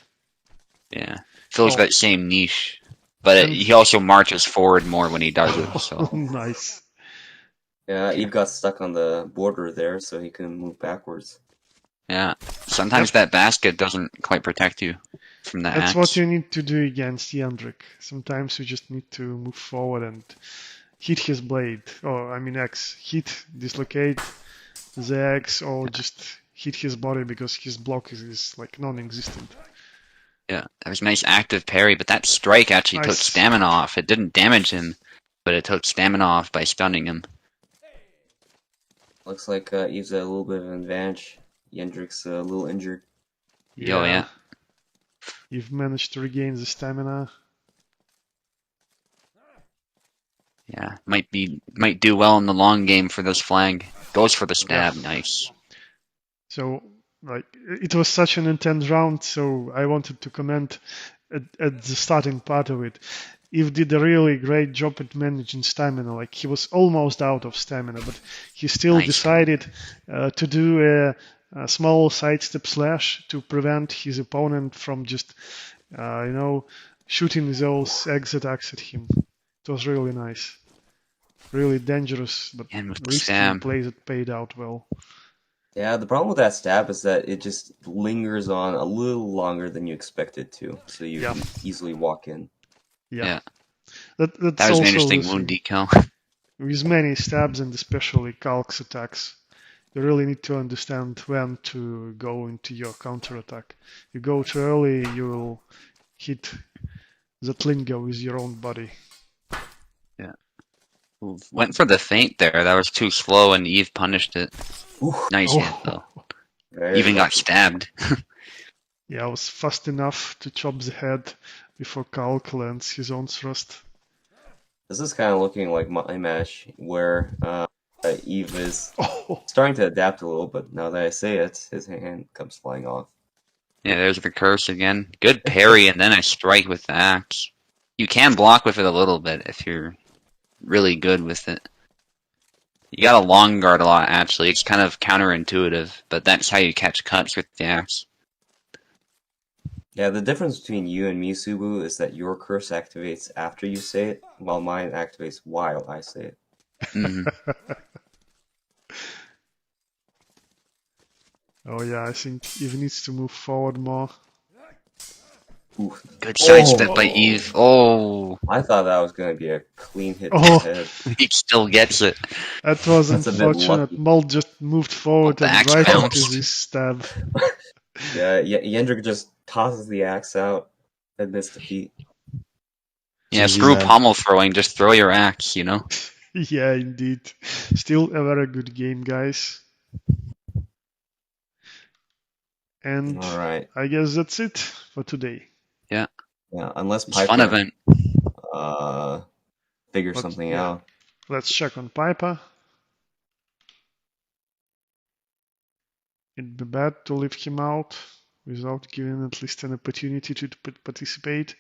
Yeah. Fills Oh. that same niche. But And- he also marches forward more when he does it, so. Nice. Yeah, Eve got stuck on the border there, so he couldn't move backwards. Yeah. Sometimes that basket doesn't quite protect you from the That's axe. what you need to do against Yandrik. Sometimes you just need to move forward and hit his blade, or I mean axe. Hit, dislocate the axe, or just hit his body because his block is like non-existent. Yeah, that was a nice active parry, but that strike actually took Nice. stamina off. It didn't damage him, but it took stamina off by stunning him. Looks like Eve's at a little bit of an advantage. Yendrik's a little injured. Oh, yeah. You've managed to regain the stamina. Yeah, might do well in the long game for this flag. Goes for the stab, Yeah. nice. So, like, it was such an intense round, so I wanted to comment at the starting part of it. Eve did a really great job at managing stamina. Like, he was almost out of stamina, but he still Nice. decided to do a small sidestep slash to prevent his opponent from just, shooting those exit attacks at him. It was really nice. Really dangerous, but And with the risky stab. plays that paid out well. Yeah, the problem with that stab is that it just lingers on a little longer than you expect it to, so you Yeah. can easily walk in. Yeah. That's That was an also interesting the wound thing. decal. With many stabs and especially calcs attacks, you really need to understand when to go into your counterattack. You go too early, you will hit that lingo with your own body. Went for the feint there. That was too slow, and Eve punished it. Ooh, Nice hit, though. very Even got lucky. stabbed. Yeah, I was fast enough to chop the head before Calc lands his own thrust. This is kind of looking like my match, where Eve is Oh, starting to adapt a little, but now that I say it, his hand comes flying off. Yeah, there's the curse again. Good parry, and then a strike with the axe. You can block with it a little bit if you're really good with it. You got a long guard a lot, actually. It's kind of counterintuitive, but that's how you catch cuts with the axe. Yeah, the difference between you and me, Subu, is that your curse activates after you say it, while mine activates while I say it. Mhm. oh yeah, I think Eve needs to move forward more. Ooh. Good sidestep by Eve. Oh, I thought that was going to be a clean hit to Oh. the head. he still gets it. That was That's a bit unfortunate. lucky. Mol just moved forward The and axe right into bounced. this stab. Yeah, Yendrik just tosses the axe out, admits defeat. Yeah, GG, screw man. pommel throwing. Just throw your axe, you know? Yeah, indeed. Still a very good game, guys. And Alright. I guess that's it for today. Yeah, unless It's a fun Piper event. figures But something yeah, out. let's check on Piper. It'd be bad to leave him out without giving at least an opportunity to participate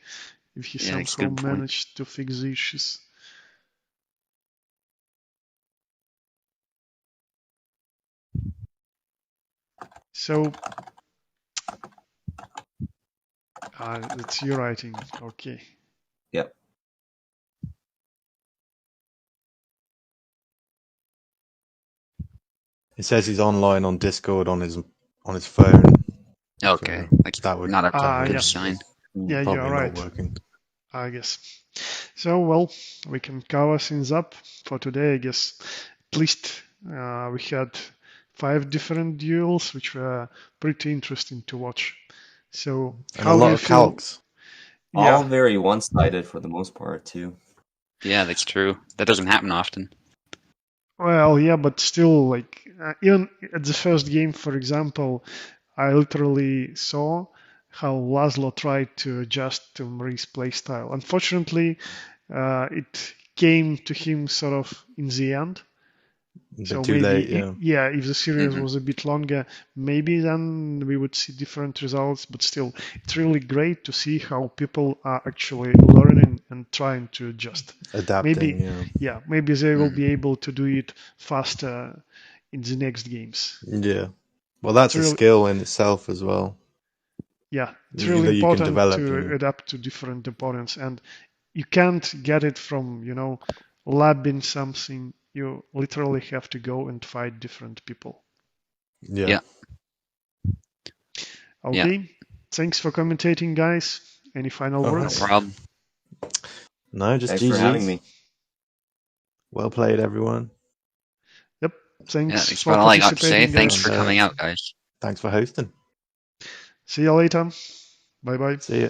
if he Yeah, it's a somehow good point. managed to fix the issues. So, it's you writing. Okay. Yep. It says he's online on Discord on his phone. Okay, So like that would not a Yeah. good sign. Yeah, you're probably right. not working. I guess. So, well, we can cover things up for today, I guess. At least we had 5 different duels, which were pretty interesting to watch. So, And a how do lot you of feel? calcs. Yeah, All very one-sided for the most part, too. Yeah, that's true. That doesn't happen often. well, yeah, but still, like, even at the first game, for example, I literally saw how Laszlo tried to adjust to Marie's playstyle. Unfortunately, it came to him sort of in the end. A So bit too maybe, late, yeah. yeah, if the series Mhm. was a bit longer, maybe then we would see different results. But still, it's really great to see how people are actually learning and trying to adjust. Adapting, Maybe, yeah. maybe they will Mhm. be able to do it faster in the next games. Yeah. Well, that's It's a really, skill in itself as well. yeah, it's You really that you can important develop. to adapt to different opponents, and you can't get it from labbing something. You literally have to go and fight different people. Yeah. Yeah. Yeah. Okay, thanks for commentating, guys. Any final All No words? right. problem. No, just Thanks for having GG's. me. Well played, everyone. Yep, Yeah, thanks that's for about all I got to say. participating, Thanks guys. for And coming out, guys. thanks for hosting. See you later. Bye bye. See ya.